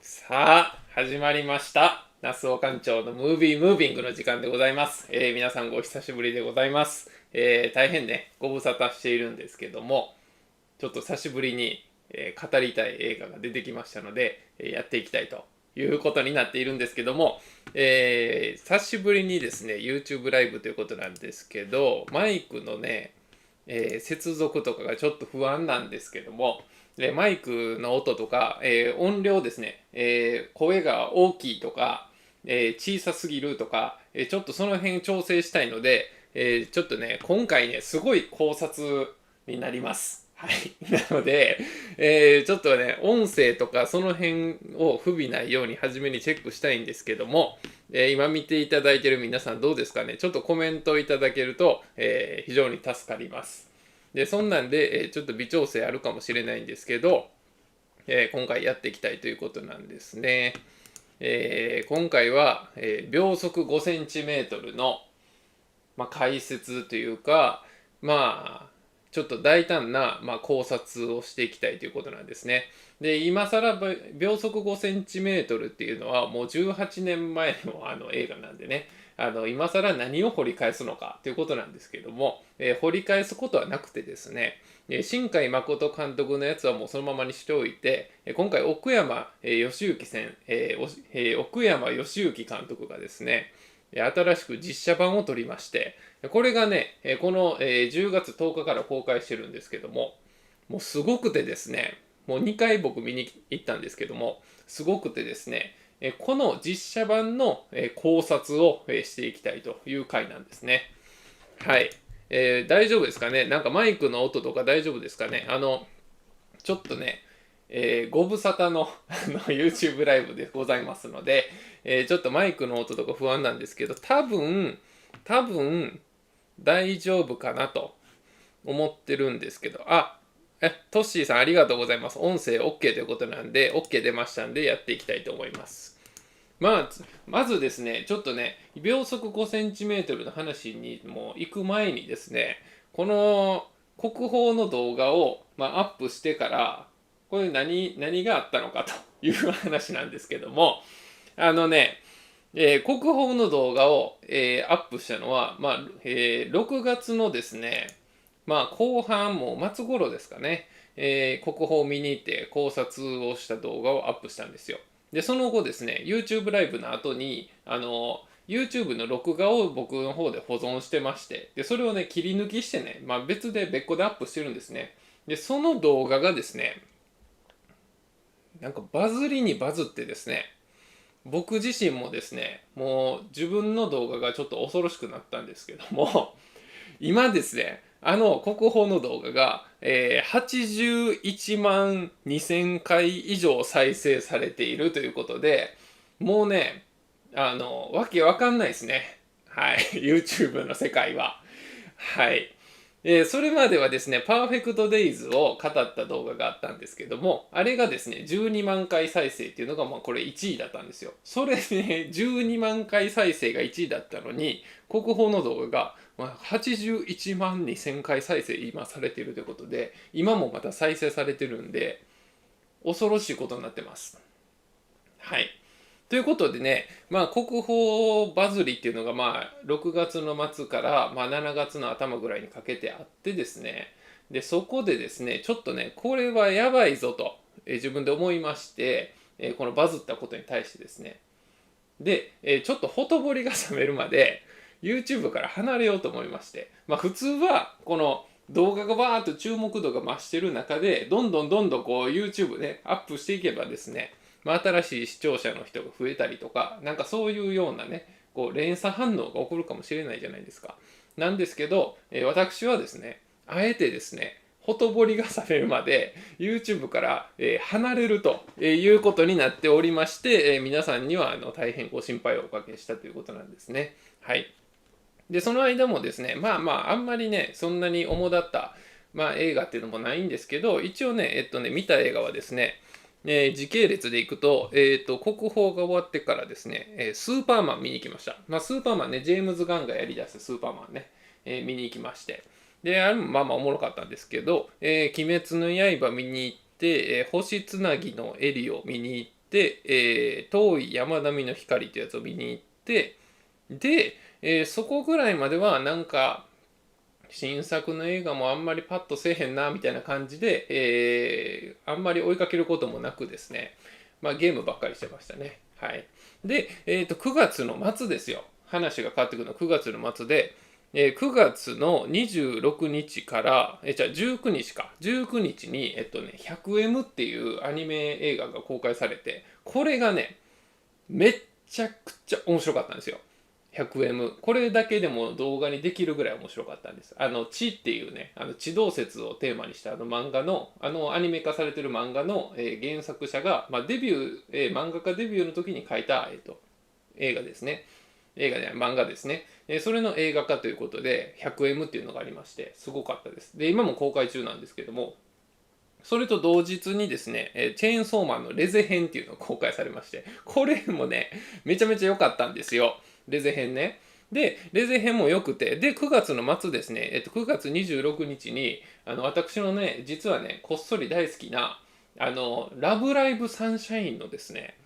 さあ、始まりました。那須尾館長のムービームービングの時間でございます。皆さんご久しぶりでございます。大変ね、ご無沙汰しているんですけども、ちょっと久しぶりに、語りたい映画が出てきましたので、やっていきたいということになっているんですけども、久しぶりにですね、YouTube ライブということなんですけど、マイクのね、接続とかがちょっと不安なんですけども、でマイクの音とか、音量ですね、声が大きいとか、小さすぎるとか、ちょっとその辺調整したいので、ちょっとね、今回ね、すごい考察になります。はい。なので、ちょっとね、音声とかその辺を不備ないように初めにチェックしたいんですけども、今見ていただいている皆さんどうですかね。ちょっとコメントいただけると、非常に助かります。で、そんなんで、ちょっと微調整あるかもしれないんですけど、今回やっていきたいということなんですね。今回は、秒速5センチメートルの、解説というか、ちょっと大胆な、考察をしていきたいということなんですね。で、今更秒速5センチメートルっていうのはもう18年前の映画なんでね、今更何を掘り返すのかということなんですけども、掘り返すことはなくてですね、新海誠監督のやつはもうそのままにしておいて、今回奥山義行奥山義行監督がですね、新しく実写版を撮りまして、これがね、この10月10日から公開してるんですけども、もうすごくてですね、もう2回僕見に行ったんですけども、すごくてですね、この実写版の考察をしていきたいという回なんですね。はい。大丈夫ですかね、なんかマイクの音とか大丈夫ですかね。ちょっとね、ご無沙汰のYouTube ライブでございますので、ちょっとマイクの音とか不安なんですけど、多分大丈夫かなと思ってるんですけど、トッシーさんありがとうございます。音声 OK ということなんで、OK 出ましたんでやっていきたいと思います。まずですね、ちょっとね、秒速5センチメートルの話にも行く前にですね、この国宝の動画を、アップしてから、これ何があったのかという話なんですけども、あのね、国宝の動画を、アップしたのは、6月のですね、後半もう末頃ですかね、国宝を見に行って考察をした動画をアップしたんですよ。で、その後ですね、YouTube ライブの後に、YouTube の録画を僕の方で保存してまして、で、それをね、切り抜きしてね、別個でアップしてるんですね。で、その動画がですね、なんかバズりにバズってですね、僕自身もですね、もう自分の動画がちょっと恐ろしくなったんですけども、今ですね、国宝の動画が、81万2000回以上再生されているということで、もうね、わけわかんないですね。はい。YouTube の世界は。はい。それまではですね、パーフェクトデイズを語った動画があったんですけども、あれがですね、12万回再生っていうのが、これ1位だったんですよ。それね、12万回再生が1位だったのに、国宝の動画が、81万2000回再生今されているということで、今もまた再生されてるんで、恐ろしいことになってます。はい。ということでね、国宝バズりっていうのが、6月の末から、7月の頭ぐらいにかけてあってですね、で、そこでですね、ちょっとね、これはやばいぞと、自分で思いまして、このバズったことに対してですね、で、ちょっとほとぼりが冷めるまで、YouTube から離れようと思いまして、普通は、この動画がバーッと注目度が増してる中で、どんどんこう YouTube ね、アップしていけばですね、新しい視聴者の人が増えたりとか、なんかそういうようなね、こう連鎖反応が起こるかもしれないじゃないですか。なんですけど、私はですね、あえてですね、ほとぼりが冷めるまで YouTube から、離れるということになっておりまして、皆さんには大変ご心配をおかけしたということなんですね。はい。で、その間もですね、あんまりね、そんなに主だった、映画っていうのもないんですけど、一応ね、見た映画はですね、時系列でいくと、国宝が終わってからですね、スーパーマン見に行きました。スーパーマンね、ジェームズ・ガンがやりだすスーパーマンね、見に行きまして。で、あれもおもろかったんですけど、鬼滅の刃見に行って、星つなぎのエリを見に行って、遠い山並みの光というやつを見に行って、で、そこぐらいまではなんか新作の映画もあんまりパッとせえへんなみたいな感じで、あんまり追いかけることもなくですね、まあ、ゲームばっかりしてましたね。はい。で、9月の末ですよ。話が変わってくるのは9月の末で、9月の26日から、じゃあ19日か。19日に、100M っていうアニメ映画が公開されて、これがね、めっちゃくちゃ面白かったんですよ。100M。これだけでも動画にできるぐらい面白かったんです。地っていうね、地動説をテーマにした漫画の、アニメ化されてる漫画の、原作者が、まあ、デビュー、漫画家デビューの時に書いた、映画ですね。映画じゃない、漫画ですね。それの映画化ということで、100M っていうのがありまして、すごかったです。で、今も公開中なんですけども、それと同日にですね、チェーンソーマンのレゼ編っていうのが公開されまして、これもね、めちゃめちゃ良かったんですよ。レゼ編ね。で、レゼ編も良くて、で、9月の末ですね、9月26日に、私のね、実はね、こっそり大好きな、ラブライブサンシャインのですね、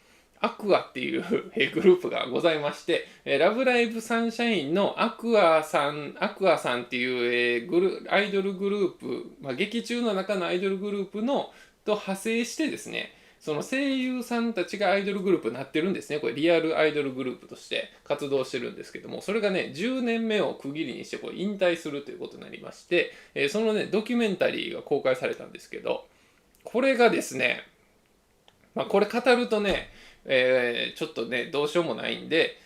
アクアっていうグループがございまして、ラブライブサンシャインのアクアさんっていうアイドルグループ、まあ、劇中の中のアイドルグループのと派生してですね、その声優さんたちがアイドルグループになってるんですね。これリアルアイドルグループとして活動してるんですけども、それがね、10年目を区切りにしてこう引退するということになりまして、そのね、ドキュメンタリーが公開されたんですけど、これがですね、まあ、これ語るとね、ちょっとね、どうしようもないんで、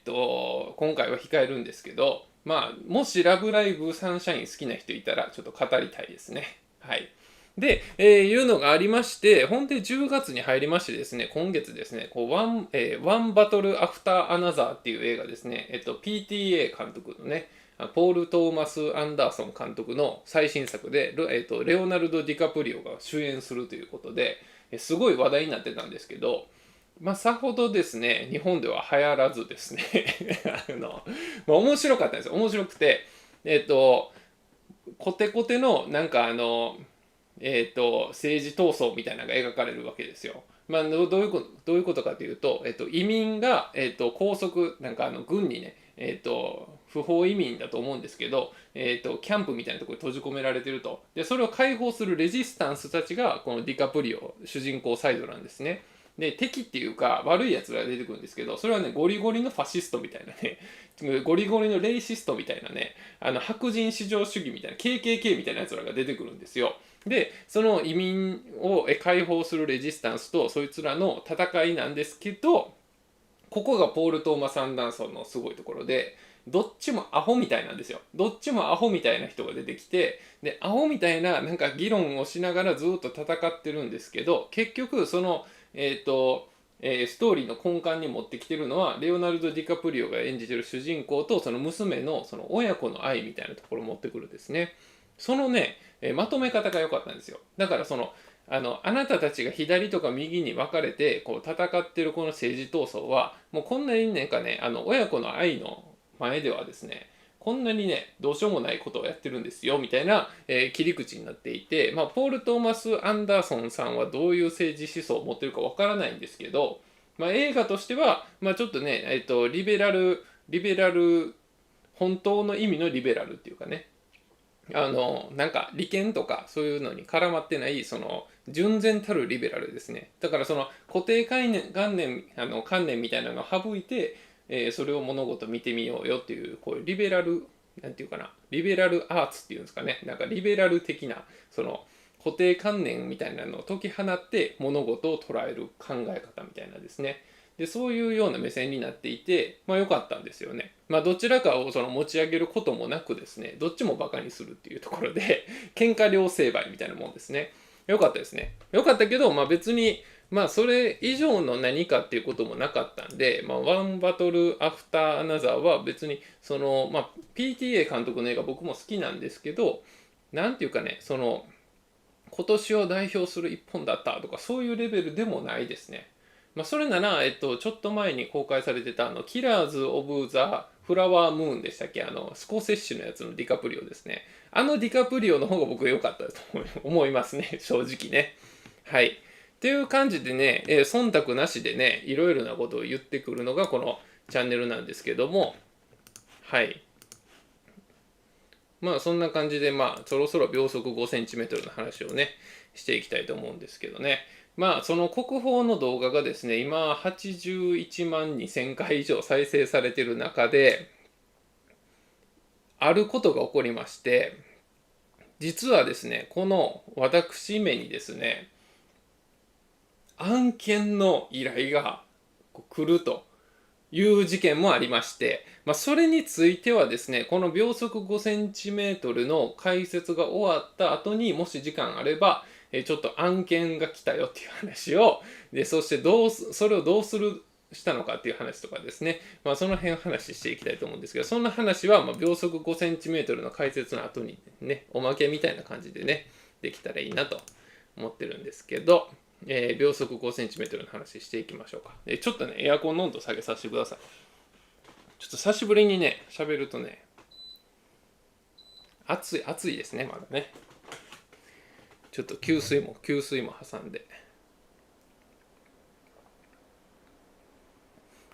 今回は控えるんですけど、まあ、もしラブライブサンシャイン好きな人いたら、ちょっと語りたいですね。はい。で、いうのがありまして、ほんで10月に入りましてですね、今月ですね、こうワンバトルアフターアナザーっていう映画ですね、PTA 監督のね、ポール・トーマス・アンダーソン監督の最新作で、レオナルド・ディカプリオが主演するということで、すごい話題になってたんですけど、まあ、さほどですね、日本では流行らずですねまあ、面白かったんですよ。面白くて、コテコテの、なんか政治闘争みたいなのが描かれるわけですよ。まあ、どういうことかというと、移民が、拘束、なんか軍にね、不法移民だと思うんですけど、キャンプみたいなところに閉じ込められてると。で、それを解放するレジスタンスたちが、このディカプリオ、主人公サイドなんですね。で、敵っていうか、悪い奴らが出てくるんですけど、それはね、ゴリゴリのファシストみたいなね、ゴリゴリのレイシストみたいなね、白人至上主義みたいな、KKK みたいな奴らが出てくるんですよ。で、その移民を解放するレジスタンスとそいつらの戦いなんですけど、ここがポール・トーマス・アンダーソンのすごいところで、どっちもアホみたいなんですよ。どっちもアホみたいな人が出てきて、で、アホみたいななんか議論をしながらずっと戦ってるんですけど、結局その、ストーリーの根幹に持ってきてるのは、レオナルド・ディカプリオが演じてる主人公とその娘のその親子の愛みたいなところを持ってくるんですね。そのね、まとめ方が良かったんですよ。だからその、あなたたちが左とか右に分かれてこう戦ってるこの政治闘争はもうこんなになんかね親子の愛の前ではですねこんなにねどうしようもないことをやってるんですよみたいな、切り口になっていて、まあ、ポール・トーマス・アンダーソンさんはどういう政治思想を持ってるか分からないんですけど、まあ、映画としては、まあ、ちょっとね、リベラル本当の意味のリベラルっていうかねなんか利権とかそういうのに絡まってないその純然たるリベラルですね。だからその固定観念みたいなのを省いて、それを物事見てみようよっていうこういうリベラルなんていうかなリベラルアーツっていうんですかね、なんかリベラル的なその固定観念みたいなのを解き放って物事を捉える考え方みたいなですね。でそういうような目線になっていて、まあ良かったんですよね。まあどちらかをその持ち上げることもなくですね、どっちもバカにするっていうところで喧嘩両成敗みたいなもんですね。良かったですね。良かったけど、まあ別にまあそれ以上の何かっていうこともなかったんで、まあ、ワンバトルアフターアナザーは別にその、まあ、PTA 監督の映画僕も好きなんですけど、なんていうかね、その今年を代表する一本だったとかそういうレベルでもないですね。まあ、それなら、ちょっと前に公開されてたキラーズ・オブ・ザ・フラワームーンでしたっけスコセッシュのやつのディカプリオですね。ディカプリオの方が僕は良かったと思いますね、正直ね。はい。っていう感じでね、忖度なしでね、いろいろなことを言ってくるのがこのチャンネルなんですけども、はい。まあそんな感じで、まあそろそろ秒速 5cm の話をね、していきたいと思うんですけどね。まあその国宝の動画がですね、今81万2000回以上再生されている中で、あることが起こりまして、実はですね、この私めにですね、案件の依頼が来るという事件もありまして、それについてはですね、この秒速 5cm の解説が終わった後にもし時間あれば、ちょっと案件が来たよっていう話を、でそしてそれをどうしたのかっていう話とかですね、その辺話していきたいと思うんですけど、そんな話は秒速 5cm の解説の後にね、おまけみたいな感じでね、できたらいいなと思ってるんですけど、秒速 5cm の話していきましょうか。ちょっとね、エアコンの温度下げさせてください。ちょっと久しぶりにね、喋るとね、暑いですね、まだね。ちょっと給水も挟んで。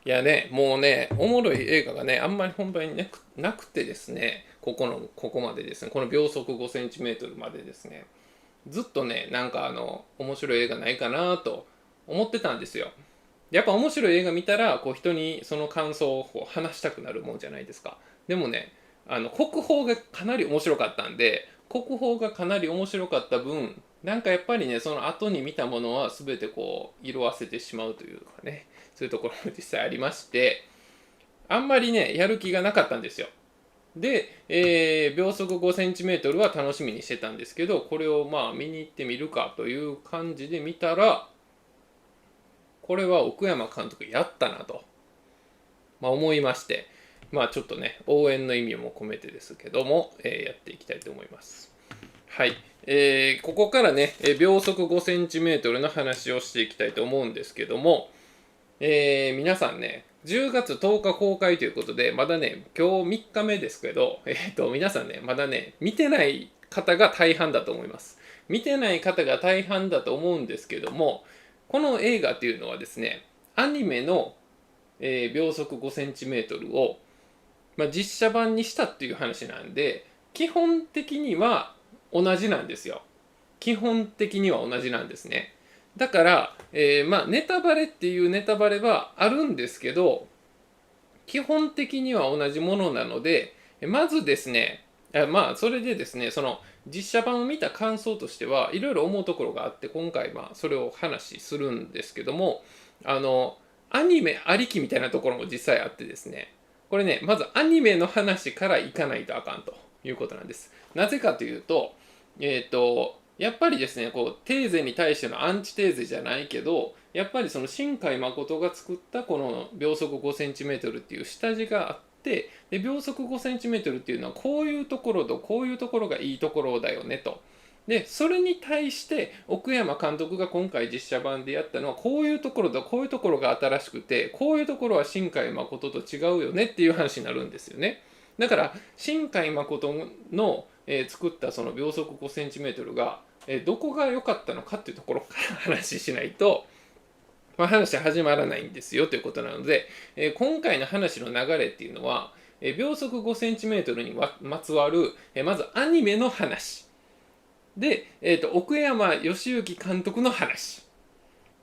いやね、もうね、おもろい映画がね、あんまり本番に、ね、なくてですね、ここまでですね、この秒速 5cm までですね、ずっとね、なんか面白い映画ないかなと思ってたんですよ。やっぱ面白い映画見たらこう人にその感想を話したくなるもんじゃないですか。でもね、国宝がかなり面白かったんで、国宝がかなり面白かった分、なんかやっぱりね、その後に見たものは全てこう色あせてしまうというかね、そういうところも実際ありまして、あんまりねやる気がなかったんですよ。で、秒速 5cm は楽しみにしてたんですけど、これをまあ見に行ってみるかという感じで見たら、これは奥山監督やったなと、思いまして、ちょっとね、応援の意味も込めてですけども、やっていきたいと思います。はい。ここからね、秒速 5cm の話をしていきたいと思うんですけども、皆さんね、10月10日公開ということで、まだね、今日3日目ですけど、皆さんね、まだね、見てない方が大半だと思います。見てない方が大半だと思うんですけども、この映画っていうのはですね、アニメの、秒速 5cm を、実写版にしたっていう話なんで、基本的には同じなんですよ。基本的には同じなんですね。だから、ネタバレっていうネタバレはあるんですけど、基本的には同じものなので、まずですね、それでですね、その実写版を見た感想としてはいろいろ思うところがあって、今回それを話するんですけども、アニメありきみたいなところも実際あってですね、これね、まずアニメの話からいかないとあかんということなんです。なぜかというと、やっぱりですね、こうテーゼに対してのアンチテーゼじゃないけど、やっぱりその新海誠が作ったこの秒速 5cm っていう下地があって、で秒速 5cm っていうのはこういうところとこういうところがいいところだよねと。でそれに対して奥山監督が今回実写版でやったのはこういうところとこういうところが新しくて、こういうところは新海誠と違うよねっていう話になるんですよね。だから新海誠の、作ったその秒速 5cm が、どこが良かったのかっていうところから話しないと、話始まらないんですよということなので、今回の話の流れっていうのは、秒速 5cm にまつわる、まずアニメの話で、奥山義行監督の話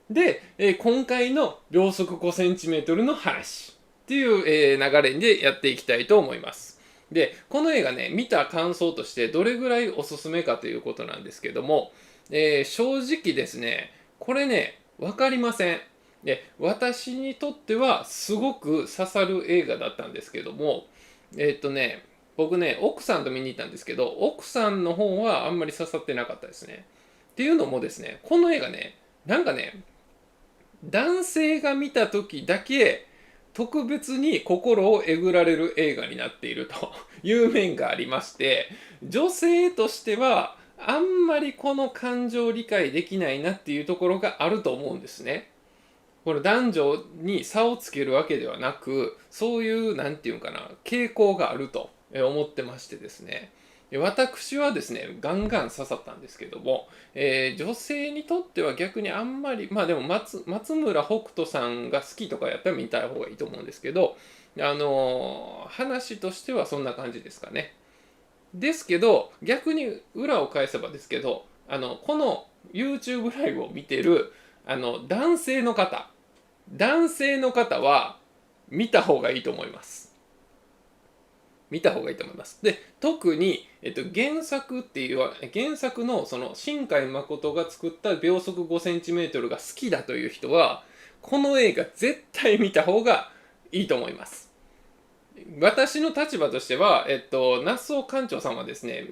で、今回の秒速 5cm の話っていう、流れでやっていきたいと思います。でこの映画ね、見た感想としてどれぐらいおすすめかということなんですけども、正直ですね、これね分かりません。で私にとってはすごく刺さる映画だったんですけども、僕ね奥さんと見に行ったんですけど、奥さんの方はあんまり刺さってなかったですね。っていうのもですね、この映画ね、なんかね、男性が見た時だけ特別に心をえぐられる映画になっているという面がありまして、女性としてはあんまりこの感情を理解できないなっていうところがあると思うんですね。これ男女に差をつけるわけではなく、そういうなんていうかな、傾向があると思ってましてですね、私はですね、ガンガン刺さったんですけども、女性にとっては逆にあんまり、まあでも松村北斗さんが好きとかやったら見た方がいいと思うんですけど、話としてはそんな感じですかね。ですけど、逆に裏を返せばですけど、この YouTube ライブを見てる、男性の方は見た方がいいと思います。見た方がいいと思います。で、特に、原作のその新海誠が作った秒速 5cm が好きだという人は、この映画絶対見た方がいいと思います。私の立場としては、那須尾館長さんはですね、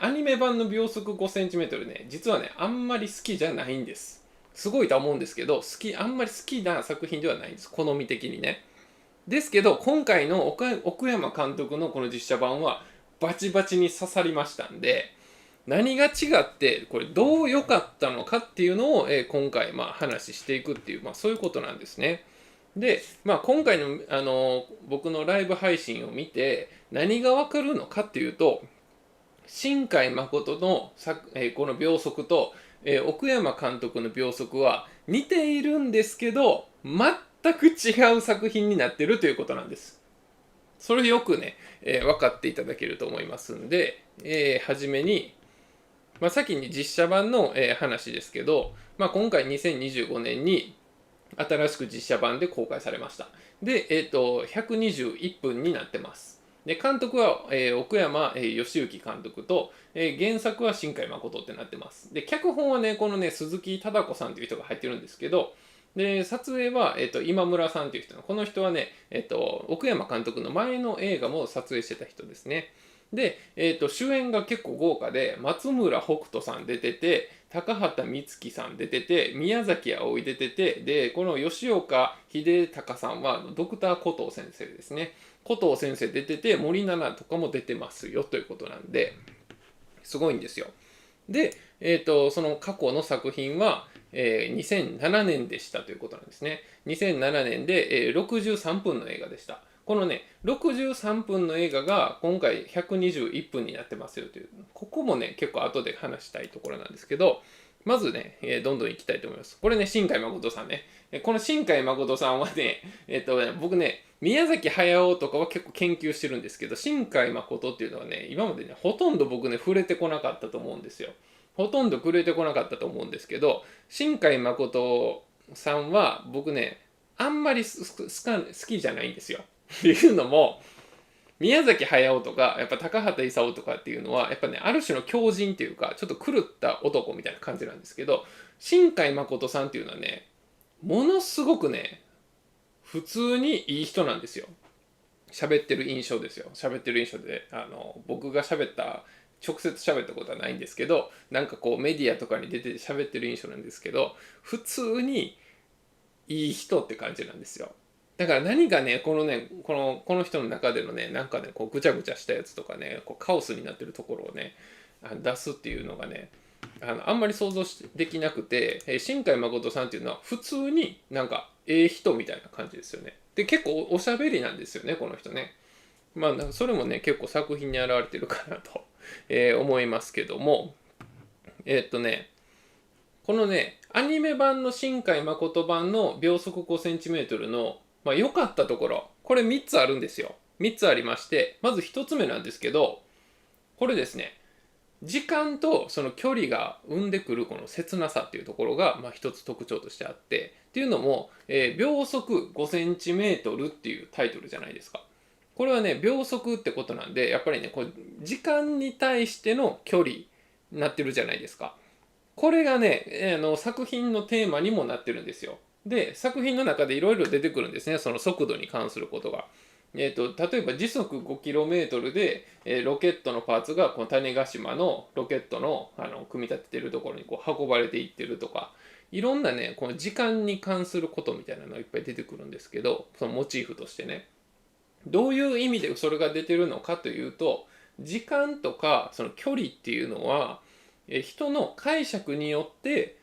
アニメ版の秒速 5cm ね、実はね、あんまり好きじゃないんです。すごいとは思うんですけど、あんまり好きな作品ではないんです。好み的にね。ですけど今回の奥山監督のこの実写版はバチバチに刺さりましたんで、何が違ってこれどう良かったのかっていうのを、今回話していくっていう、そういうことなんですね。で、今回の、僕のライブ配信を見て何が分かるのかっていうと、新海誠のこの秒速と、奥山監督の秒速は似ているんですけど全く違う作品になっているということなんです。それよくね、分かっていただけると思いますんで、初めに、先に実写版の、話ですけど、今回2025年に新しく実写版で公開されました。で、121分になってます。で、監督は、奥山、義行監督と、原作は新海誠ってなってます。で、脚本はね、このね、鈴木忠子さんという人が入ってるんですけど、で、撮影は、今村さんという人の、この人はね、奥山監督の前の映画も撮影してた人ですね。で、主演が結構豪華で、松村北斗さん出てて、高畑充希さん出てて、宮崎あおい出てて、で、この吉岡秀隆さんはドクターコトー先生ですね。コトー先生出てて、森七菜とかも出てますよということなんで、すごいんですよ。で、その過去の作品は、2007年でしたということなんですね。2007年で、63分の映画でした。このね、63分の映画が今回121分になってますよという、ここもね、結構後で話したいところなんですけど、まずね、どんどん行きたいと思います。これね、新海誠さんね。この新海誠さんはね、僕ね、宮崎駿とかは結構研究してるんですけど、新海誠っていうのはね、今までね、ほとんど僕ね、触れてこなかったと思うんですよ。ほとんど触れてこなかったと思うんですけど、新海誠さんは僕ね、あんまり好きじゃないんですよ。っていうのも、宮崎駿とか、やっぱ高畑勲とかっていうのは、やっぱね、ある種の狂人っていうか、ちょっと狂った男みたいな感じなんですけど、新海誠さんっていうのはね、ものすごくね、普通にいい人なんですよ。喋ってる印象ですよ。喋ってる印象で、僕が直接喋ったことはないんですけど、なんかこうメディアとかに出て喋ってる印象なんですけど、普通にいい人って感じなんですよ。だから何かね、この人の中でのね、なんかね、こうぐちゃぐちゃしたやつとかね、こうカオスになってるところをね、出すっていうのがね、あんまり想像できなくて、新海誠さんっていうのは普通になんか人みたいな感じですよね。で、結構おしゃべりなんですよね、この人ね。それもね、結構作品に現れてるかなと、思いますけども、ね、このね、アニメ版の新海誠版の秒速 5cm の、良かったところ、これ3つあるんですよ。3つありまして、まず1つ目なんですけど、これですね、時間とその距離が生んでくるこの切なさっていうところが、一つ特徴としてあって、っていうのも、秒速 5cm っていうタイトルじゃないですか。これはね、秒速ってことなんで、やっぱりね、こう時間に対しての距離になってるじゃないですか。これがね、作品のテーマにもなってるんですよ。で、作品の中でいろいろ出てくるんですね、その速度に関することが。例えば時速 5km で、ロケットのパーツがこの種子島のロケットの、組み立ててるところにこう運ばれていってるとか、いろんなね、この時間に関することみたいなのがいっぱい出てくるんですけど、そのモチーフとしてね。どういう意味でそれが出てるのかというと、時間とかその距離っていうのは、人の解釈によって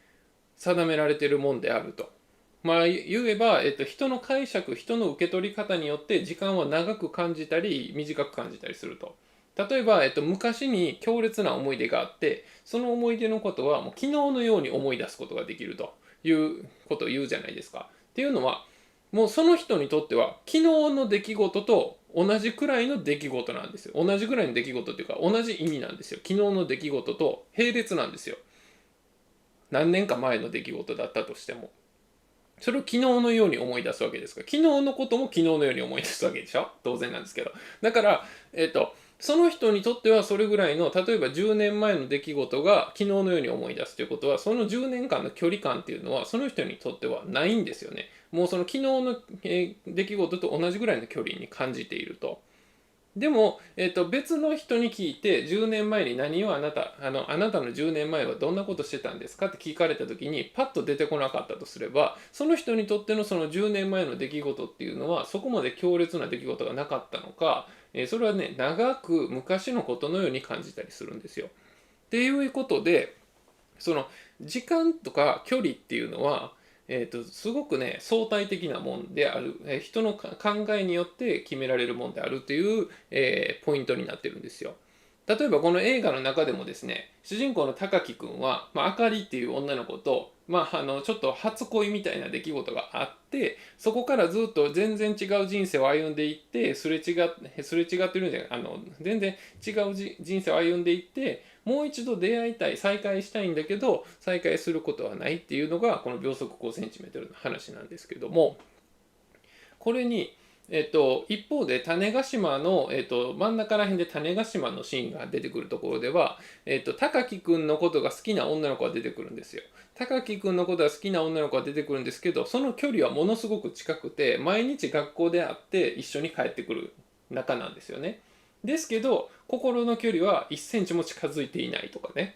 定められているもんであると。言えば、人の解釈、人の受け取り方によって時間は長く感じたり短く感じたりすると。例えば、昔に強烈な思い出があって、その思い出のことはもう昨日のように思い出すことができるということを言うじゃないですか。っていうのは、もうその人にとっては昨日の出来事と同じくらいの出来事なんですよ。同じくらいの出来事っていうか同じ意味なんですよ。昨日の出来事と並列なんですよ。何年か前の出来事だったとしても。それを昨日のように思い出すわけですから、昨日のことも昨日のように思い出すわけでしょ、当然なんですけど。だから、その人にとってはそれぐらいの、例えば10年前の出来事が昨日のように思い出すということは、その10年間の距離感っていうのは、その人にとってはないんですよね。もうその昨日の出来事と同じぐらいの距離に感じていると。でも、別の人に聞いて、10年前に何をあなたの10年前はどんなことしてたんですかって聞かれた時に、パッと出てこなかったとすれば、その人にとってのその10年前の出来事っていうのは、そこまで強烈な出来事がなかったのか、それはね、長く昔のことのように感じたりするんですよ。っていうことで、その時間とか距離っていうのは、すごくね相対的なもんである、人の考えによって決められるもんであるという、ポイントになってるんですよ。例えばこの映画の中でもですね、主人公の高木くんは、あかりっていう女の子と、ちょっと初恋みたいな出来事があって、そこからずっと全然違う人生を歩んでいって、すれ違ってるんじゃない、全然違う人生を歩んでいって、もう一度出会いたい、再会したいんだけど、再会することはないっていうのが、この秒速5センチメートルの話なんですけども、これに、一方で種子島の、真ん中ら辺で種子島のシーンが出てくるところでは、高木くんのことが好きな女の子が出てくるんですよ。高木くんのことが好きな女の子が出てくるんですけど、その距離はものすごく近くて、毎日学校で会って一緒に帰ってくる仲なんですよね。ですけど、心の距離は1センチも近づいていないとかね。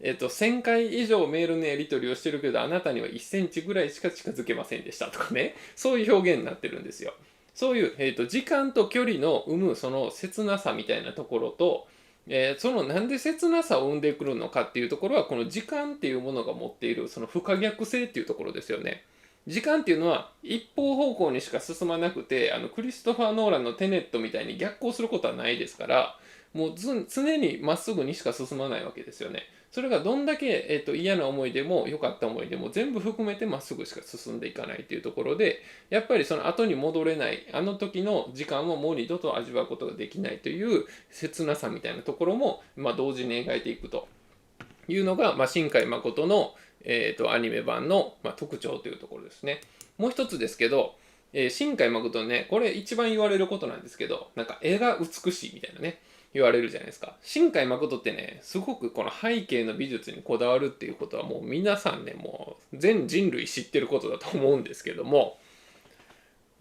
1000回以上メールのやり取りをしてるけど、あなたには1センチぐらいしか近づけませんでしたとかね。そういう表現になってるんですよ。そういう、時間と距離の生むその切なさみたいなところと、そのなんで切なさを生んでくるのかっていうところは、この時間っていうものが持っているその不可逆性っていうところですよね。時間っていうのは一方方向にしか進まなくて、クリストファー・ノーランのテネットみたいに逆行することはないですから、もう常にまっすぐにしか進まないわけですよね。それがどんだけ、嫌な思い出も良かった思い出も全部含めてまっすぐしか進んでいかないというところで、やっぱりその後に戻れない、あの時の時間をもう二度と味わうことができないという切なさみたいなところも、同時に描いていくというのが、新海誠の、アニメ版の、特徴というところですね。もう一つですけど、新海誠ね、これ一番言われることなんですけど、なんか絵が美しいみたいなね、言われるじゃないですか。新海誠ってね、すごくこの背景の美術にこだわるっていうことはもう皆さんね、もう全人類知ってることだと思うんですけども、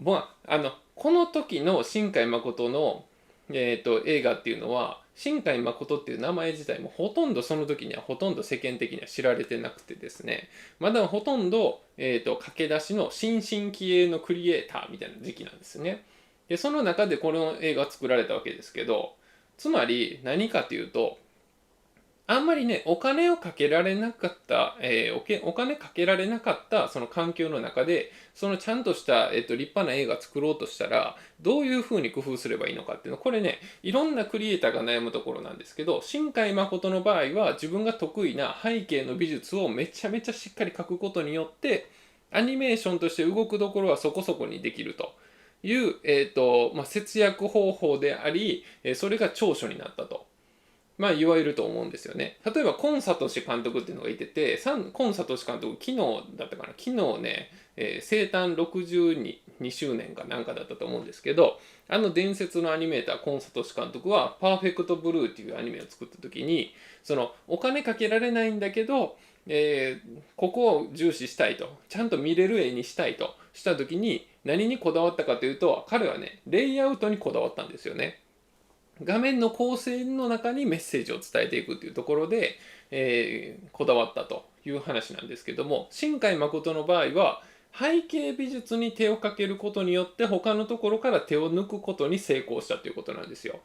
この時の新海誠の、映画っていうのは、新海誠っていう名前自体もほとんどその時にはほとんど世間的には知られてなくてですね、まだほとんど、駆け出しの新進気鋭のクリエイターみたいな時期なんですね。で、その中でこの映画作られたわけですけど、つまり何かというと、あんまりね、お金をかけられなかった、お金かけられなかったその環境の中で、そのちゃんとした、立派な映画作ろうとしたら、どういうふうに工夫すればいいのかっていうの、これね、いろんなクリエイターが悩むところなんですけど、新海誠の場合は自分が得意な背景の美術をめちゃめちゃしっかり描くことによって、アニメーションとして動くところはそこそこにできるという、節約方法であり、それが長所になったと。言われると思うんですよね。例えば、コンサトシ監督っていうのがいてて、コンサトシ監督、昨日だったかな、昨日ね、生誕62周年かなんかだったと思うんですけど、あの伝説のアニメーター、コンサトシ監督は、パーフェクトブルーっていうアニメを作った時に、その、お金かけられないんだけど、ここを重視したいと、ちゃんと見れる絵にしたいとした時に、何にこだわったかというと、彼はね、レイアウトにこだわったんですよね。画面の構成の中にメッセージを伝えていくっていうところで、こだわったという話なんですけども、新海誠の場合は背景美術に手をかけることによって他のところから手を抜くことに成功したということなんですよ。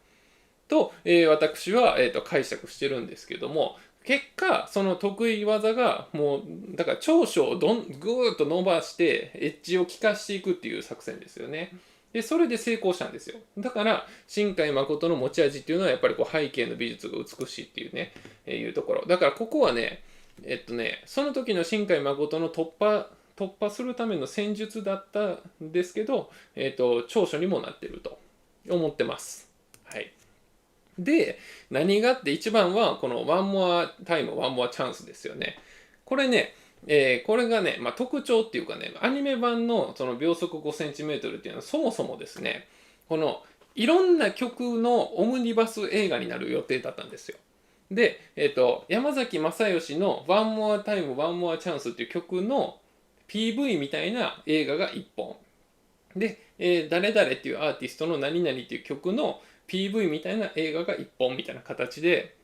と、私は、解釈してるんですけども、結果その得意技がもうだから長所をぐーっと伸ばしてエッジを効かしていくっていう作戦ですよね。でそれで成功したんですよ。だから新海誠の持ち味っていうのはやっぱりこう背景の美術が美しいっていうね、いうところだからここはねその時の新海誠の突破するための戦術だったんですけど、長所にもなってると思ってます。はい。で、何がって一番はこのワンモアタイム、ワンモアチャンスですよね。これね、これがね、まあ、特徴っていうかね、アニメ版のその秒速 5cm っていうのはそもそもですね、このいろんな曲のオムニバス映画になる予定だったんですよ。で、山崎正義の One More Time, One More Chance っていう曲の PV みたいな映画が1本。で、誰々っていうアーティストの何々っていう曲の PV みたいな映画が1本みたいな形で、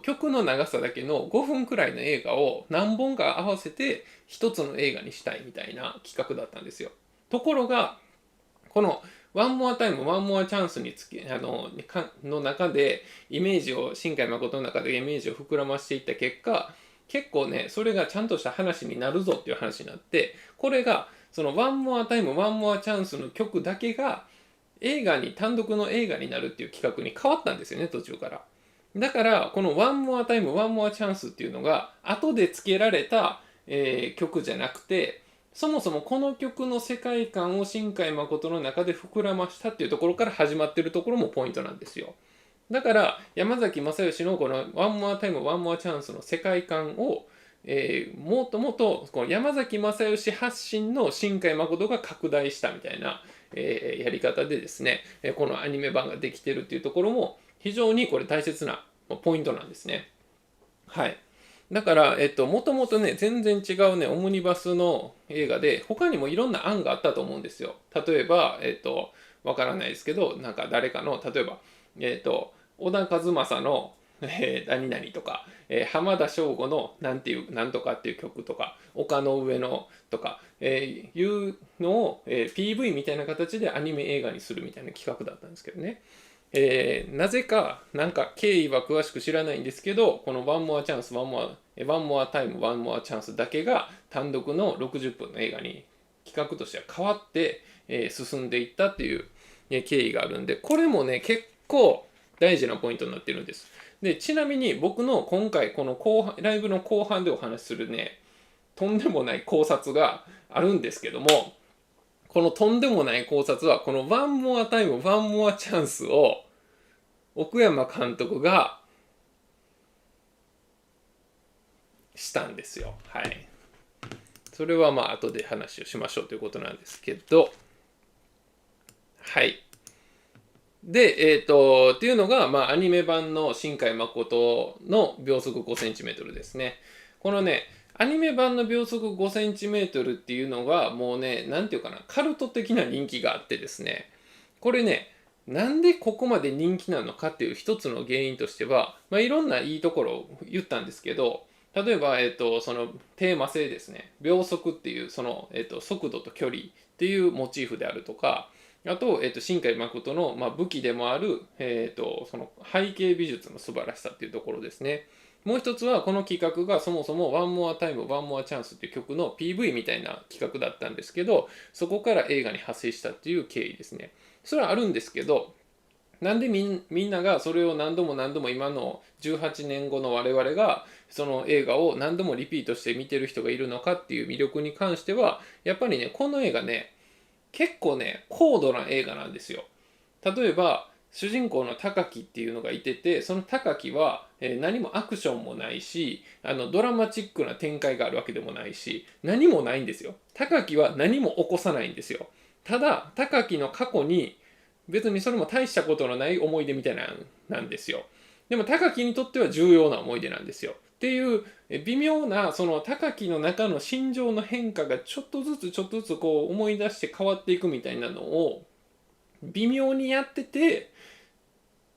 曲の長さだけの5分くらいの映画を何本か合わせて1つの映画にしたいみたいな企画だったんですよ。ところが、このワンモアタイム、ワンモアチャンスにつき、の中で、イメージを、新海誠の中でイメージを膨らましていった結果、結構ね、それがちゃんとした話になるぞっていう話になって、これが、そのワンモアタイム、ワンモアチャンスの曲だけが、単独の映画になるっていう企画に変わったんですよね、途中から。だから、このワンモアタイム、ワンモアチャンスっていうのが、後で付けられた、曲じゃなくて、そもそもこの曲の世界観を新海誠の中で膨らましたっていうところから始まってるところもポイントなんですよ。だから山崎正義のこの「ワンモアタイムワンモアチャンス」の世界観を、もっともっとこの山崎正義発信の新海誠が拡大したみたいな、やり方でですねこのアニメ版ができてるっていうところも非常にこれ大切なポイントなんですね。はい。だから、もともとね、全然違うね、オムニバスの映画で、他にもいろんな案があったと思うんですよ。例えば、わからないですけど、なんか誰かの、例えば、小田和正の、何々とか、浜田省吾のなんていう、なんとかっていう曲とか、丘の上のとか、いうのを、PV みたいな形でアニメ映画にするみたいな企画だったんですけどね。なぜか、なんか経緯は詳しく知らないんですけど、このワンモアチャンス、ワンモアタイム、ワンモアチャンスだけが単独の60分の映画に企画としては変わって、進んでいったっていう、経緯があるんで、これもね、結構大事なポイントになってるんです。で、ちなみに僕の今回、このライブの後半でお話しするね、とんでもない考察があるんですけども、このとんでもない考察は、このワンモアタイム、ワンモアチャンスを奥山監督がしたんですよ。はい。それはまあ後で話をしましょうということなんですけど、はい。で、っていうのが、まあ、アニメ版の新海誠の秒速 5cm ですね。このね、アニメ版の秒速 5cm っていうのが、もうね、なんていうかな、カルト的な人気があってですね、これね、なんでここまで人気なのかっていう一つの原因としては、まあ、いろんないいところを言ったんですけど、例えば、そのテーマ性ですね、秒速っていう、その、速度と距離っていうモチーフであるとか、あと、新海誠の、まあ、武器でもある、その背景美術の素晴らしさっていうところですね。もう一つは、この企画がそもそも One More Time, One More Chance っていう曲の PV みたいな企画だったんですけど、そこから映画に派生したっていう経緯ですね。それはあるんですけど、なんでみんながそれを何度も何度も今の18年後の我々がその映画を何度もリピートして見てる人がいるのかっていう魅力に関してはやっぱりねこの映画ね結構ね高度な映画なんですよ。例えば主人公の高木っていうのがいててその高木は何もアクションもないしドラマチックな展開があるわけでもないし何もないんですよ。高木は何も起こさないんですよ。ただ高木の過去に別にそれも大したことのない思い出みたいなんですよ。でも高木にとっては重要な思い出なんですよ。っていう微妙なその高木の中の心情の変化がちょっとずつちょっとずつこう思い出して変わっていくみたいなのを微妙にやってて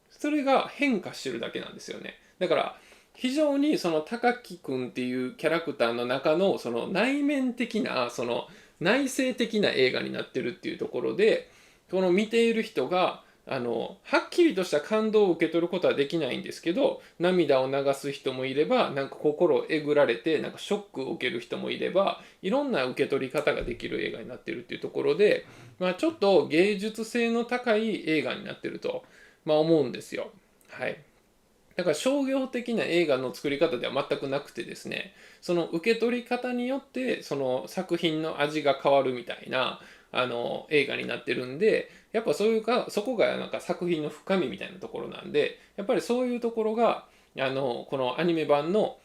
それが変化してるだけなんですよね。だから非常にその高木くんっていうキャラクターの中のその内面的なその内省的な映画になってるっていうところでこの見ている人がはっきりとした感動を受け取ることはできないんですけど、涙を流す人もいれば、なんか心をえぐられてなんかショックを受ける人もいれば、いろんな受け取り方ができる映画になってるっていうところで、ちょっと芸術性の高い映画になってると、思うんですよ。はい。だから商業的な映画の作り方では全くなくてですね、その受け取り方によってその作品の味が変わるみたいな映画になってるんで、やっぱそこがなんか作品の深みみたいなところなんで、やっぱりそういうところがこのアニメ版の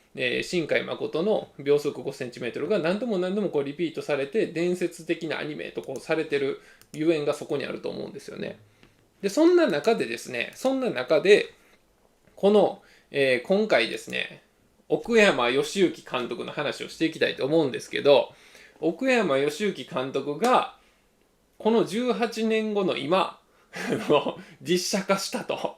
新海誠の秒速 5cm が何度も何度もこうリピートされて伝説的なアニメとこうされてるゆえんがそこにあると思うんですよね。でそんな中でですね、この、今回ですね、奥山義行監督の話をしていきたいと思うんですけど、奥山義行監督がこの18年後の今実写化したと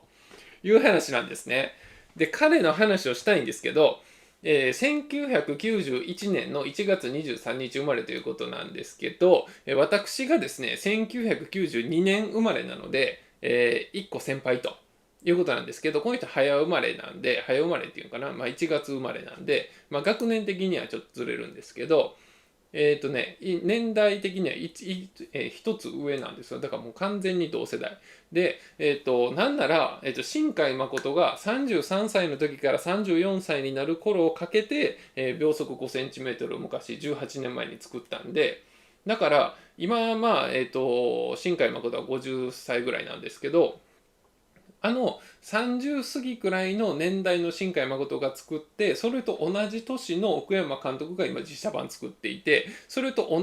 いう話なんですね。で彼の話をしたいんですけど、1991年の1月23日生まれということなんですけど、私がですね1992年生まれなので、1個先輩ということなんですけど、この人早生まれなんで、早生まれっていうのかな、1月生まれなんで、学年的にはちょっとずれるんですけど、年代的には一つ上なんですよ。だからもう完全に同世代。で、なんなら、新海誠が33歳の時から34歳になる頃をかけて、秒速 5cm を昔18年前に作ったんで、だから今は新海誠は50歳ぐらいなんですけど、30過ぎくらいの年代の新海誠が作って、それと同じ年の奥山監督が今実写版作っていて、それと同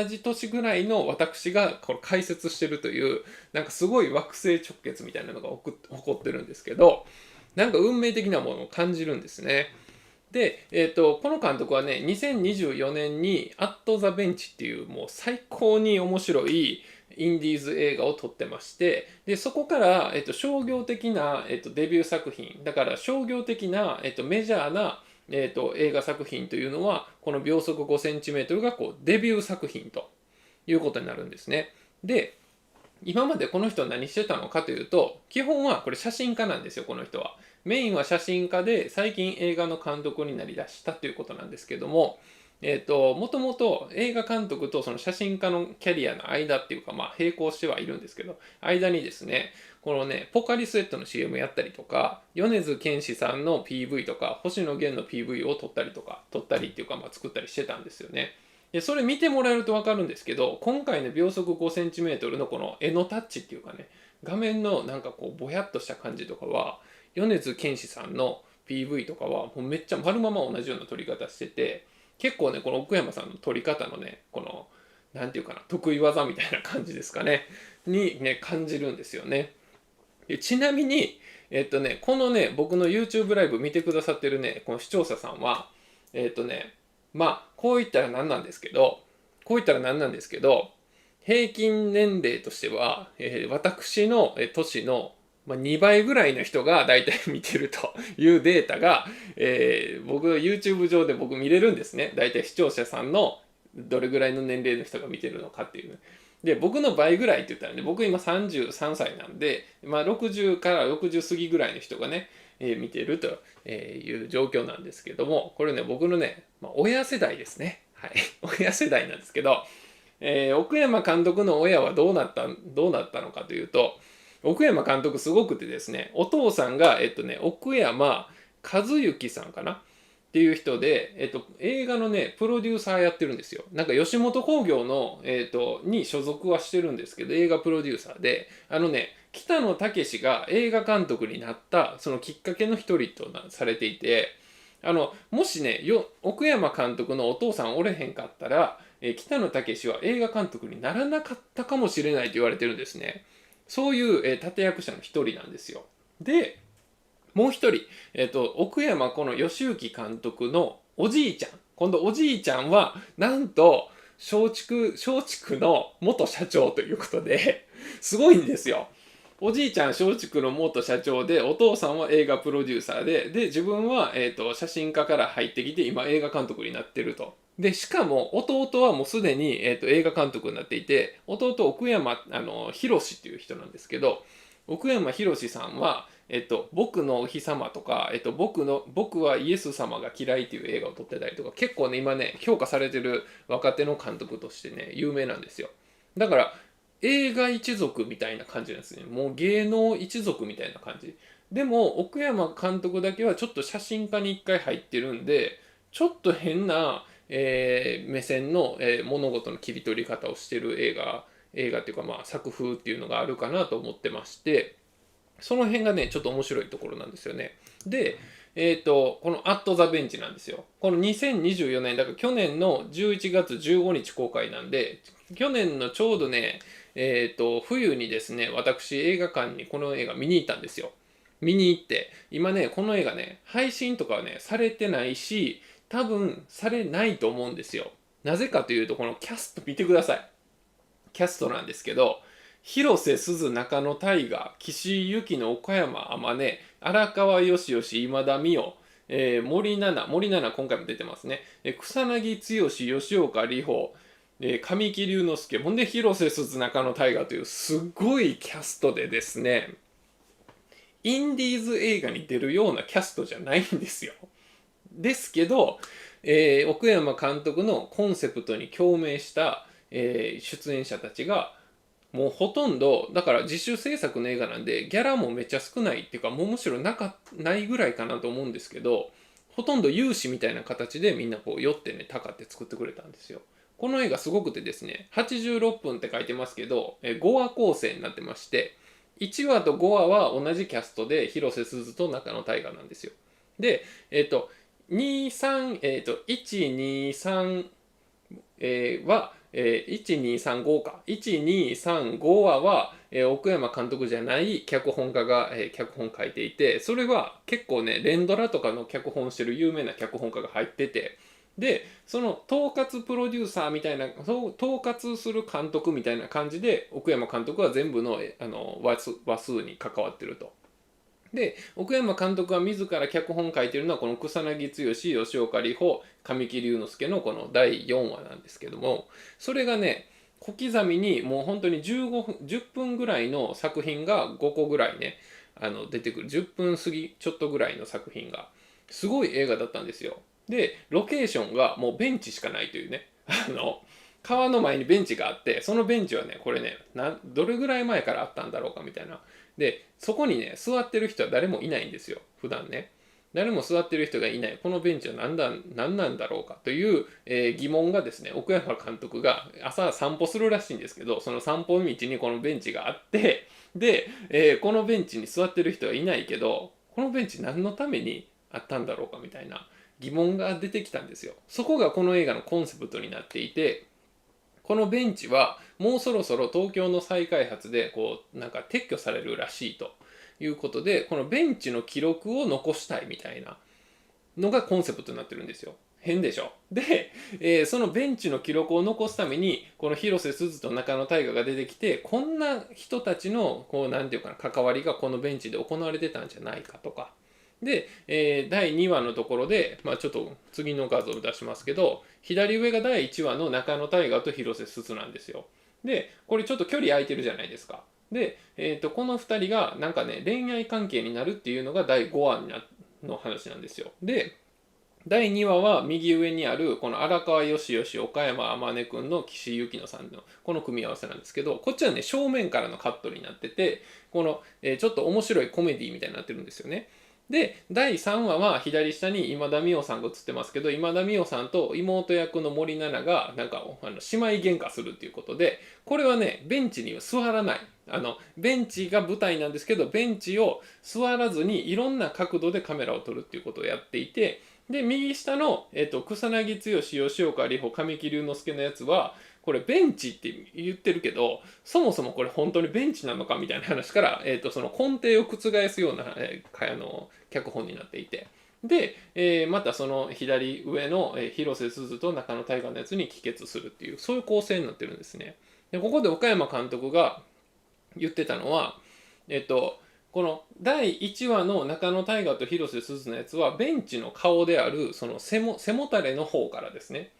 じ年ぐらいの私がこれ解説してるという、なんかすごい惑星直結みたいなのが起こってるんですけど、なんか運命的なものを感じるんですね。で、この監督はね、2024年にアット・ザ・ベンチっていうもう最高に面白いインディーズ映画を撮ってまして、でそこから、商業的な、デビュー作品、だから商業的な、メジャーな、映画作品というのは、この秒速 5cm がこうデビュー作品ということになるんですね。で、今までこの人は何してたのかというと、基本はこれ写真家なんですよ、この人は。メインは写真家で、最近映画の監督になりだしたということなんですけども、もともと映画監督とその写真家のキャリアの間っていうか、並行してはいるんですけど、間にですね、このね、ポカリスエットの CM やったりとか、米津玄師さんの PV とか、星野源の PV を撮ったりっていうか、作ったりしてたんですよね。でそれ見てもらえると分かるんですけど、今回の秒速 5cm のこの絵のタッチっていうかね、画面のなんかこうぼやっとした感じとかは、米津玄師さんの PV とかはもうめっちゃ丸まま同じような撮り方してて、結構ねこの奥山さんの撮り方のね、このなんていうかな、得意技みたいな感じですかねにね感じるんですよね。でちなみにこのね僕の YouTube ライブ見てくださってるねこの視聴者さんはこう言ったら何なんですけど、平均年齢としては、私の年の2倍ぐらいの人が大体見てるというデータが、僕の YouTube 上で僕見れるんですね。大体視聴者さんのどれぐらいの年齢の人が見てるのかっていう。で、僕の倍ぐらいって言ったらね、僕今33歳なんで、60から60過ぎぐらいの人がね、見てるという状況なんですけども、これね、僕のね、親世代ですね。はい。親世代なんですけど、奥山監督の親はどうなったのかというと、奥山監督すごくてですね、お父さんが、奥山和幸さんかなっていう人で、映画のね、プロデューサーやってるんですよ。なんか吉本興業の、に所属はしてるんですけど、映画プロデューサーで、北野武が映画監督になったそのきっかけの一人とされていて、もしね奥山監督のお父さんおれへんかったら、北野武は映画監督にならなかったかもしれないと言われてるんですね。そういう、立役者の一人なんですよ。でもう一人、奥山この義行監督のおじいちゃん、今度おじいちゃんはなんと松竹の元社長ということですごいんですよ。おじいちゃん松竹の元社長で、お父さんは映画プロデューサーで自分は、写真家から入ってきて今映画監督になってると。でしかも弟はもうすでに、映画監督になっていて、弟奥山博っていう人なんですけど、奥山博さんは、僕のお日様とか、僕はイエス様が嫌いっていう映画を撮ってたりとか、結構ね今ね評価されてる若手の監督としてね有名なんですよ。だから映画一族みたいな感じなんですね。もう芸能一族みたいな感じ。でも奥山監督だけはちょっと写真家に一回入ってるんで、ちょっと変な、目線の、物事の切り取り方をしてる映画っていうかまあ作風っていうのがあるかなと思ってまして、その辺がねちょっと面白いところなんですよね。でこの「アット・ザ・ベンチ」なんですよ。この2024年だから去年の11月15日公開なんで、去年のちょうどね冬にですね私映画館にこの映画見に行ったんですよ。見に行って、今ねこの映画ね配信とかはねされてないし、多分されないと思うんですよ。なぜかというと、このキャスト見てください。キャストなんですけど、広瀬すず、中野大河、岸井ゆきの、岡山天音、荒川よしよし、今田美桜、森七菜今回も出てますね。草薙剛、吉岡里帆、神木隆之介、ほんで広瀬すず、中野大河というすごいキャストでですね、インディーズ映画に出るようなキャストじゃないんですよ。ですけど、奥山監督のコンセプトに共鳴した、出演者たちがもうほとんどだから自主制作の映画なんで、ギャラもめっちゃ少ないっていうか、もうむしろないぐらいかなと思うんですけど、ほとんど有志みたいな形でみんなこう酔ってねたかって作ってくれたんですよ。この映画すごくてですね、86分って書いてますけど、5話構成になってまして、1話と5話は同じキャストで広瀬すずと中野大河なんですよ。で、23、1、2、3、は、1235か。1235話は、奥山監督じゃない脚本家が、脚本書いていて、それは結構ね、連ドラとかの脚本してる有名な脚本家が入ってて、で、その統括プロデューサーみたいな、統括する監督みたいな感じで、奥山監督は全部の、話数に関わってると。で奥山監督が自ら脚本書いてるのはこの草薙剛、吉岡里帆、神木隆之介のこの第4話なんですけども、それがね小刻みにもう本当に10分ぐらいの作品が5個ぐらいね出てくる。10分過ぎちょっとぐらいの作品がすごい映画だったんですよ。でロケーションがもうベンチしかないというね川の前にベンチがあって、そのベンチはねこれねどれぐらい前からあったんだろうかみたいな。でそこにね座ってる人は誰もいないんですよ普段ね。誰も座ってる人がいない、このベンチは何なんだろうかという、疑問がですね、奥山監督が朝散歩するらしいんですけど、その散歩道にこのベンチがあって、で、このベンチに座ってる人はいないけど、このベンチ何のためにあったんだろうかみたいな疑問が出てきたんですよ。そこがこの映画のコンセプトになっていて、このベンチはもうそろそろ東京の再開発でこうなんか撤去されるらしいということで、このベンチの記録を残したいみたいなのがコンセプトになってるんですよ。変でしょ。で、そのベンチの記録を残すためにこの広瀬すずと中野大河が出てきて、こんな人たちのこうなんていうかな関わりがこのベンチで行われてたんじゃないかとか。で、第2話のところで、まあ、ちょっと次の画像を出しますけど、左上が第1話の中野大河と広瀬すずなんですよ。でこれちょっと距離空いてるじゃないですか。で、この2人がなんかね恋愛関係になるっていうのが第5話の話なんですよ。で第2話は右上にあるこの荒川よしよし、岡山天音くんの岸井ゆきのさんのこの組み合わせなんですけど、こっちはね正面からのカットになってて、この、ちょっと面白いコメディみたいになってるんですよね。で第3話は左下に今田美桜さんが映ってますけど、今田美桜さんと妹役の森七菜がなんか姉妹喧嘩するっていうことで、これはねベンチには座らない、ベンチが舞台なんですけど、ベンチを座らずにいろんな角度でカメラを撮るっていうことをやっていて、で右下の、草薙剛、吉岡里帆、神木隆之介のやつはこれベンチって言ってるけど、そもそもこれ本当にベンチなのかみたいな話から、その根底を覆すような、脚本になっていて、で、またその左上の、広瀬すずと中野大河のやつに帰結するっていう、そういう構成になってるんですね。でここで岡山監督が言ってたのは、この第1話の中野大河と広瀬すずのやつはベンチの顔であるその背もたれの方からですね。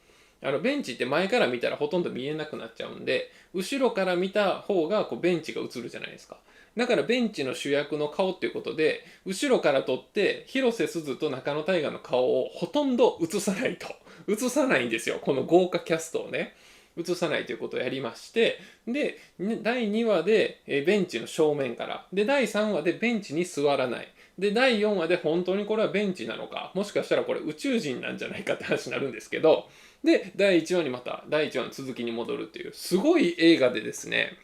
ベンチって前から見たらほとんど見えなくなっちゃうんで、後ろから見た方がこうベンチが映るじゃないですか。だからベンチの主役の顔っていうことで、後ろから撮って広瀬すずと中野大河の顔をほとんど映さないと。映さないんですよ。この豪華キャストをね。映さないということをやりまして、で、第2話でベンチの正面から、で、第3話でベンチに座らない。で、第4話で本当にこれはベンチなのか、もしかしたらこれ宇宙人なんじゃないかって話になるんですけど、で、第1話にまた、第1話の続きに戻るっていう、すごい映画でですね、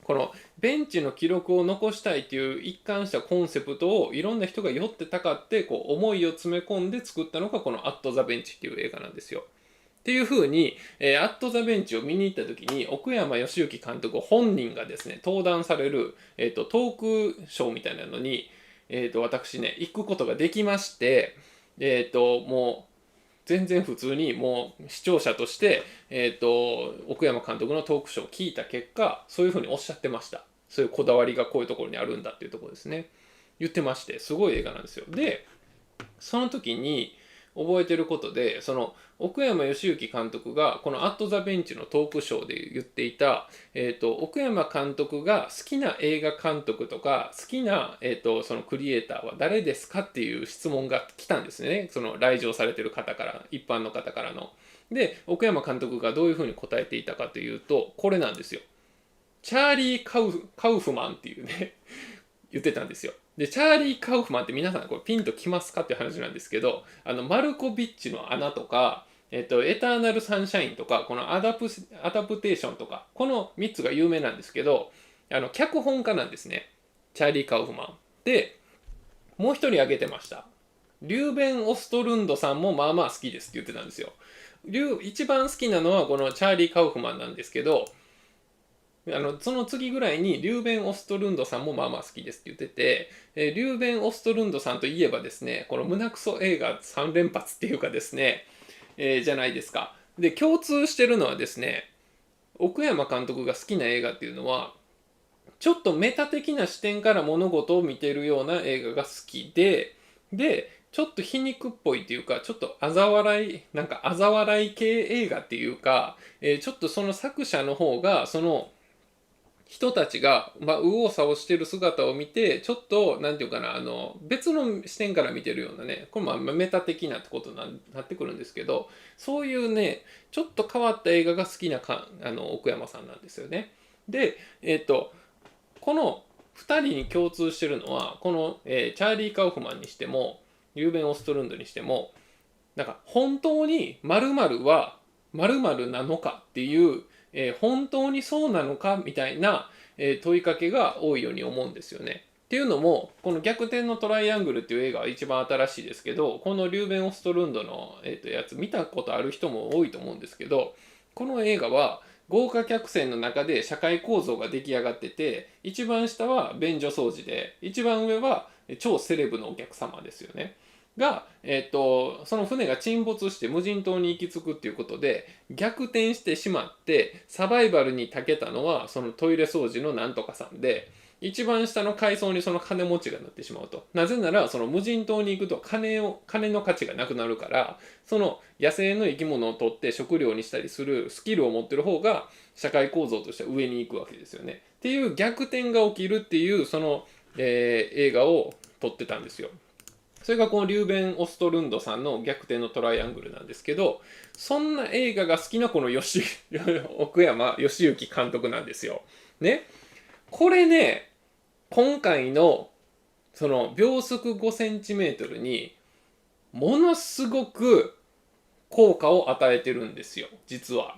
このベンチの記録を残したいっていう一貫したコンセプトをいろんな人が酔ってたかってこう思いを詰め込んで作ったのがこの「アット・ザ・ベンチ」っていう映画なんですよ。っていう風に、アット・ザ・ベンチを見に行った時に奥山義行監督本人がですね登壇される、トークショーみたいなのに、私ね行くことができまして、もう全然普通にもう視聴者として、奥山監督のトークショーを聞いた結果そういうふうにおっしゃってました。そういうこだわりがこういうところにあるんだっていうところですね。言ってましてすごい映画なんですよ。でその時に覚えてることで、その奥山義行監督がこの「アット・ザ・ベンチ」のトークショーで言っていた、奥山監督が好きな映画監督とか好きな、そのクリエイターは誰ですかっていう質問が来たんですね。その来場されてる方から、一般の方からの。で奥山監督がどういうふうに答えていたかというとこれなんですよ。チャーリー・カウフマンっていうね言ってたんですよ。で、チャーリー・カウフマンって皆さんこれピンときますかっていう話なんですけど、マルコビッチの穴とか、エターナル・サンシャインとか、このアダプテーションとか、この3つが有名なんですけど、脚本家なんですね。チャーリー・カウフマン。で、もう一人挙げてました。リューベン・オストルンドさんもまあまあ好きですって言ってたんですよ。一番好きなのはこのチャーリー・カウフマンなんですけど、その次ぐらいにリューベン・オストルンドさんもまあまあ好きですって言ってて、リューベン・オストルンドさんといえばですね、この胸クソ映画3連発っていうかですね、じゃないですか。で、共通してるのはですね、奥山監督が好きな映画っていうのは、ちょっとメタ的な視点から物事を見てるような映画が好きで、ちょっと皮肉っぽいっていうか、ちょっと嘲笑い、なんか嘲笑い系映画っていうか、ちょっとその作者の方が、その人たちが、右往左往してる姿を見てちょっとなんていうかな別の視点から見てるようなね、これメタ的なってことになってくるんですけど、そういうねちょっと変わった映画が好きな奥山さんなんですよね。でこの2人に共通してるのはこの、チャーリー・カウフマンにしてもユーベン・オストルンドにしてもなんか本当に〇〇は〇〇なのかっていう本当にそうなのかみたいな、問いかけが多いように思うんですよね。っていうのもこの「逆転のトライアングル」っていう映画は一番新しいですけど、このリューベン・オストルンドの、やつ見たことある人も多いと思うんですけど、この映画は豪華客船の中で社会構造が出来上がってて、一番下は便所掃除で一番上は超セレブのお客様ですよね。が、その船が沈没して無人島に行き着くっていうことで逆転してしまってサバイバルに長けたのはそのトイレ掃除のなんとかさんで、一番下の階層にその金持ちがなってしまうと。なぜならその無人島に行くと金の価値がなくなるから、その野生の生き物を取って食料にしたりするスキルを持ってる方が社会構造としては上に行くわけですよね。っていう逆転が起きるっていうその、映画を撮ってたんですよ。それがこのリューベン・オストルンドさんの逆転のトライアングルなんですけど、そんな映画が好きなこの奥山義行監督なんですよ。ね。これね、今回のその秒速5センチメートルにものすごく効果を与えてるんですよ。実は。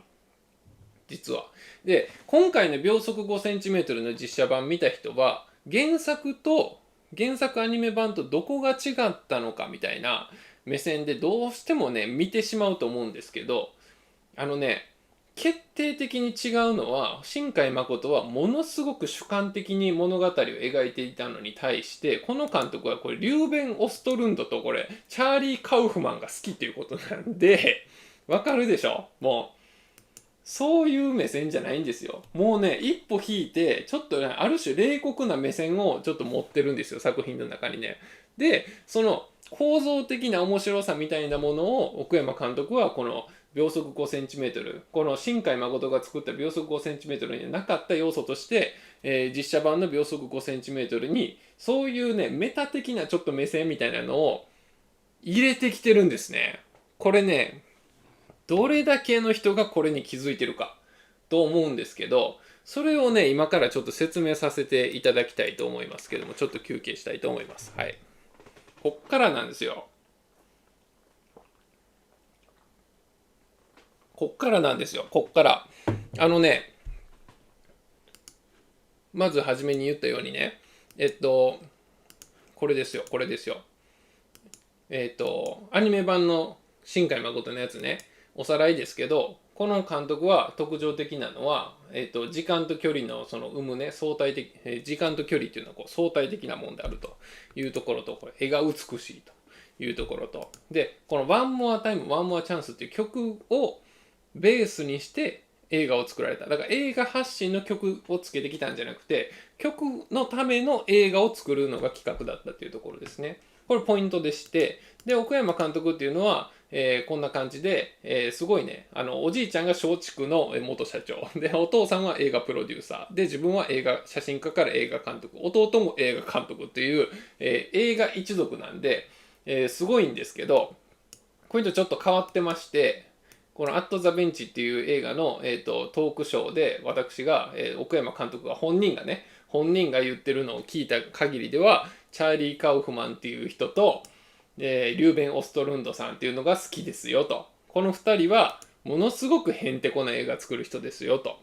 で、今回の秒速5センチメートルの実写版見た人は、原作アニメ版とどこが違ったのかみたいな目線でどうしてもね見てしまうと思うんですけど、決定的に違うのは新海誠はものすごく主観的に物語を描いていたのに対して、この監督はこれリューベン・オストルンドとこれチャーリー・カウフマンが好きっていうことなんで、わかるでしょ。もうそういう目線じゃないんですよ。もうね、一歩引いて、ちょっとね、ある種冷酷な目線をちょっと持ってるんですよ、作品の中にね。で、その構造的な面白さみたいなものを奥山監督はこの秒速 5cm、この新海誠が作った秒速 5cm になかった要素として、実写版の秒速 5cm にそういうね、メタ的なちょっと目線みたいなのを入れてきてるんですね。これね、どれだけの人がこれに気づいてるかと思うんですけど、それをね、今からちょっと説明させていただきたいと思いますけども、ちょっと休憩したいと思います。はい。こっからなんですよ。こっからなんですよ。こっから。あのね、まず初めに言ったようにね、これですよ、これですよ。アニメ版の新海誠のやつね、おさらいですけど、この監督は特徴的なのは、時間と距離のその生むね、相対的、時間と距離っていうのはこう相対的なもんであるというところと、これ絵が美しいというところと、で、この One More Time, One More Chance っていう曲をベースにして映画を作られた。だから映画発信の曲をつけてきたんじゃなくて、曲のための映画を作るのが企画だったっていうところですね。これポイントでして、で、奥山監督っていうのは、こんな感じで、すごいね、おじいちゃんが松竹の元社長で、お父さんは映画プロデューサーで、自分は映画写真家から映画監督、弟も映画監督っていう、映画一族なんで、すごいんですけど、これとちょっと変わってまして、この「アット・ザ・ベンチ」っていう映画の、トークショーで私が、奥山監督が本人が言ってるのを聞いた限りではチャーリー・カウフマンっていう人と、リューベン・オストルンドさんっていうのが好きですよと。この2人はものすごくへんてこな映画作る人ですよと。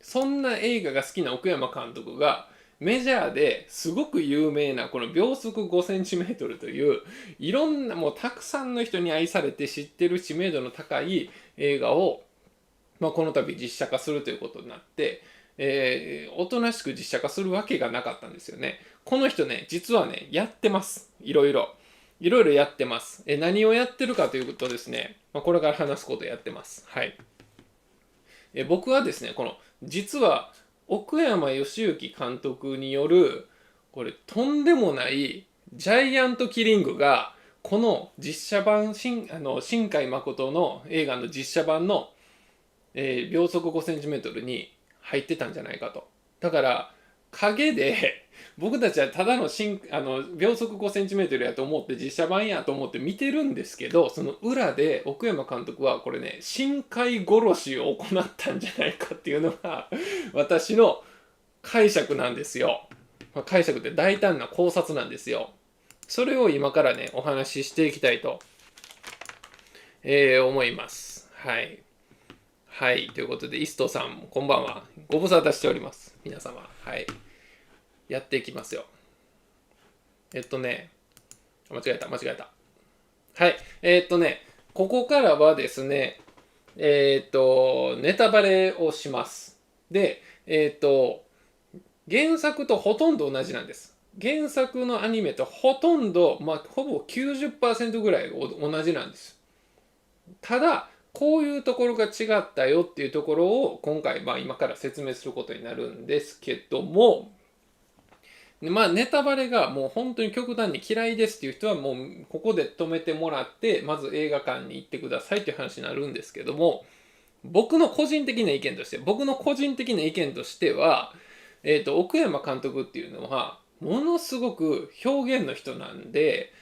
そんな映画が好きな奥山監督がメジャーですごく有名なこの秒速 5cm といういろんなもうたくさんの人に愛されて知ってる知名度の高い映画を、この度実写化するということになって、おとなしく実写化するわけがなかったんですよね。この人ね、実はね、やってます。いろいろ。いろいろやってます。何をやってるかというとですね、これから話すことをやってます。はい。僕はですね、この実は奥山義行監督によるこれとんでもないジャイアントキリングがこの実写版新海誠の映画の実写版の、秒速 5cm に入ってたんじゃないかと。だから影で僕たちはただの秒速 5cm やと思って実写版やと思って見てるんですけど、その裏で奥山監督はこれね、深海殺しを行ったんじゃないかっていうのが私の解釈なんですよ。解釈って大胆な考察なんですよ。それを今からね、お話ししていきたいと、思います。はい。はい。ということで、イストさん、こんばんは。ご無沙汰しております。皆様。はい。やっていきますよ。間違えた、間違えた。はい。ここからはですね、ネタバレをします。で、原作とほとんど同じなんです。原作のアニメとほとんど、ほぼ90%ぐらい同じなんです。ただ、こういうところが違ったよっていうところを今回、今から説明することになるんですけども、ネタバレがもう本当に極端に嫌いですっていう人はもうここで止めてもらってまず映画館に行ってくださいっていう話になるんですけども、僕の個人的な意見としては、奥山監督っていうのはものすごく表現の人なんで、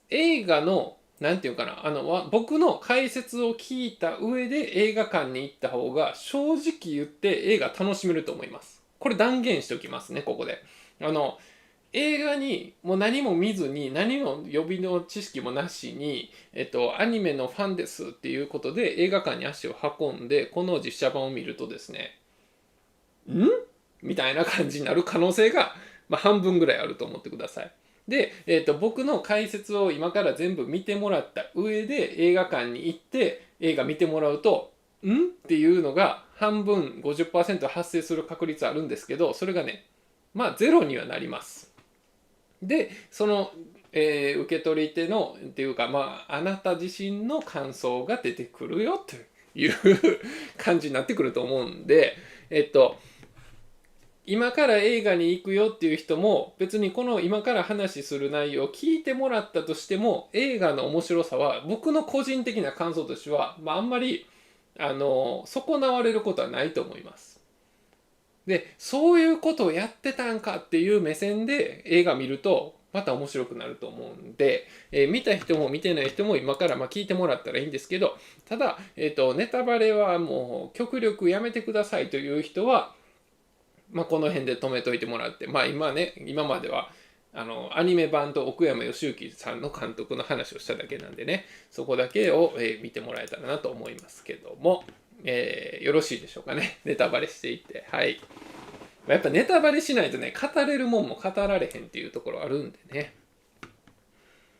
映画のなんていうかな、僕の解説を聞いた上で映画館に行った方が正直言って映画楽しめると思います。これ断言しておきますね、ここで。映画にもう何も見ずに何も予備の知識もなしに、アニメのファンですっていうことで映画館に足を運んでこの実写版を見るとですね、みたいな感じになる可能性が、半分ぐらいあると思ってください。で、僕の解説を今から全部見てもらった上で映画館に行って映画見てもらうとっていうのが半分50%発生する確率あるんですけど、それがね、ゼロにはなります。で、その、受け取り手のっていうか、あなた自身の感想が出てくるよという感じになってくると思うんで、今から映画に行くよっていう人も別にこの今から話する内容を聞いてもらったとしても、映画の面白さは僕の個人的な感想としては、あんまり損なわれることはないと思います。で、そういうことをやってたんかっていう目線で映画見るとまた面白くなると思うんで、見た人も見てない人も今から聞いてもらったらいいんですけど、ただ、ネタバレはもう極力やめてくださいという人は、この辺で止めといてもらって、今まではアニメ版と奥山義行さんの監督の話をしただけなんでね、そこだけを、見てもらえたらなと思いますけども、よろしいでしょうかね。ネタバレしていって。はい。やっぱネタバレしないとね、語れるもんも語られへんっていうところあるんで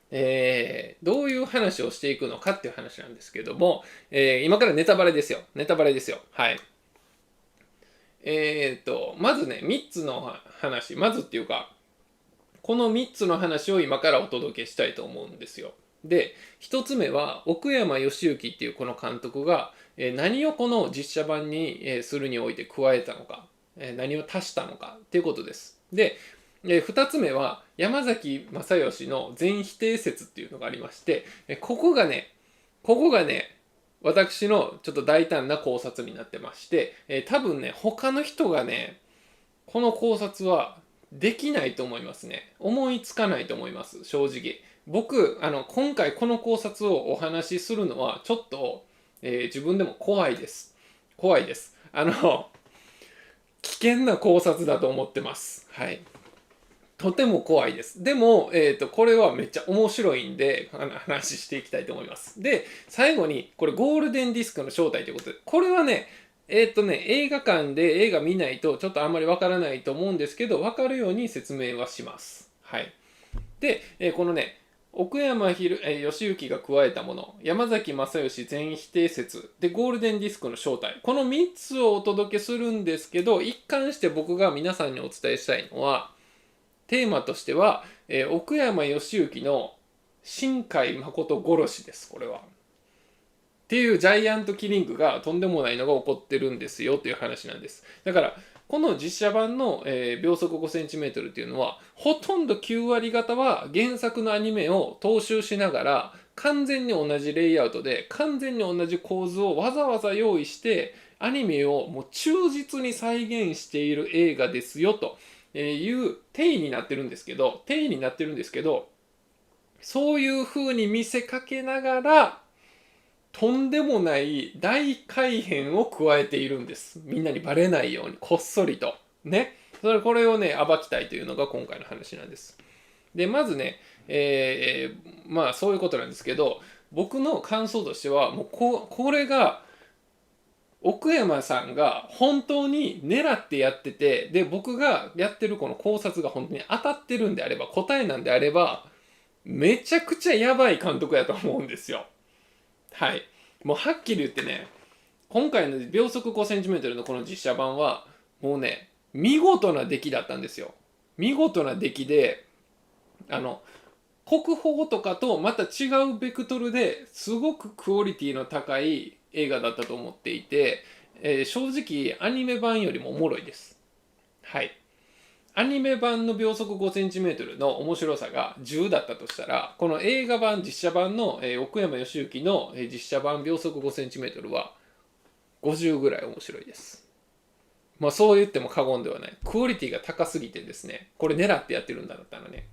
ね。どういう話をしていくのかっていう話なんですけども、今からネタバレですよ。ネタバレですよ。はい。まずね、3つの話、まずっていうか、この3つの話を今からお届けしたいと思うんですよ。で、1つ目は、奥山義行っていうこの監督が、何をこの実写版にするにおいて加えたのか、何を足したのかっていうことです。で、2つ目は、山崎正義の全否定説っていうのがありまして、ここがね、私のちょっと大胆な考察になってまして、多分ね、他の人がね、この考察はできないと思いますね。思いつかないと思います、正直。僕、今回この考察をお話しするのは、ちょっと、自分でも怖いです。怖いです。危険な考察だと思ってます。はい。とても怖いです。でも、これはめっちゃ面白いんで、話していきたいと思います。で、最後に、これゴールデンディスクの正体ということで、これはね、映画館で映画見ないとちょっとあんまりわからないと思うんですけど、わかるように説明はします。はい。で、このね、奥山義行が加えたもの、山崎正義全否定説、で、ゴールデンディスクの正体、この3つをお届けするんですけど、一貫して僕が皆さんにお伝えしたいのは、テーマとしては、奥山義行の新海誠殺しです、これは。っていうジャイアントキリングがとんでもないのが起こってるんですよという話なんです。だから、この実写版の、秒速 5cm っていうのは、ほとんど9割方は原作のアニメを踏襲しながら、完全に同じレイアウトで、完全に同じ構図をわざわざ用意して、アニメをもう忠実に再現している映画ですよという定義になってるんですけど、そういう風に見せかけながら、とんでもない大改変を加えているんです。みんなにバレないように、こっそりと。ね。これをね、暴きたいというのが今回の話なんです。で、まずね、そういうことなんですけど、僕の感想としては、もうこれが、奥山さんが本当に狙ってやってて、で、僕がやってるこの考察が本当に当たってるんであれば、答えなんであれば、めちゃくちゃやばい監督やと思うんですよ。はい。もうはっきり言ってね、今回の秒速 5cm のこの実写版は、もうね、見事な出来だったんですよ。見事な出来で、国宝とかとまた違うベクトルですごくクオリティの高い映画だったと思っていて、正直アニメ版よりもおもろいです。はい。アニメ版の秒速 5cm の面白さが10だったとしたら、この映画版、実写版の、奥山義行の、実写版秒速 5cm は50ぐらい面白いです。そう言っても過言ではない。クオリティが高すぎてですね、これ狙ってやってるんだったらね、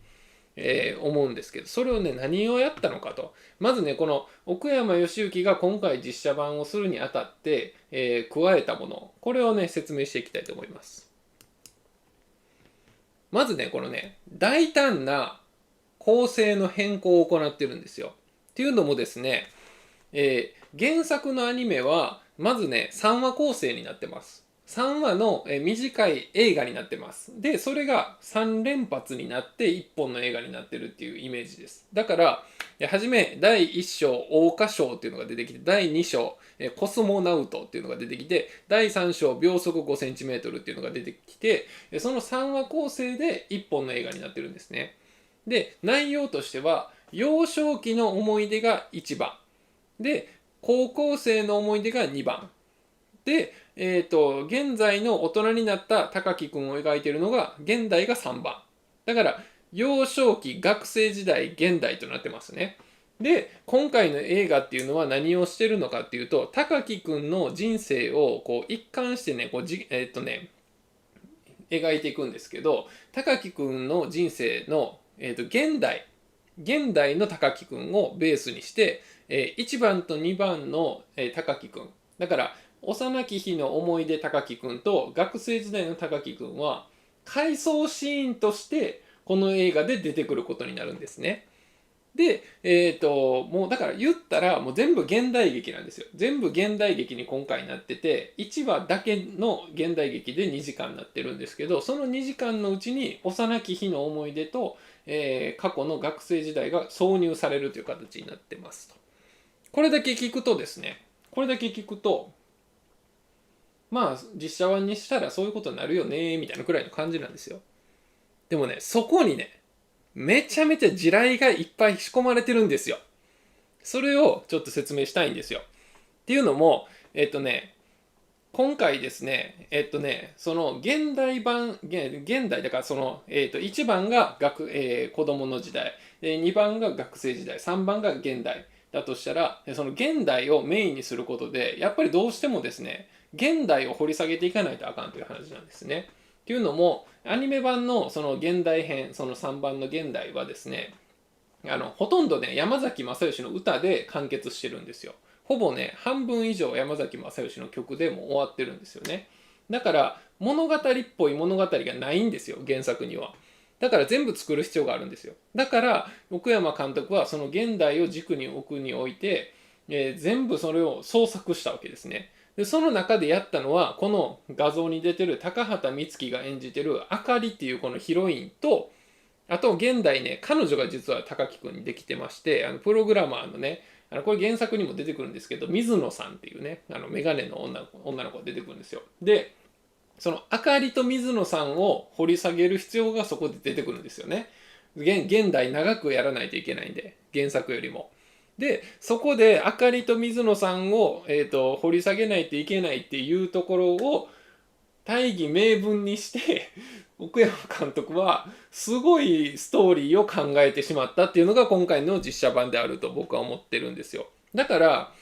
思うんですけど、それをね、何をやったのかと。まずね、この奥山義行が今回実写版をするにあたって、加えたもの、これをね、説明していきたいと思います。まずね、このね、大胆な構成の変更を行ってるんですよ。っていうのもですね、原作のアニメは、まずね、3話構成になってます。3話の短い映画になってます。で、それが3連発になって1本の映画になってるっていうイメージです。だから、はじめ第1章、桜花賞っていうのが出てきて、第2章、コスモナウトっていうのが出てきて、第3章、秒速 5cm っていうのが出てきて、その3話構成で1本の映画になってるんですね。で、内容としては、幼少期の思い出が1番。で、高校生の思い出が2番で、現在の大人になった高木くんを描いているのが現代が3番だから、幼少期、学生時代、現代となってますね。で、今回の映画っていうのは何をしてるのかっていうと、高木くんの人生をこう一貫してね、描いていくんですけど、高木くんの人生の、現代の高木くんをベースにして、1番と2番の、高木くん。だから、幼き日の思い出高木くんと学生時代の高木くんは、回想シーンとしてこの映画で出てくることになるんですね。で、もうだから言ったらもう全部現代劇なんですよ。全部現代劇に今回なってて、1話だけの現代劇で2時間になってるんですけど、その2時間のうちに幼き日の思い出と、過去の学生時代が挿入されるという形になってますと。これだけ聞くとですね、これだけ聞くと、まあ実写版にしたらそういうことになるよねみたいなくらいの感じなんですよ。でもね、そこにね、めちゃめちゃ地雷がいっぱい仕込まれてるんですよ。それをちょっと説明したいんですよ。っていうのも、今回ですね、その現代版、現代だからその、1番が子供の時代、2番が学生時代、3番が現代だとしたら、その現代をメインにすることで、やっぱりどうしてもですね、現代を掘り下げていかないとあかんという話なんですね。っていうのも、アニメ版のその現代編、その3番の現代はですね、ほとんどね、山崎正義の歌で完結してるんですよ。ほぼね、半分以上山崎正義の曲でもう終わってるんですよね。だから、物語っぽい物語がないんですよ、原作には。だから全部作る必要があるんですよ。だから、奥山監督はその現代を軸に置くにおいて、全部それを創作したわけですね。で、その中でやったのは、この画像に出てる高畑充希が演じてるあかりっていうこのヒロインと、あと現代ね、彼女が実は高木くんにできてまして、プログラマーのね、これ原作にも出てくるんですけど、水野さんっていうね、メガネの女の子が出てくるんですよ。で、そのあかりと水野さんを掘り下げる必要がそこで出てくるんですよね。現代長くやらないといけないんで、原作よりも。で、そこであかりと水野さんを、掘り下げないといけないっていうところを大義名分にして奥山監督はすごいストーリーを考えてしまったっていうのが今回の実写版であると僕は思ってるんですよ。だから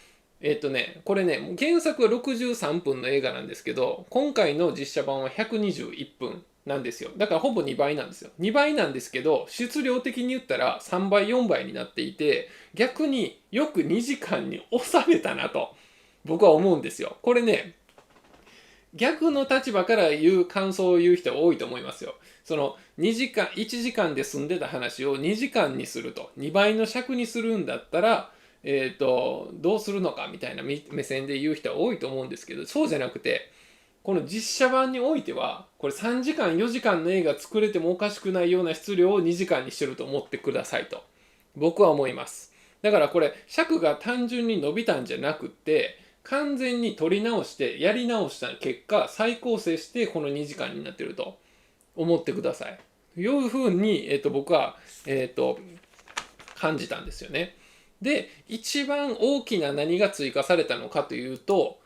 これね、原作は63分の映画なんですけど、今回の実写版は121分なんですよ。だからほぼ2倍なんですよ。2倍なんですけど、質量的に言ったら3倍、4倍になっていて、逆によく2時間に収めたなと僕は思うんですよ。これね、逆の立場から言う感想を言う人は多いと思いますよ。その2時間、1時間で済んでた話を2時間にすると、2倍の尺にするんだったら、どうするのかみたいな目線で言う人は多いと思うんですけど、そうじゃなくて、この実写版においては、これ3時間、4時間の映画作れてもおかしくないような質量を2時間にしてると思ってくださいと、僕は思います。だからこれ、尺が単純に伸びたんじゃなくって、完全に撮り直してやり直した結果再構成してこの2時間になってると思ってくださいというふうに、僕は、感じたんですよね。で一番大きな何が追加されたのかというと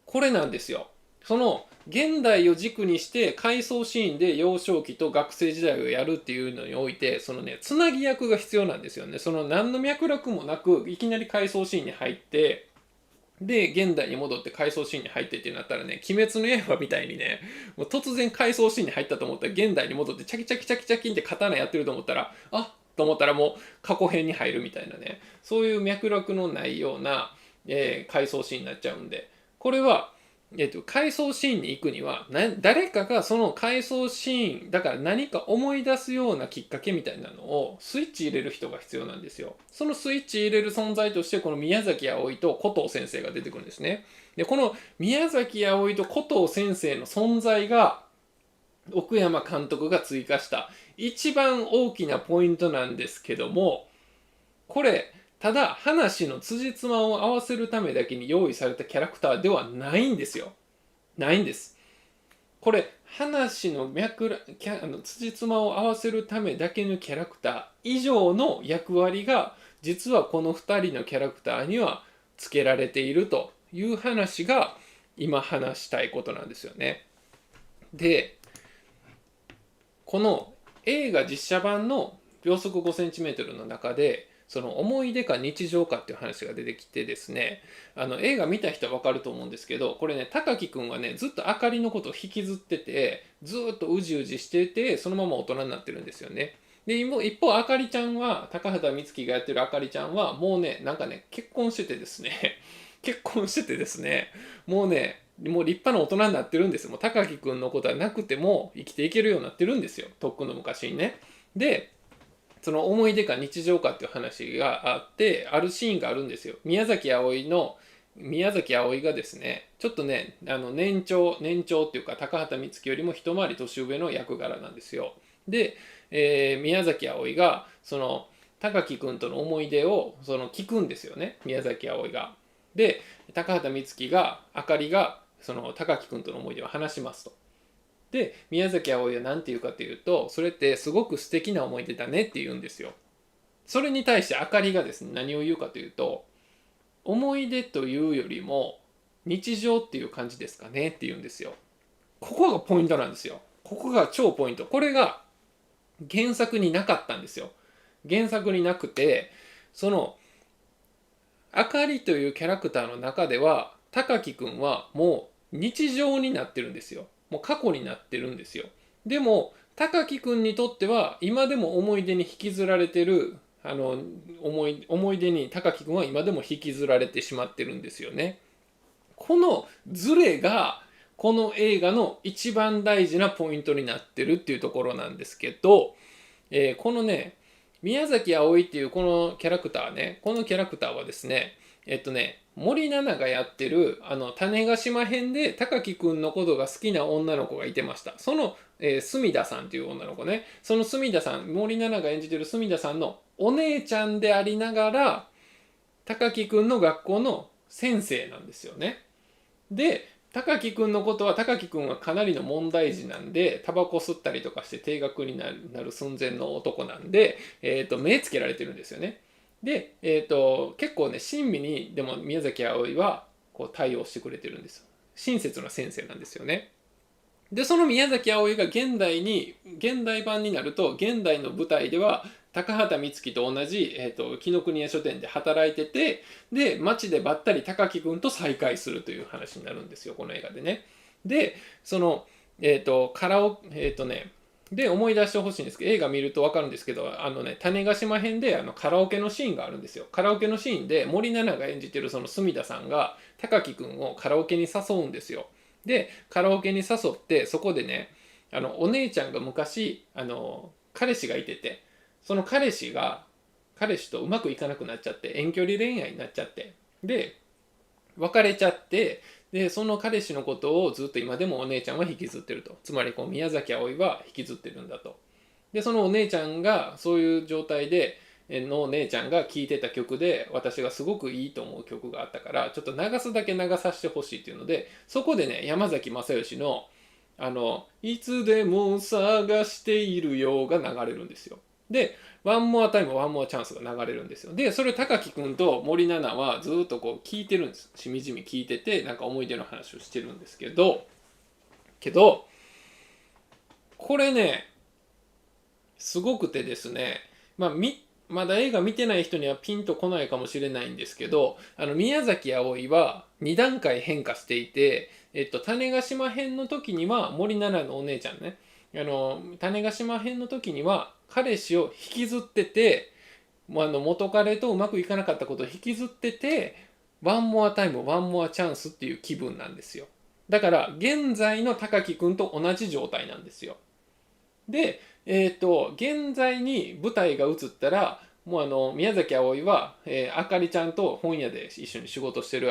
これなんですよ。その現代を軸にして回想シーンで幼少期と学生時代をやるっていうのにおいてそのねつなぎ役が必要なんですよね。その何の脈絡もなくいきなり回想シーンに入ってで現代に戻って回想シーンに入ってってなったらね、鬼滅の刃みたいにね、もう突然回想シーンに入ったと思ったら現代に戻ってチャキチャキチャキチャキンって刀やってると思ったらと思ったらもう過去編に入るみたいなね、そういう脈絡のないような、回想シーンになっちゃうんで、これは回想シーンに行くには誰かがその回想シーンだから何か思い出すようなきっかけみたいなのをスイッチ入れる人が必要なんですよ。そのスイッチ入れる存在としてこの宮崎あおいと古藤先生が出てくるんですね。でこの宮崎あおいと古藤先生の存在が奥山監督が追加した一番大きなポイントなんですけども、これただ話の辻褄を合わせるためだけに用意されたキャラクターではないんですよ。ないんです。これ話の辻褄を合わせるためだけのキャラクター以上の役割が実はこの2人のキャラクターにはつけられているという話が今話したいことなんですよね。で、この映画実写版の秒速 5cm の中で、その思い出か日常かっていう話が出てきてですね、映画見た人は分かると思うんですけど、これね、高木くんはね、ずっとあかりのことを引きずってて、ずっとうじうじしてて、そのまま大人になってるんですよね。で、一方、あかりちゃんは、高畑充希がやってるあかりちゃんは、もうね、なんかね、結婚しててですね、結婚しててですね、もうね、もう立派な大人になってるんですよ。もう高木くんのことはなくても生きていけるようになってるんですよ。とっくの昔にね。で、その思い出か日常かっていう話があって、あるシーンがあるんですよ。宮崎あおいがですね、ちょっとね、年長っていうか、高畑充希よりも一回り年上の役柄なんですよ。で、宮崎あおいが、その、高木くんとの思い出を聞くんですよね、宮崎あおいが。で、高畑充希が、あかりが、その高木くんとの思い出を話しますと。で、宮崎あおいは何て言うかというと、それってすごく素敵な思い出だねって言うんですよ。それに対してあかりがですね、何を言うかというと、思い出というよりも日常っていう感じですかねって言うんですよ。ここがポイントなんですよ。ここが超ポイント。これが原作になかったんですよ。原作になくて、そのあかりというキャラクターの中では高木くんはもう日常になってるんですよ。もう過去になってるんですよ。でも高木くんにとっては今でも思い出に引きずられてる思い出に高木くんは今でも引きずられてしまってるんですよね。このズレがこの映画の一番大事なポイントになってるっていうところなんですけど、このね宮崎あおいっていうこのキャラクターね、このキャラクターはですね、森七菜がやってる種子島編で高木くんのことが好きな女の子がいてました。その、隅田さんっていう女の子ね、その隅田さん、森七菜が演じてる隅田さんのお姉ちゃんでありながら、高木くんの学校の先生なんですよね。で、高木くんのことは、高木くんはかなりの問題児なんで、タバコ吸ったりとかして停学になる寸前の男なんで、目つけられてるんですよね。で、結構ね、親身に、でも宮崎あおいはこう対応してくれてるんですよ。親切な先生なんですよね。で、その宮崎あおいが現代版になると、現代の舞台では、高畑充希と同じ、紀ノ国屋書店で働いてて、で、街でばったり高木くんと再会するという話になるんですよ、この映画でね。で、その、カラオ、で、思い出してほしいんですけど、映画見ると分かるんですけど、種子島編でカラオケのシーンがあるんですよ。カラオケのシーンで森七菜が演じてるその隅田さんが高木くんをカラオケに誘うんですよ。で、カラオケに誘って、そこでね、お姉ちゃんが昔、彼氏がいてて、その彼氏とうまくいかなくなっちゃって、遠距離恋愛になっちゃって、で、別れちゃって、で、その彼氏のことをずっと今でもお姉ちゃんは引きずってると。つまり、こう、宮崎あおいは引きずってるんだと。で、そのお姉ちゃんが、そういう状態で、のお姉ちゃんが聴いてた曲で私がすごくいいと思う曲があったからちょっと流すだけ流させてほしいっていうのでそこでね山崎正義のいつでも探しているよが流れるんですよ。でワンモアタイムワンモアチャンスが流れるんですよ。でそれ高木くんと森七菜はずっとこう聞いてるんです。しみじみ聞いててなんか思い出の話をしてるんですけどこれねすごくてですねまだ映画見てない人にはピンとこないかもしれないんですけど、宮崎あおいは2段階変化していて、種子島編の時には森七菜のお姉ちゃんね、種子島編の時には彼氏を引きずってて、もう元彼とうまくいかなかったことを引きずってて、ワンモアタイム、ワンモアチャンスっていう気分なんですよ。だから、現在の高木くんと同じ状態なんですよ。で、現在に舞台が移ったら、もう宮崎あおいは、あかりちゃんと本屋で一緒に仕事してる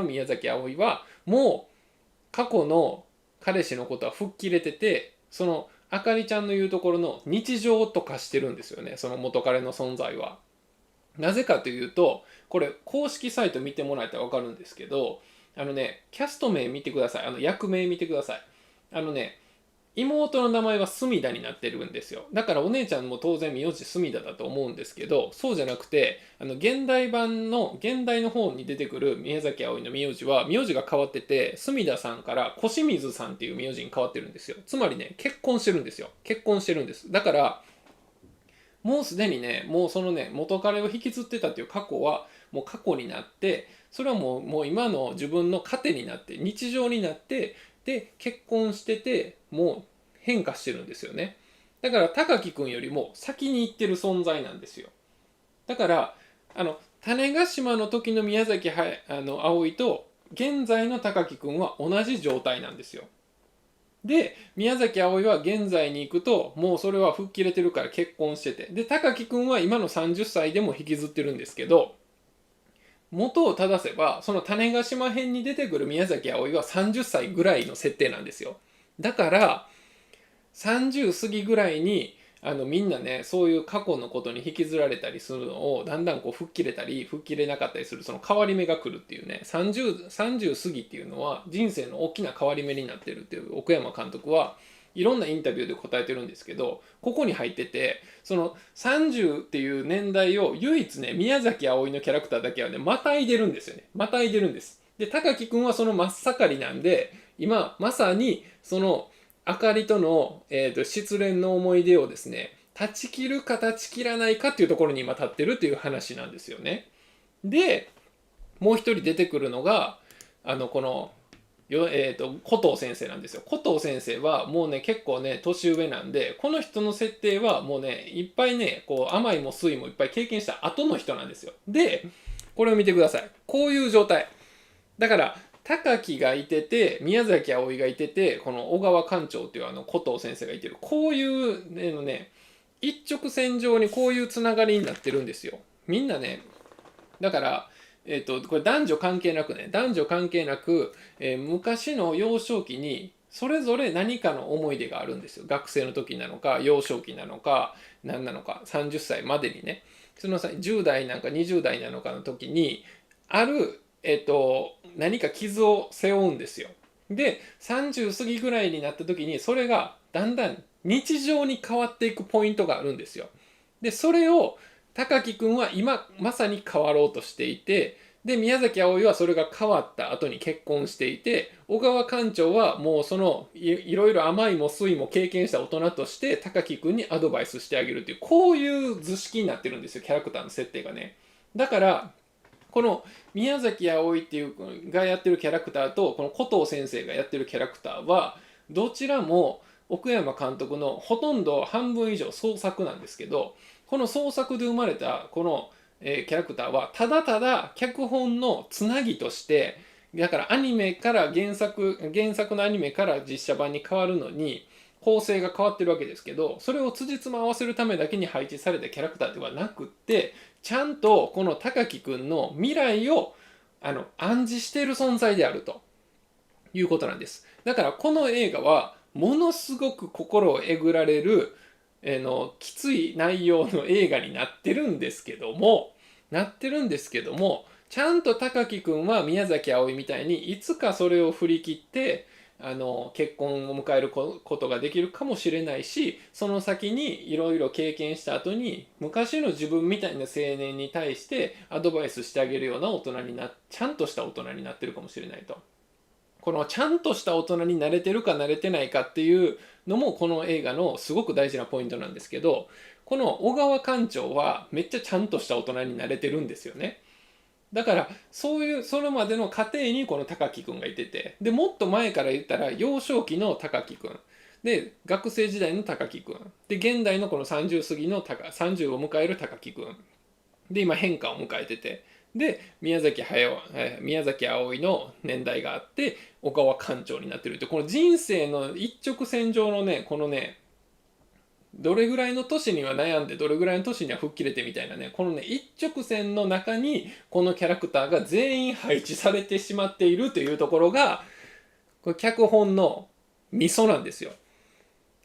宮崎あおいは、もう過去の彼氏のことは吹っ切れてて、そのあかりちゃんの言うところの日常と化してるんですよね、その元彼の存在は。なぜかというと、これ公式サイト見てもらえたら分かるんですけど、キャスト名見てください。役名見てください。妹の名前は隅田になってるんですよ。だからお姉ちゃんも当然名字隅田だと思うんですけど、そうじゃなくて、現代版の、現代の方に出てくる宮崎あおいの名字は、名字が変わってて、隅田さんから小清水さんっていう名字に変わってるんですよ。つまりね、結婚してるんですよ。結婚してるんです。だから、もうすでにね、もうそのね、元彼を引きずってたっていう過去は、もう過去になって、それはもう今の自分の糧になって、日常になって、で、結婚してて、もう変化してるんですよね。だから、高木くんよりも先に行ってる存在なんですよ。だから、種子島の時の宮崎は葵と、現在の高木くんは同じ状態なんですよ。で、宮崎あおいは現在に行くと、もうそれは吹っ切れてるから結婚してて。で、高木くんは今の30歳でも引きずってるんですけど、元を正せば、その種子島編に出てくる宮崎あおいは30歳ぐらいの設定なんですよ。だから、30過ぎぐらいにみんなねそういう過去のことに引きずられたりするのをだんだんこう吹っ切れたり吹っ切れなかったりするその変わり目が来るっていうね30過ぎっていうのは人生の大きな変わり目になってるっていう奥山監督はいろんなインタビューで答えてるんですけどここに入っててその30っていう年代を唯一ね宮崎あおいのキャラクターだけはねまたいでるんですよねまたいでるんです。で高木くんはその真っ盛りなんで今まさにそのあかりとの、失恋の思い出をですね断ち切るか断ち切らないかっていうところに今立ってるという話なんですよね。でもう一人出てくるのがこの古藤先生なんですよ。古藤先生はもうね結構ね年上なんでこの人の設定はもうねいっぱいねこう甘いも酸いもいっぱい経験した後の人なんですよ。でこれを見てください。こういう状態だから高木がいてて宮崎あおいがいててこの小川館長っていう古藤先生がいてるこういうのね一直線上にこういうつながりになってるんですよ。みんなねだから、これ男女関係なくね男女関係なく、昔の幼少期にそれぞれ何かの思い出があるんですよ。学生の時なのか幼少期なのか何なのか30歳までにねその際10代なんか20代なのかの時にある何か傷を背負うんですよ。で30過ぎぐらいになった時にそれがだんだん日常に変わっていくポイントがあるんですよ。でそれを高木くんは今まさに変わろうとしていてで宮崎あおいはそれが変わった後に結婚していて小川館長はもうそのいろいろ甘いも酸いも経験した大人として高木くんにアドバイスしてあげるっていうこういう図式になってるんですよキャラクターの設定がね。だからこの宮崎あおいっていうがやってるキャラクターとこの古藤先生がやってるキャラクターはどちらも奥山監督のほとんど半分以上創作なんですけどこの創作で生まれたこの、キャラクターはただただ脚本のつなぎとしてだからアニメから原作のアニメから実写版に変わるのに構成が変わってるわけですけどそれを辻褄合わせるためだけに配置されたキャラクターではなくってちゃんとこの高木くんの未来を暗示している存在であるということなんです。だからこの映画はものすごく心をえぐられるきつい内容の映画になってるんですけどもちゃんと高木くんは宮崎あおいみたいにいつかそれを振り切って結婚を迎えることができるかもしれないしその先にいろいろ経験した後に昔の自分みたいな青年に対してアドバイスしてあげるようなちゃんとした大人になってるかもしれないと。このちゃんとした大人になれてるか慣れてないかっていうのもこの映画のすごく大事なポイントなんですけどこの小川館長はめっちゃちゃんとした大人になれてるんですよね。だからそういうそれまでの過程にこの高木くんがいててでもっと前から言ったら幼少期の高木くんで学生時代の高木くんで現代のこの30過ぎの30を迎える高木くんで今変化を迎えててで宮崎あおいの年代があって小川館長になってるってこの人生の一直線上のねこのねどれぐらいの年には悩んでどれぐらいの年には吹っ切れてみたいなねこのね一直線の中にこのキャラクターが全員配置されてしまっているというところがこれ脚本のミソなんですよ。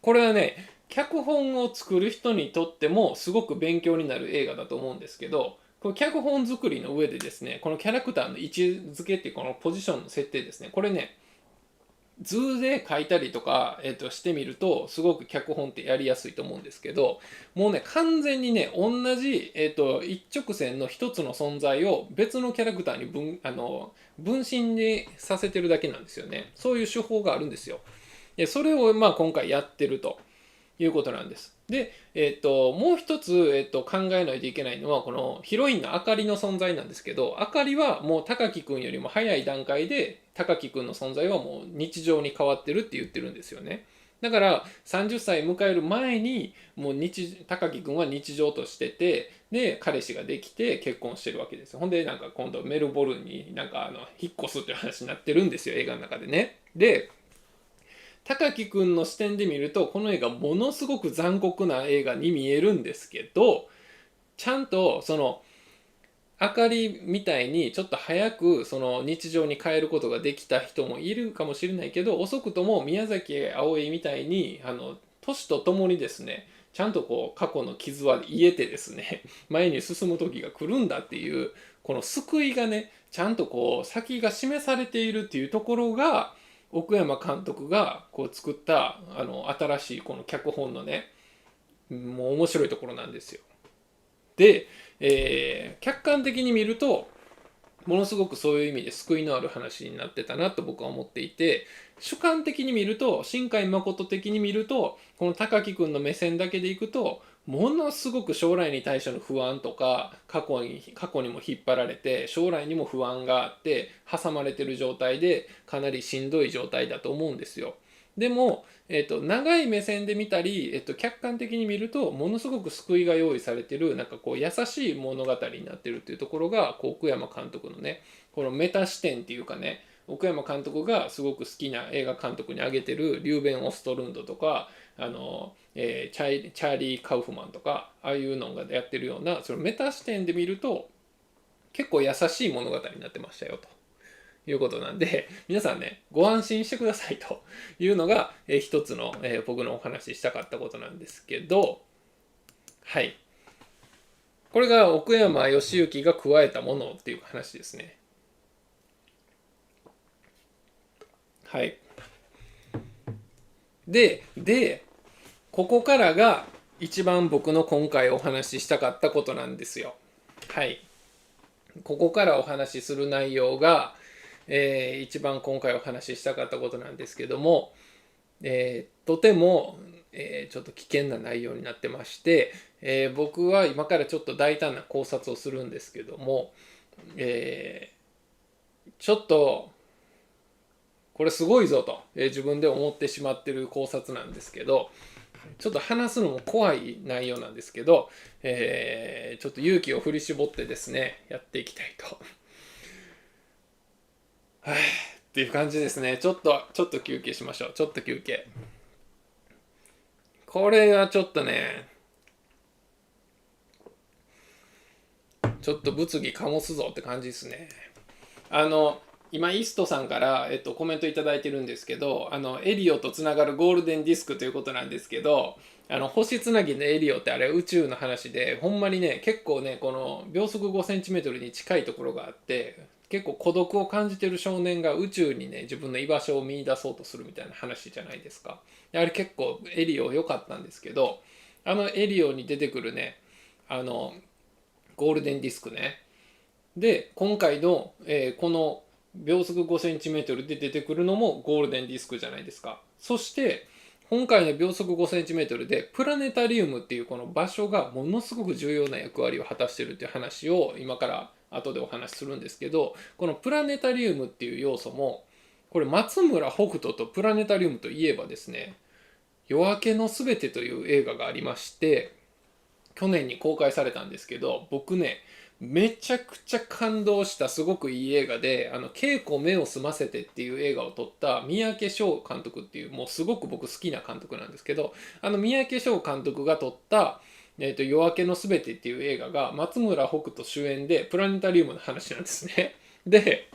これはね脚本を作る人にとってもすごく勉強になる映画だと思うんですけどこの脚本作りの上でですねこのキャラクターの位置づけっていうこのポジションの設定ですねこれね図で書いたりとか、してみるとすごく脚本ってやりやすいと思うんですけど、もうね完全にね同じ、一直線の一つの存在を別のキャラクターに分身にさせてるだけなんですよね。そういう手法があるんですよ。でそれをまあ今回やってるということなんです。で、もう一つ、考えないといけないのはこのヒロインのあかりの存在なんですけど、あかりはもう高木くんよりも早い段階で高木くんの存在はもう日常に変わってるって言ってるんですよね。だから30歳迎える前にもう高木くんは日常としてて、で彼氏ができて結婚してるわけですよ。ほんでなんか今度メルボルンになんか引っ越すっていう話になってるんですよ、映画の中でね。で高木くんの視点で見るとこの映画ものすごく残酷な映画に見えるんですけど、ちゃんとそのあかりみたいにちょっと早くその日常に変えることができた人もいるかもしれないけど、遅くとも宮崎あおいみたいに年とともにですねちゃんとこう過去の傷は癒えてですね前に進む時が来るんだっていうこの救いがねちゃんとこう先が示されているっていうところが、奥山監督がこう作った新しいこの脚本のねもう面白いところなんですよ。で、客観的に見るとものすごくそういう意味で救いのある話になってたなと僕は思っていて、主観的に見ると新海誠的に見るとこの高木君の目線だけでいくとものすごく将来に対しての不安とか過去にも引っ張られて将来にも不安があって挟まれてる状態でかなりしんどい状態だと思うんですよ。でも、長い目線で見たり、客観的に見るとものすごく救いが用意されてるなんかこう優しい物語になってるっていうところがこう奥山監督のねこのメタ視点っていうかね、奥山監督がすごく好きな映画監督に挙げてるリューベン・オストルンドとかチャーリー・カウフマンとかああいうのがやってるようなそのメタ視点で見ると結構優しい物語になってましたよということなんで、皆さんねご安心してくださいというのが、一つの、僕のお話ししたかったことなんですけど、はい、これが奥山義行が加えたものっていう話ですね。はい。でここからが一番僕の今回お話ししたかったことなんですよ。はい。ここからお話しする内容が、一番今回お話ししたかったことなんですけども、とても、ちょっと危険な内容になってまして、僕は今からちょっと大胆な考察をするんですけども、ちょっとこれすごいぞと、自分で思ってしまってる考察なんですけど、ちょっと話すのも怖い内容なんですけど、ちょっと勇気を振り絞ってですねやっていきたいとっていう感じですね。ちょっと休憩しましょう。ちょっと休憩。これはちょっとねちょっと物議醸すぞって感じですね。今イーストさんから、コメントいただいてるんですけど、エリオとつながるゴールデンディスクということなんですけど、星つなぎのエリオってあれ宇宙の話で、ほんまにね結構ねこの秒速 5cm に近いところがあって、結構孤独を感じてる少年が宇宙にね自分の居場所を見出そうとするみたいな話じゃないですか。あれ結構エリオ良かったんですけど、エリオに出てくるねあのゴールデンディスクね。で今回の、この秒速 5cm で出てくるのもゴールデンディスクじゃないですか。そして今回の秒速 5cm でプラネタリウムっていうこの場所がものすごく重要な役割を果たしてるっていう話を今から後でお話しするんですけど、このプラネタリウムっていう要素もこれ松村北斗とプラネタリウムといえばですね、夜明けのすべてという映画がありまして、去年に公開されたんですけど、僕ねめちゃくちゃ感動したすごくいい映画で、稽古目を澄ませてっていう映画を撮った三宅翔監督っていう、もうすごく僕好きな監督なんですけど、三宅翔監督が撮った、夜明けのすべてっていう映画が松村北斗主演でプラネタリウムの話なんですね。で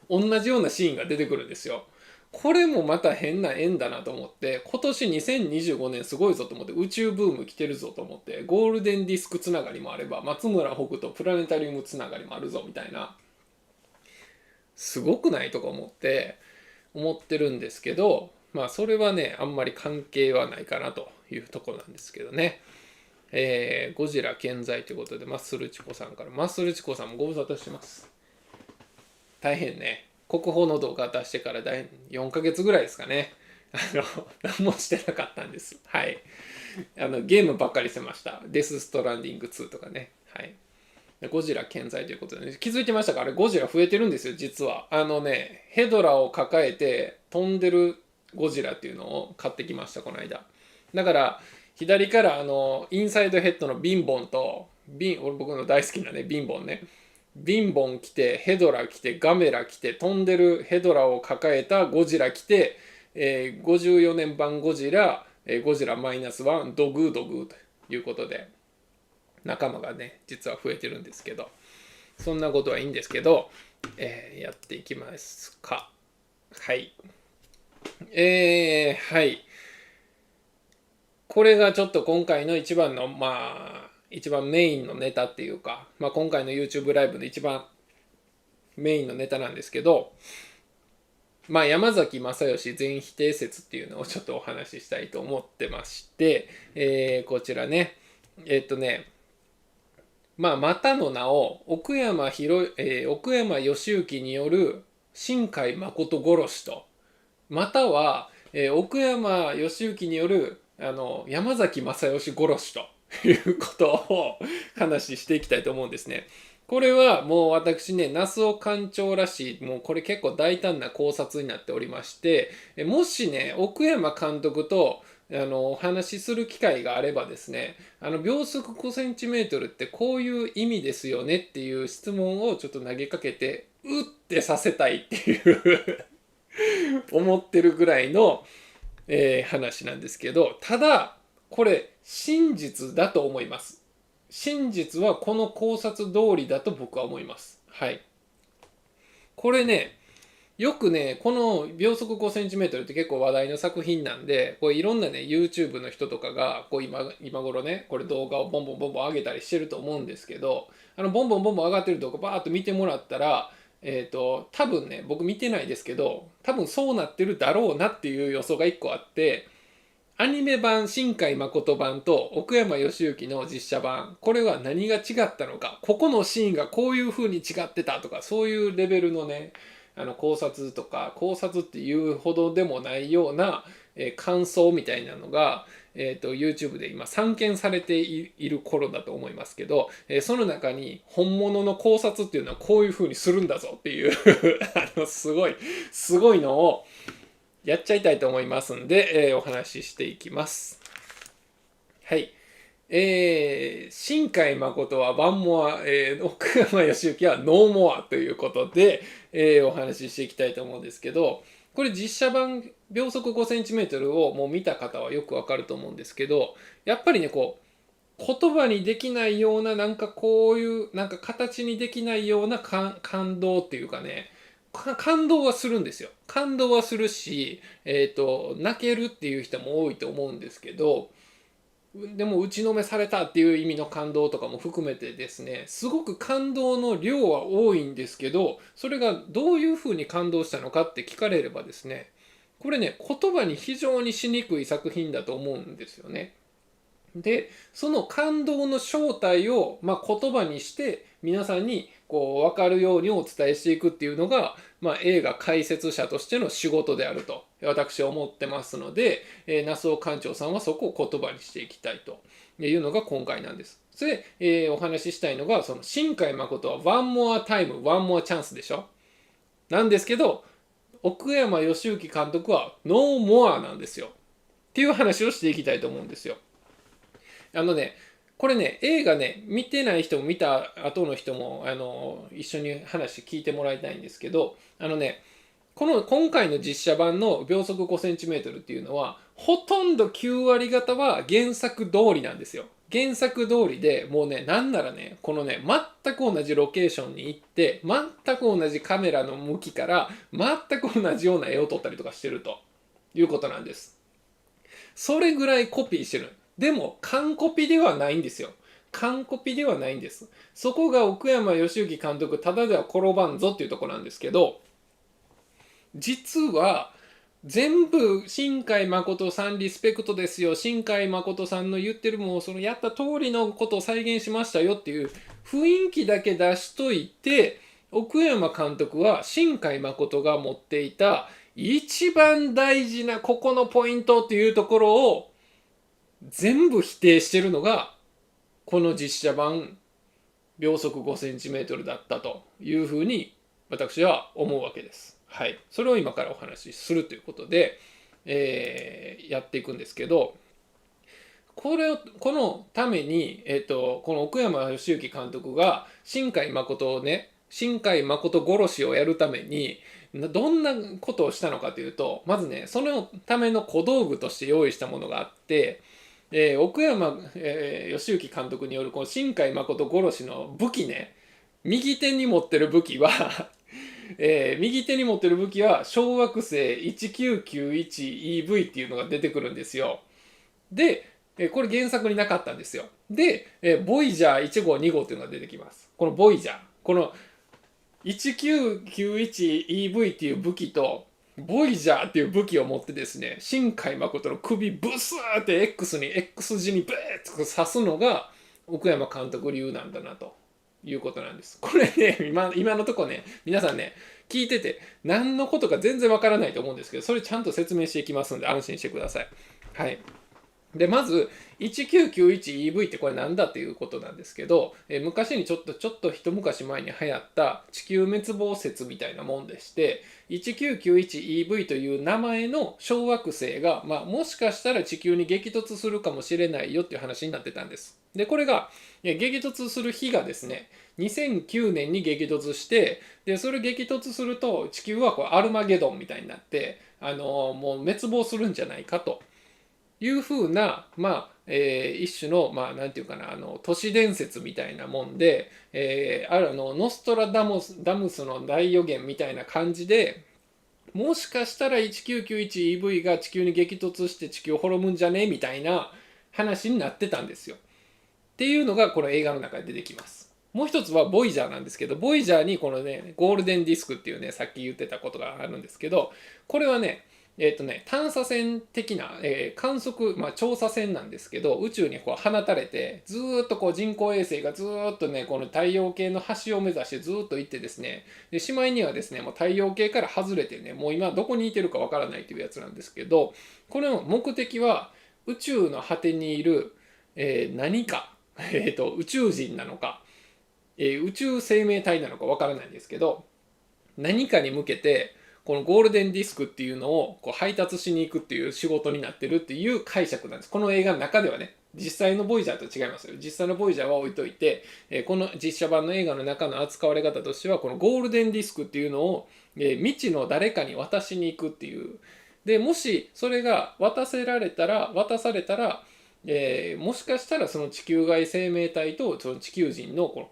同じようなシーンが出てくるんですよ。これもまた変な縁だなと思って、今年2025年すごいぞと思って、宇宙ブーム来てるぞと思って、ゴールデンディスクつながりもあれば松村北斗プラネタリウムつながりもあるぞみたいな、すごくないとか思って、思ってるんですけど、まあそれはね、あんまり関係はないかなというところなんですけどね。ゴジラ健在ということで、マッスルチコさんから、マッスルチコさんもご無沙汰してます。大変ね、国宝の動画出してから4ヶ月ぐらいですかね。何もしてなかったんです。はい。ゲームばっかりしてました。デス・ストランディング2とかね。はい。ゴジラ健在ということでね、気づいてましたか？あれゴジラ増えてるんですよ、実は。ヘドラを抱えて飛んでるゴジラっていうのを買ってきました、この間。だから、左からインサイドヘッドのビンボンと、僕の大好きなね、ビンボンね。ビンボン来て、ヘドラ来て、ガメラ来て、飛んでるヘドラを抱えたゴジラ来て、54年版ゴジラ、ゴジラマイナス1、ドグードグーということで、仲間がね、実は増えてるんですけど、そんなことはいいんですけど、やっていきますか。はい。はい。これがちょっと今回の一番の、一番メインのネタっていうか、今回の YouTube ライブで一番メインのネタなんですけど、山崎正義全否定説っていうのをちょっとお話ししたいと思ってまして、こちらね、またの名を奥山義行による新海誠殺しと、または、奥山義行による山崎正義殺しということを話していきたいと思うんですね。これはもう私ね、那須尾館長らしい、もうこれ結構大胆な考察になっておりまして、もしね、奥山監督とお話しする機会があればですね、秒速5センチメートルってこういう意味ですよねっていう質問をちょっと投げかけて、うってさせたいっていう思ってるぐらいの、話なんですけど、ただ、これ真実だと思います。真実はこの考察通りだと僕は思います。はい。これね、よくね、この秒速 5cm って結構話題の作品なんで、こういろんなね、YouTube の人とかが、こう今頃ね、これ動画をボンボンボンボン上げたりしてると思うんですけど、ボンボンボンボン上がってる動画バーっと見てもらったら、多分ね、僕見てないですけど、多分そうなってるだろうなっていう予想が一個あって、アニメ版新海誠版と奥山義行の実写版、これは何が違ったのか、ここのシーンがこういう風に違ってたとか、そういうレベルのね、考察とか、考察っていうほどでもないような、感想みたいなのが、YouTube で今散見されている頃だと思いますけど、その中に本物の考察っていうのはこういう風にするんだぞっていうすごいのをやっちゃいたいと思いますんで、お話ししていきます。はい。新海誠はワンモア、奥山義行はノーモアということで、お話ししていきたいと思うんですけど、これ実写版秒速 5cm をもう見た方はよくわかると思うんですけど、やっぱりね、こう、言葉にできないような、なんかこういう、なんか形にできないような感動っていうかね、感動はするんですよ。感動はするし、泣けるっていう人も多いと思うんですけど、でも打ちのめされたっていう意味の感動とかも含めてですね、すごく感動の量は多いんですけど、それがどういうふうに感動したのかって聞かれればですね、これね、言葉に非常にしにくい作品だと思うんですよね。で、その感動の正体を、言葉にして皆さんにこう分かるようにお伝えしていくっていうのが、映画解説者としての仕事であると私は思ってますので、那須尾館長さんはそこを言葉にしていきたいというのが今回なんです。で、お話ししたいのが、その新海誠はワンモアタイム、ワンモアチャンスでしょ。なんですけど、奥山義行監督はノーモアなんですよ。っていう話をしていきたいと思うんですよ。これね、映画ね、見てない人も見た後の人も、一緒に話聞いてもらいたいんですけど、今回の実写版の秒速 5cm っていうのは、ほとんど9割方は原作通りなんですよ。原作通りで、もうね、なんならね、このね、全く同じロケーションに行って、全く同じカメラの向きから、全く同じような絵を撮ったりとかしてるということなんです。それぐらいコピーしてる。でも、完コピではないんですよ。完コピではないんです。そこが奥山義行監督、ただでは転ばんぞっていうところなんですけど、実は全部新海誠さんリスペクトですよ、新海誠さんの言ってるもうそのやった通りのことを再現しましたよっていう雰囲気だけ出しといて、奥山監督は新海誠が持っていた一番大事なここのポイントっていうところを全部否定してるのがこの実写版秒速 5cm だったというふうに私は思うわけです。はい、それを今からお話しするということで、やっていくんですけど、このために、この奥山義行監督が新海誠をね、新海誠殺しをやるためにどんなことをしたのかというと、まずね、そのための小道具として用意したものがあって、奥山、義行監督によるこの新海誠殺しの武器ね、右手に持ってる武器は右手に持ってる武器は小惑星 1991EV っていうのが出てくるんですよ。で、これ原作になかったんですよ。で、ボイジャー1号2号っていうのが出てきます。このボイジャー、この 1991EV っていう武器とボイジャーっていう武器を持ってですね、新海誠の首ブスーって X 字にブーッと刺すのが奥山監督流なんだなということなんです。これね、今のとこね、皆さんね、聞いてて何のことか全然わからないと思うんですけど、それちゃんと説明していきますんで安心してください。はい。で、まず、1991EV ってこれなんだっていうことなんですけど、昔にちょっと一昔前に流行った地球滅亡説みたいなもんでして、1991EV という名前の小惑星が、もしかしたら地球に激突するかもしれないよっていう話になってたんです。で、これが、激突する日がですね、2009年に激突して、で、それ激突すると地球はこうアルマゲドンみたいになって、もう滅亡するんじゃないかと。いうふうな、一種の、なんていうかな、都市伝説みたいなもんで、ノストラダムスの大予言みたいな感じで、もしかしたら 1991EV が地球に激突して地球を滅ぶんじゃねみたいな話になってたんですよ。っていうのがこの映画の中で出てきます。もう一つはボイジャーなんですけど、ボイジャーにこのね、ゴールデンディスクっていうね、さっき言ってたことがあるんですけど、これはね、探査船的な、観測、調査船なんですけど、宇宙にこう放たれて、ずーっとこう人工衛星がずーっとね、この太陽系の端を目指してずーっと行ってですね、で、しまいにはですね、もう太陽系から外れてね、もう今どこにいてるかわからないというやつなんですけど、これの目的は宇宙の果てにいる、何か、宇宙人なのか、宇宙生命体なのかわからないんですけど、何かに向けて、このゴールデンディスクっていうのをこう配達しに行くっていう仕事になってるっていう解釈なんです。この映画の中ではね、実際のボイジャーと違いますよ。実際のボイジャーは置いといて、この実写版の映画の中の扱われ方としては、このゴールデンディスクっていうのを、未知の誰かに渡しに行くっていう。で、もしそれが渡されたら、もしかしたらその地球外生命体とその地球人のこの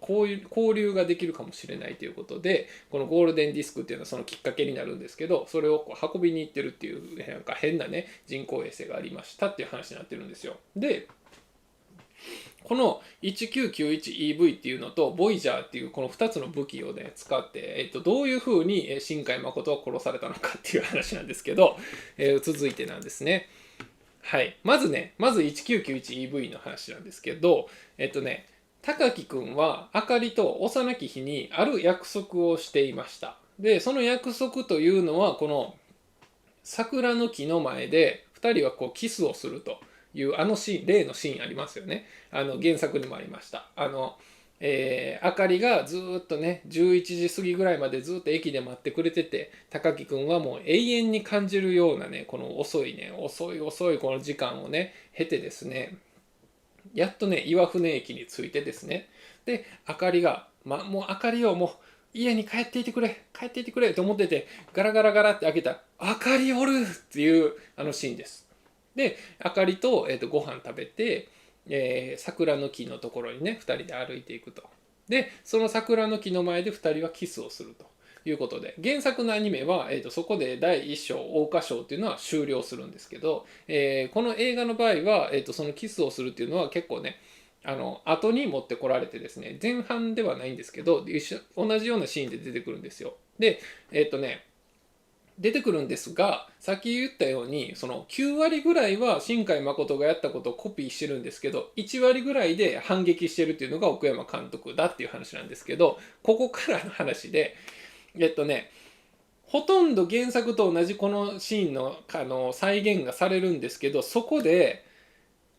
交流ができるかもしれないということで、このゴールデンディスクっていうのはそのきっかけになるんですけど、それをこう運びに行ってるっていうなんか変なね人工衛星がありましたっていう話になってるんですよ。で、この 1991EV っていうのとボイジャーっていうこの2つの武器をね使って、どういうふうに新海誠は殺されたのかっていう話なんですけど、続いてなんですね。はい。まず 1991EV の話なんですけど、高木くんはあかりと幼き日にある約束をしていました。で、その約束というのは、この桜の木の前で2人はこうキスをするというあのシーン、例のシーンありますよね。原作にもありました。あかりがずっとね11時過ぎぐらいまでずっと駅で待ってくれてて、高木くんはもう永遠に感じるようなねこの遅いこの時間をね経てですね、やっとね岩船駅に着いてですね、であかりがもうあかりをもう家に帰っていてくれと思ってて、ガラガラガラって開けたらあかりおるっていうあのシーンです。であかりと、ご飯食べて、桜の木のところにね2人で歩いていくと。でその桜の木の前で2人はキスをするということで、原作のアニメは、そこで第1章桜花賞っていうのは終了するんですけど、この映画の場合は、そのキスをするっていうのは結構ね後に持ってこられてですね、前半ではないんですけど同じようなシーンで出てくるんですよ。で出てくるんですが、さっき言ったようにその9割ぐらいは新海誠がやったことをコピーしてるんですけど、1割ぐらいで反撃してるっていうのが奥山監督だっていう話なんですけど、ここからの話でほとんど原作と同じこのシーンの再現がされるんですけど、そこで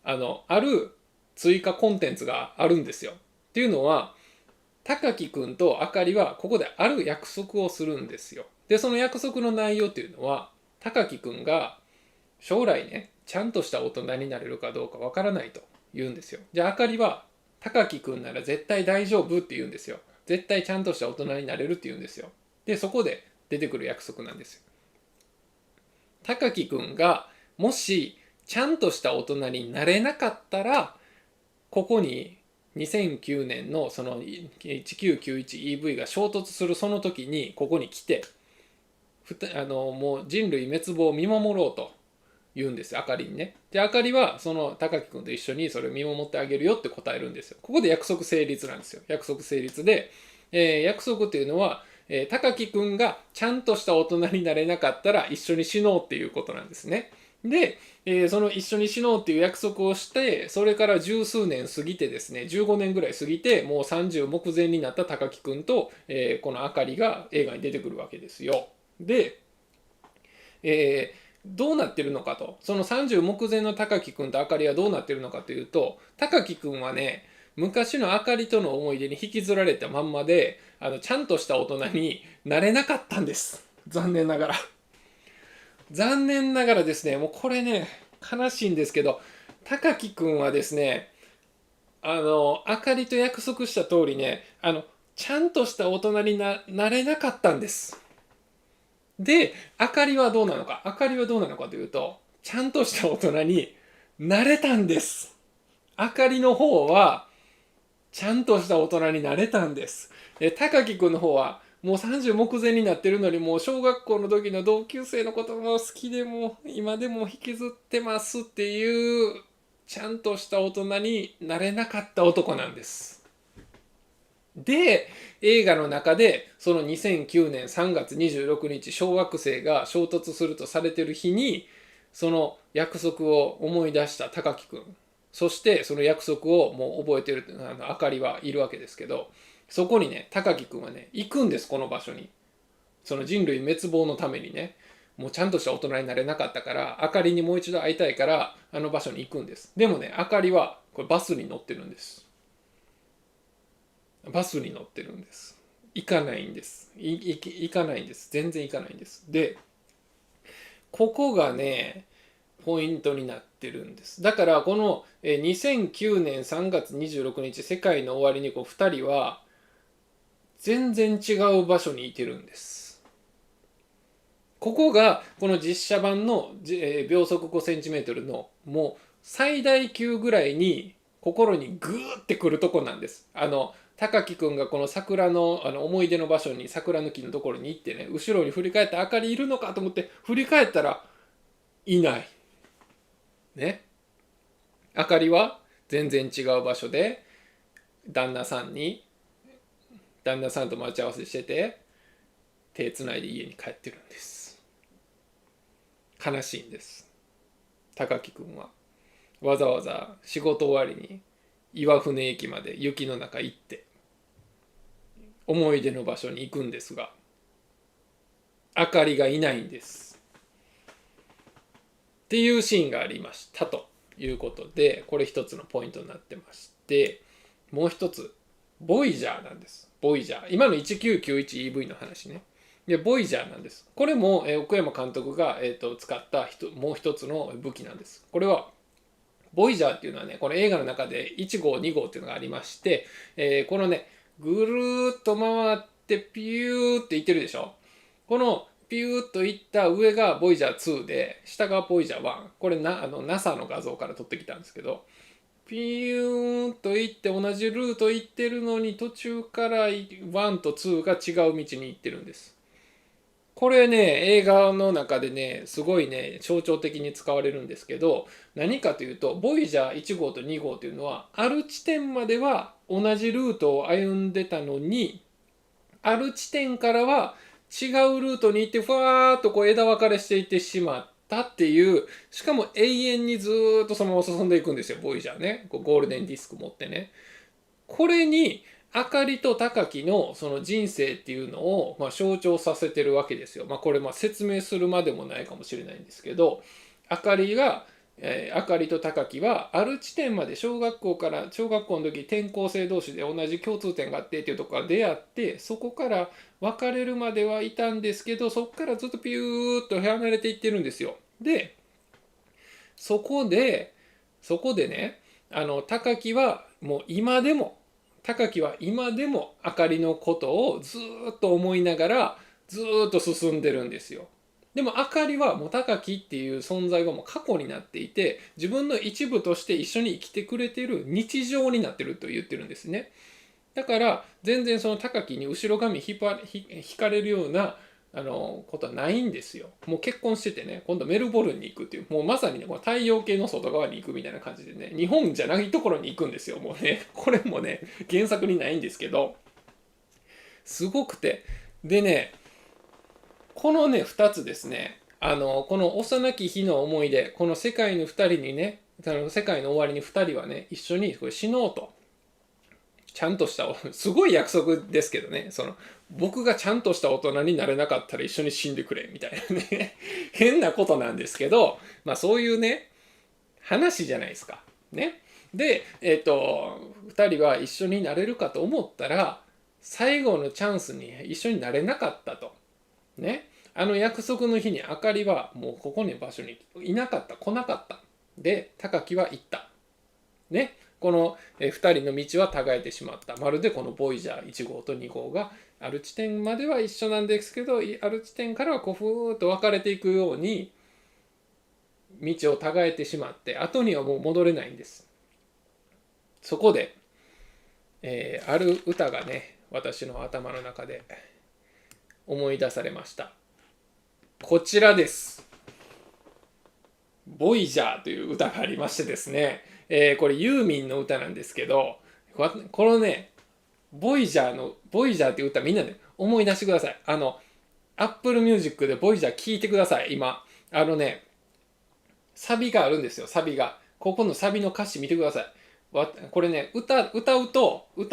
ある追加コンテンツがあるんですよ。っていうのは、高木くんとあかりはここである約束をするんですよ。でその約束の内容っていうのは、高木くんが将来ねちゃんとした大人になれるかどうかわからないと言うんですよ。じゃああかりは、高木くんなら絶対大丈夫って言うんですよ。絶対ちゃんとした大人になれるって言うんですよ。でそこで出てくる約束なんですよ。高木くんがもしちゃんとした大人になれなかったら、ここに2009年のその 1991EV が衝突するその時にここに来て、もう人類滅亡を見守ろうと言うんですよ、あかりにね。であかりはその高木君と一緒にそれを見守ってあげるよって答えるんですよ。ここで約束成立なんですよ。約束成立で、約束っていうのは、高木君がちゃんとした大人になれなかったら一緒に死のうっていうことなんですね。で、その一緒に死のうっていう約束をして、それから十数年過ぎてですね、15年ぐらい過ぎて、もう30目前になった高木君と、このあかりが映画に出てくるわけですよ。で、どうなってるのかと、その30目前の高木君とあかりはどうなってるのかというと、高木君はね、昔のあかりとの思い出に引きずられたまんまで、ちゃんとした大人になれなかったんです。残念ながら。残念ながらですね、もうこれね、悲しいんですけど、高木くんはですね、あかりと約束した通りね、ちゃんとした大人になれなかったんです。で、あかりはどうなのか。あかりはどうなのかというと、ちゃんとした大人になれたんです。あかりの方は、ちゃんとした大人になれたんです。高木くんの方は、もう30目前になってるのに、もう小学校の時の同級生のことも好きでも今でも引きずってますっていう、ちゃんとした大人になれなかった男なんです。で、映画の中でその2009年3月26日小惑星が衝突するとされてる日に、その約束を思い出した高木くん、そしてその約束をもう覚えてるあかりはいるわけですけど、そこにね高木くんはね行くんです。この場所に、その人類滅亡のためにね、もうちゃんとした大人になれなかったから、あかりにもう一度会いたいからあの場所に行くんです。でもね、あかりはこれバスに乗ってるんです。バスに乗ってるんです。行かないんです。行かないんです。全然行かないんです。で、ここがね、ポイントになってるんです。だからこの2009年3月26日世界の終わりにこう2人は全然違う場所にいてるんです。ここがこの実写版の秒速 5cm のもう最大級ぐらいに心にグーってくるとこなんです。高木くんがこの桜の、思い出の場所に桜の木のところに行ってね、後ろに振り返ってあかりいるのかと思って振り返ったらいないね。あかりは全然違う場所で旦那さんと待ち合わせしてて、手つないで家に帰ってるんです。悲しいんです。高木くんはわざわざ仕事終わりに岩船駅まで雪の中行って思い出の場所に行くんですが、あかりがいないんですっていうシーンがありましたということで、これ一つのポイントになってまして、もう一つボイジャーなんです。ボイジャー、今の 1991EV の話ね。でボイジャーなんです。これも、奥山監督が、使ったもう一つの武器なんです。これはボイジャーっていうのはね、この映画の中で1号2号っていうのがありまして、このねぐるーっと回ってピューっていってるでしょ。このピューッといった上がボイジャー2で、下がボイジャー1。これNASA の画像から撮ってきたんですけど、ピューンといって同じルート行ってるのに、途中から1と2が違う道に行ってるんです。これね、映画の中でね、すごいね、象徴的に使われるんですけど、何かというと、ボイジャー1号と2号というのは、ある地点までは同じルートを歩んでたのに、ある地点からは違うルートに行ってふわーっとこう枝分かれしていってしまったっていう、しかも永遠にずーっとそのまま進んでいくんですよ、ボイジャーね。こうゴールデンディスク持ってね。これにあかりと高木のその人生っていうのを象徴させてるわけですよ。これ説明するまでもないかもしれないんですけど、あかりと高木はある地点まで小学校の時転校生同士で同じ共通点があってっていうところから出会って、そこから別れるまではいたんですけど、そこからずっとピューッと離れていってるんですよ。でそこでね、高木はもう高木は今でもあかりのことをずっと思いながらずっと進んでるんですよ。でもあかりはもう高木っていう存在はもう過去になっていて、自分の一部として一緒に生きてくれてる日常になってると言ってるんですね。だから全然その高木に後ろ髪引かれるようなことはないんですよ。もう結婚しててね、今度メルボルンに行くっていう、もうまさにね、この太陽系の外側に行くみたいな感じでね、日本じゃないところに行くんですよ。もうね、これもね、原作にないんですけど、すごくて。でね、このね、2つですね、この幼き日の思い出、この世界の2人にね、世界の終わりに2人はね、一緒にこれ死のうと。ちゃんとしたすごい約束ですけどね、僕がちゃんとした大人になれなかったら一緒に死んでくれみたいなね変なことなんですけど、そういうね話じゃないですかね。で2人は一緒になれるかと思ったら、最後のチャンスに一緒になれなかったとね。約束の日にあかりはもうここの場所にいなかった、来なかった。で高木は行ったね。この2人の道は違えてしまった。まるでこのボイジャー1号と2号がある地点までは一緒なんですけど、ある地点からはこうふーっと分かれていくように道を違えてしまって、後にはもう戻れないんです。そこで、ある歌がね、私の頭の中で思い出されました。こちらです。ボイジャーという歌がありましてですね、これユーミンの歌なんですけど、このね、ボイジャーっていう歌みんなで思い出してください。Apple Music でボイジャー聴いてください、今。サビがあるんですよ、サビが。ここのサビの歌詞見てください。これね、歌うと、ちょ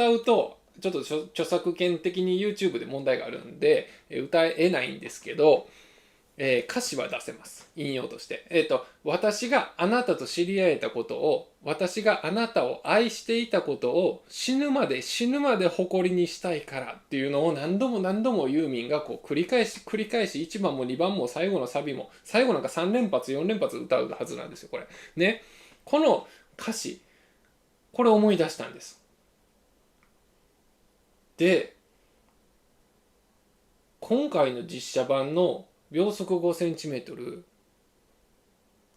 っと著作権的に YouTube で問題があるんで、歌えないんですけど、歌詞は出せます。引用として。私があなたと知り合えたことを、私があなたを愛していたことを死ぬまで誇りにしたいからっていうのを何度もユーミンがこう繰り返し1番も2番も最後のサビも、最後なんか3連発4連発歌うはずなんですよ、これ。ね。この歌詞、これ思い出したんです。で、今回の実写版の秒速 5cm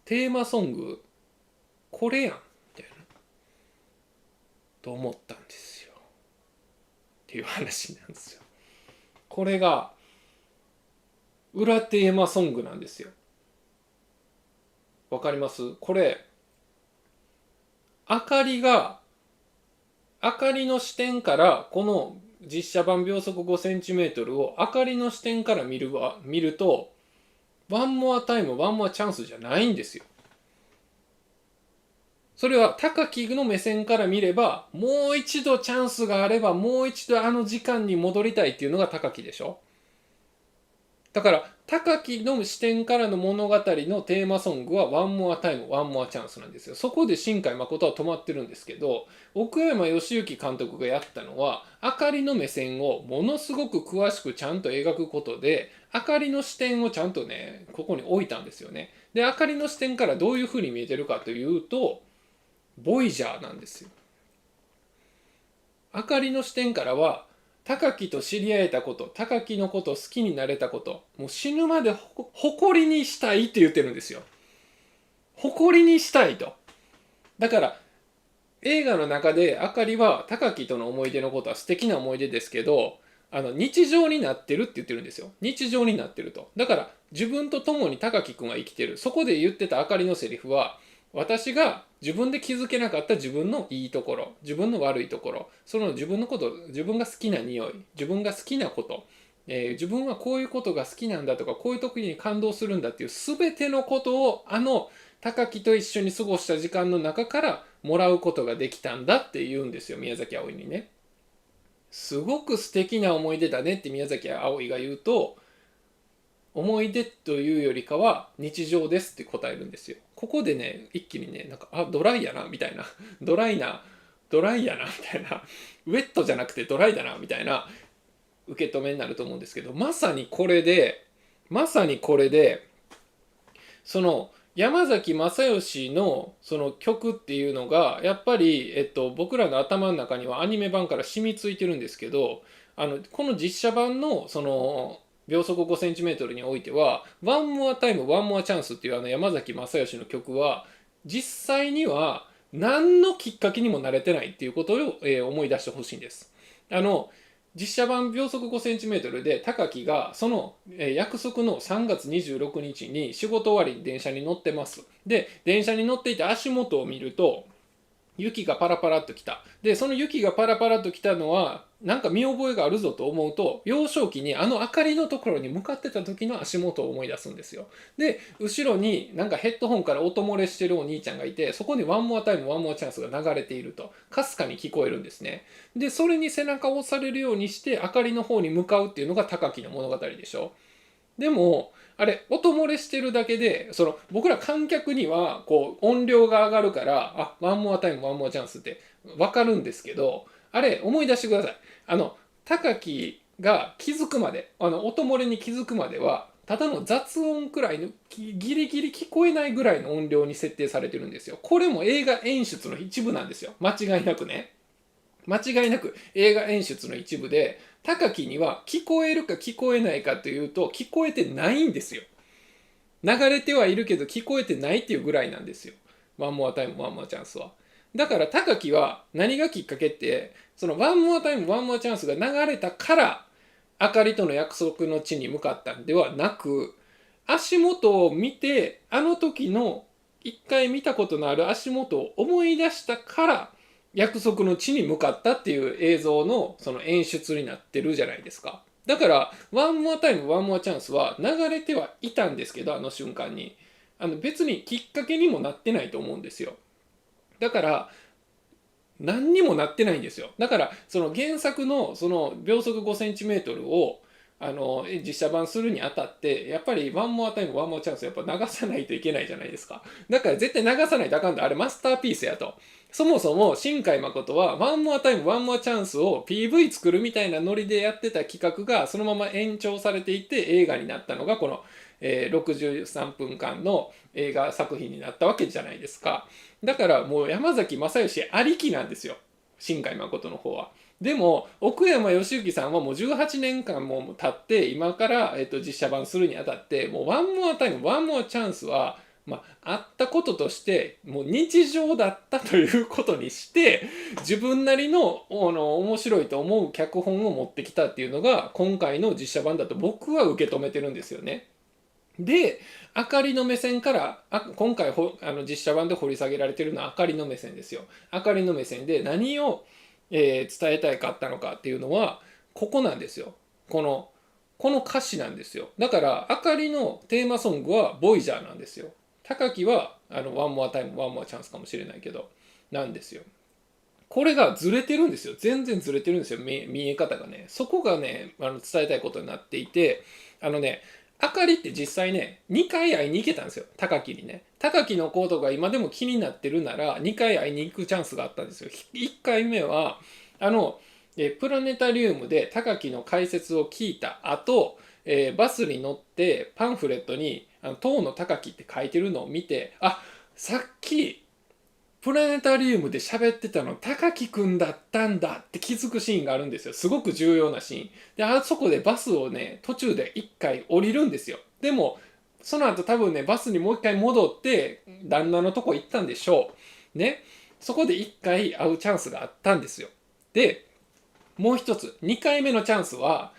テーマソングこれやんみたいなと思ったんですよっていう話なんですよ。これが裏テーマソングなんですよ。わかります？これあかりの視点から、この実写版秒速 5cm をあかりの視点から見ると、ワンモアタイムワンモアチャンスじゃないんですよ。それは高木の目線から見れば、もう一度チャンスがあればもう一度あの時間に戻りたいっていうのが高木でしょ。だから高木の視点からの物語のテーマソングはワンモアタイムワンモアチャンスなんですよ。そこで新海誠は止まってるんですけど、奥山義行監督がやったのは、あかりの目線をものすごく詳しくちゃんと描くことで、あかりの視点をちゃんとねここに置いたんですよね。であかりの視点からどういうふうに見えてるかというと、ボイジャーなんですよ。あかりの視点からは、高木と知り合えたこと、高木のことを好きになれたこと、もう死ぬまで誇りにしたいって言ってるんですよ。誇りにしたいと。だから映画の中であかりは高木との思い出のことは素敵な思い出ですけど、日常になってるって言ってるんですよ。日常になってると。だから自分と共に高木くんは生きてる。そこで言ってたあかりのセリフは、私が自分で気づけなかった自分のいいところ、自分の悪いところ、その自分のこと、自分が好きな匂い、自分が好きなこと、自分はこういうことが好きなんだとか、こういう時に感動するんだっていう全てのことを高木と一緒に過ごした時間の中からもらうことができたんだって言うんですよ、宮崎あおいにね。すごく素敵な思い出だねって宮崎あおいが言うと、思い出というよりかは日常ですって答えるんですよ。ここでね、一気にね、なんか、ドライやなみたいな、ドライな、ドライやなみたいな、ウェットじゃなくてドライだなみたいな受け止めになると思うんですけど、まさにこれで、その山崎正義のその曲っていうのがやっぱり、僕らの頭の中にはアニメ版から染みついてるんですけど、この実写版のその秒速 5cm においては「ワンモアタイムワンモアチャンス」っていう山崎正義の曲は実際には何のきっかけにもなれてないっていうことを、思い出してほしいんです。実写版秒速 5cm で高木がその約束の3月26日に仕事終わりに電車に乗ってます。で、電車に乗っていて足元を見ると雪がパラパラっと来た。で、その雪がパラパラっと来たのは、なんか見覚えがあるぞと思うと、幼少期に明かりのところに向かってた時の足元を思い出すんですよ。で、後ろになんかヘッドホンから音漏れしてるお兄ちゃんがいて、そこにワンモアタイム、ワンモアチャンスが流れていると、かすかに聞こえるんですね。で、それに背中を押されるようにして、明かりの方に向かうっていうのが高木の物語でしょ。でも、あれ、音漏れしてるだけで、僕ら観客には、音量が上がるから、ワンモアタイム、ワンモアチャンスってわかるんですけど、あれ、思い出してください。高木が気づくまで、音漏れに気づくまでは、ただの雑音くらいの、ギリギリ聞こえないぐらいの音量に設定されてるんですよ。これも映画演出の一部なんですよ。間違いなくね。間違いなく映画演出の一部で、高木には聞こえるか聞こえないかというと聞こえてないんですよ。流れてはいるけど聞こえてないっていうぐらいなんですよ。ワンモアタイムワンモアチャンスは。だから高木は何がきっかけって、そのワンモアタイムワンモアチャンスが流れたからあかりとの約束の地に向かったんではなく、足元を見てあの時の一回見たことのある足元を思い出したから約束の地に向かったっていう映像のその演出になってるじゃないですか。だからワンモアタイムワンモアチャンスは流れてはいたんですけど、あの瞬間に別にきっかけにもなってないと思うんですよ。だから何にもなってないんですよ。だからその原作のその秒速 5cm を実写版するにあたってやっぱりワンモアタイムワンモアチャンスやっぱ流さないといけないじゃないですか。だから絶対流さないとあかんと、あれマスターピースやと。そもそも新海誠はワンモアタイムワンモアチャンスを PV 作るみたいなノリでやってた企画がそのまま延長されていって映画になったのがこの、63分間の映画作品になったわけじゃないですか。だからもう山崎正義ありきなんですよ、新海誠の方は。でも奥山義行さんはもう18年間も経って今から、実写版するにあたってもうワンモアタイムワンモアチャンスは、あったこととしてもう日常だったということにして自分なりの面白いと思う脚本を持ってきたっていうのが今回の実写版だと僕は受け止めてるんですよね。で、あかりの目線から、今回実写版で掘り下げられてるのはあかりの目線ですよ。あかりの目線で何を、伝えたいかったのかっていうのは、ここなんですよ。この歌詞なんですよ。だから、あかりのテーマソングはボイジャーなんですよ。高木は、ワンモアタイム、ワンモアチャンスかもしれないけど、なんですよ。これがずれてるんですよ。全然ずれてるんですよ。見え方がね。そこがね、伝えたいことになっていて、あかりって実際ね、2回会いに行けたんですよ。高木にね。高木のことが今でも気になってるなら、2回会いに行くチャンスがあったんですよ。1回目は、プラネタリウムで高木の解説を聞いた後、バスに乗ってパンフレットに当の高木って書いてるのを見て、さっきプラネタリウムで喋ってたの高木くんだったんだって気づくシーンがあるんですよ。すごく重要なシーンで、あそこでバスをね途中で1回降りるんですよ。でもその後多分ねバスにもう1回戻って旦那のとこ行ったんでしょうね。そこで1回会うチャンスがあったんですよ。でもう一つ、2回目のチャンスは、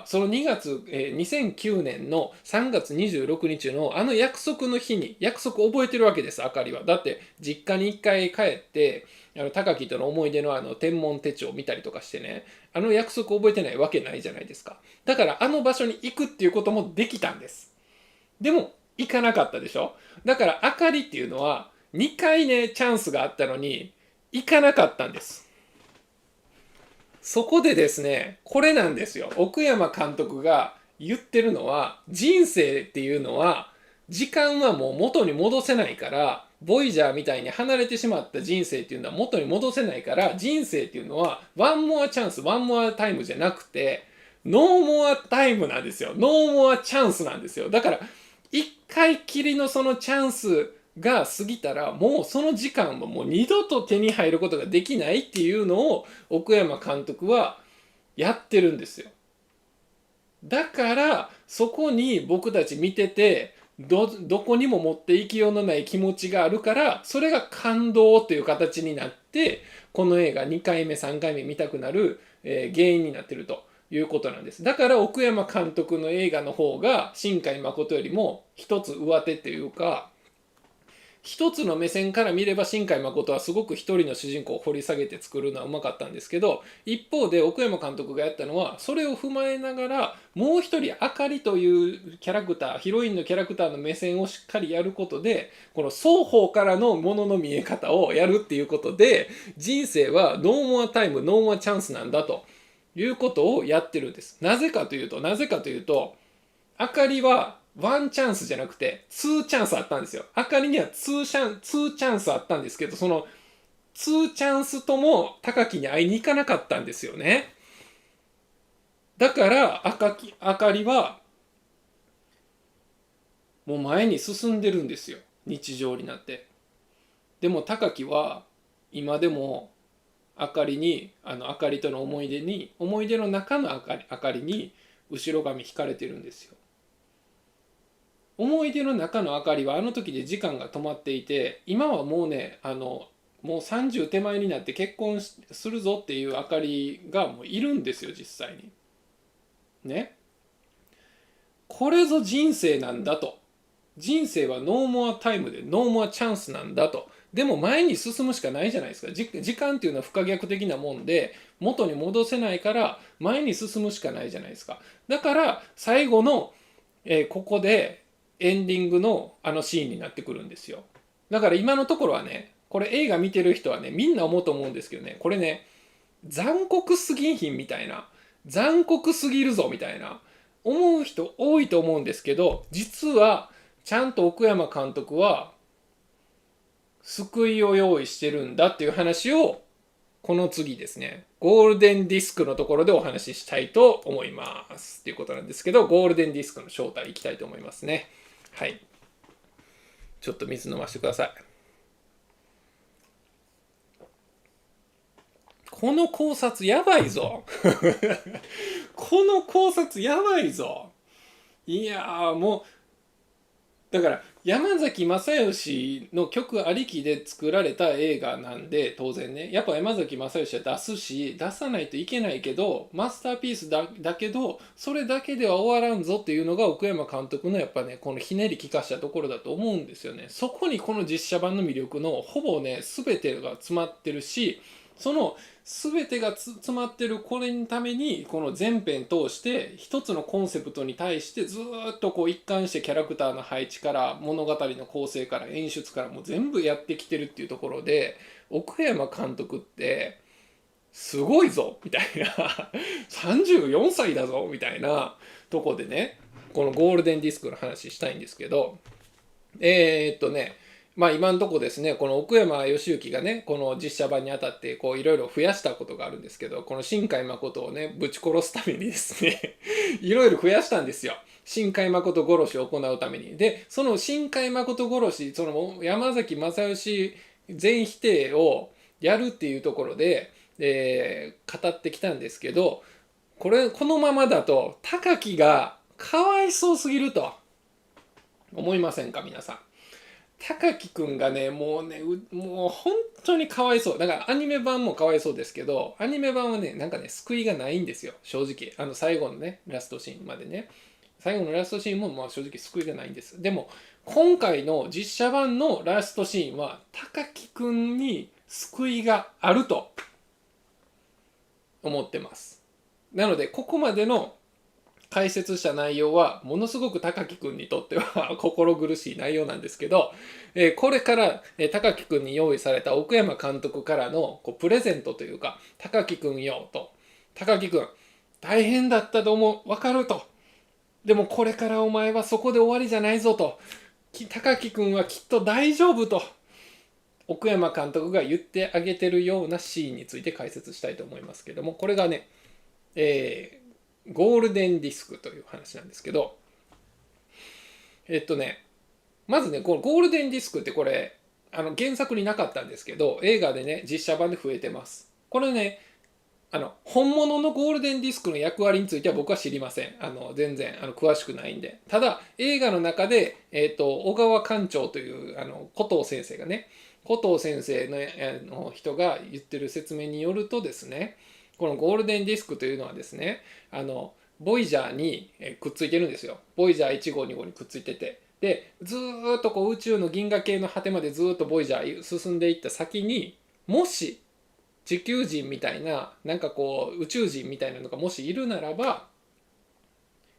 その2月、2009年の3月26日のあの約束の日に、約束覚えてるわけです、あかりは。だって、実家に1回帰って、高木との思い出の天文手帳を見たりとかしてね、あの約束覚えてないわけないじゃないですか。だから、あの場所に行くっていうこともできたんです。でも、行かなかったでしょ。だから、あかりっていうのは、2回ね、チャンスがあったのに、行かなかったんです。そこでですね、これなんですよ。奥山監督が言ってるのは、人生っていうのは、時間はもう元に戻せないから、ボイジャーみたいに離れてしまった人生っていうのは元に戻せないから、人生っていうのは、ワンモアチャンス、ワンモアタイムじゃなくて、ノーモアタイムなんですよ。ノーモアチャンスなんですよ。だから、一回きりのそのチャンスが過ぎたら、もうその時間はもう二度と手に入ることができないっていうのを奥山監督はやってるんですよ。だからそこに僕たち見ててどこにも持っていきようのない気持ちがあるから、それが感動という形になって、この映画2回目3回目見たくなる、原因になってるということなんです。だから奥山監督の映画の方が新海誠よりも一つ上手っていうか、一つの目線から見れば新海誠はすごく一人の主人公を掘り下げて作るのはうまかったんですけど、一方で奥山監督がやったのはそれを踏まえながら、もう一人あかりというキャラクター、ヒロインのキャラクターの目線をしっかりやることで、この双方からのものの見え方をやるっていうことで、人生はノーモアタイムノーモアチャンスなんだということをやってるんです。なぜかというとあかりはワンチャンスじゃなくてツーチャンスあったんですよ。あかりにはツーチャンスあったんですけど、そのツーチャンスとも高木に会いに行かなかったんですよね。だからあかりはもう前に進んでるんですよ、日常になって。でも高木は今でもあかりにあかりとの思い出の中のあかりに後ろ髪引かれてるんですよ。思い出の中のあかりはあの時で時間が止まっていて、今はもうねもう30手前になって結婚するぞっていうあかりがもういるんですよ、実際にね。これぞ人生なんだと。人生はノーモアタイムでノーモアチャンスなんだと。でも前に進むしかないじゃないですか。時間っていうのは不可逆的なもんで元に戻せないから前に進むしかないじゃないですか。だから最後の、ここでエンディングのあのシーンになってくるんですよ。だから今のところはね、これ映画見てる人はね、みんな思うと思うんですけどね、これね、残酷すぎんひんみたいな、残酷すぎるぞみたいな、思う人多いと思うんですけど、実はちゃんと奥山監督は救いを用意してるんだっていう話を、この次ですね、ゴールデンディスクのところでお話ししたいと思いますっていうことなんですけど、ゴールデンディスクの正体いきたいと思いますね。はい、ちょっと水飲ませてください。この考察やばいぞこの考察やばいぞ。いやーもうだから山崎正義の曲ありきで作られた映画なんで、当然ねやっぱ山崎正義は出すし出さないといけないけど、マスターピースだけどそれだけでは終わらんぞっていうのが奥山監督のやっぱねこのひねり利かしたところだと思うんですよね。そこにこの実写版の魅力のほぼね全てが詰まってるし、その全てが詰まってるこれのためにこの全編通して一つのコンセプトに対してずっとこう一貫してキャラクターの配置から物語の構成から演出からもう全部やってきてるっていうところで、奥山監督ってすごいぞみたいな34歳だぞみたいなとこでね、このゴールデンディスクの話したいんですけど、まあ今のとこですね、この奥山義行がね、この実写版にあたってこういろいろ増やしたことがあるんですけど、この新海誠をね、ぶち殺すためにですねいろいろ増やしたんですよ。新海誠殺しを行うために。で、その新海誠殺し、その山崎正義全否定をやるっていうところで、語ってきたんですけど、このままだと高木がかわいそうすぎると思いませんか皆さん。高木くんがね、もうね、もう本当にかわいそう。だからアニメ版もかわいそうですけど、アニメ版はね、なんかね、救いがないんですよ、正直。最後のね、ラストシーンまでね。最後のラストシーンもまあ正直救いがないんです。でも、今回の実写版のラストシーンは、高木くんに救いがあると思ってます。なので、ここまでの解説した内容はものすごく高木くんにとっては心苦しい内容なんですけど、これから、高木くんに用意された奥山監督からのプレゼントというか、高木くんよと、高木くん大変だったと思う、わかると、でもこれからお前はそこで終わりじゃないぞと、高木くんはきっと大丈夫と奥山監督が言ってあげてるようなシーンについて解説したいと思いますけども、これがね、ゴールデンディスクという話なんですけど、まずね、このゴールデンディスクってこれ、原作になかったんですけど、映画でね、実写版で増えてます。これね、本物のゴールデンディスクの役割については僕は知りません。全然詳しくないんで。ただ、映画の中で、小川館長という古藤先生がね、古藤先生の人が言ってる説明によるとですね、このゴールデンディスクというのはですね、ボイジャーにくっついてるんですよ。ボイジャー1号2号にくっついてて。で、ずーっと宇宙の銀河系の果てまでずーっとボイジャー進んでいった先に、もし地球人みたいな、なんか宇宙人みたいなのがもしいるならば、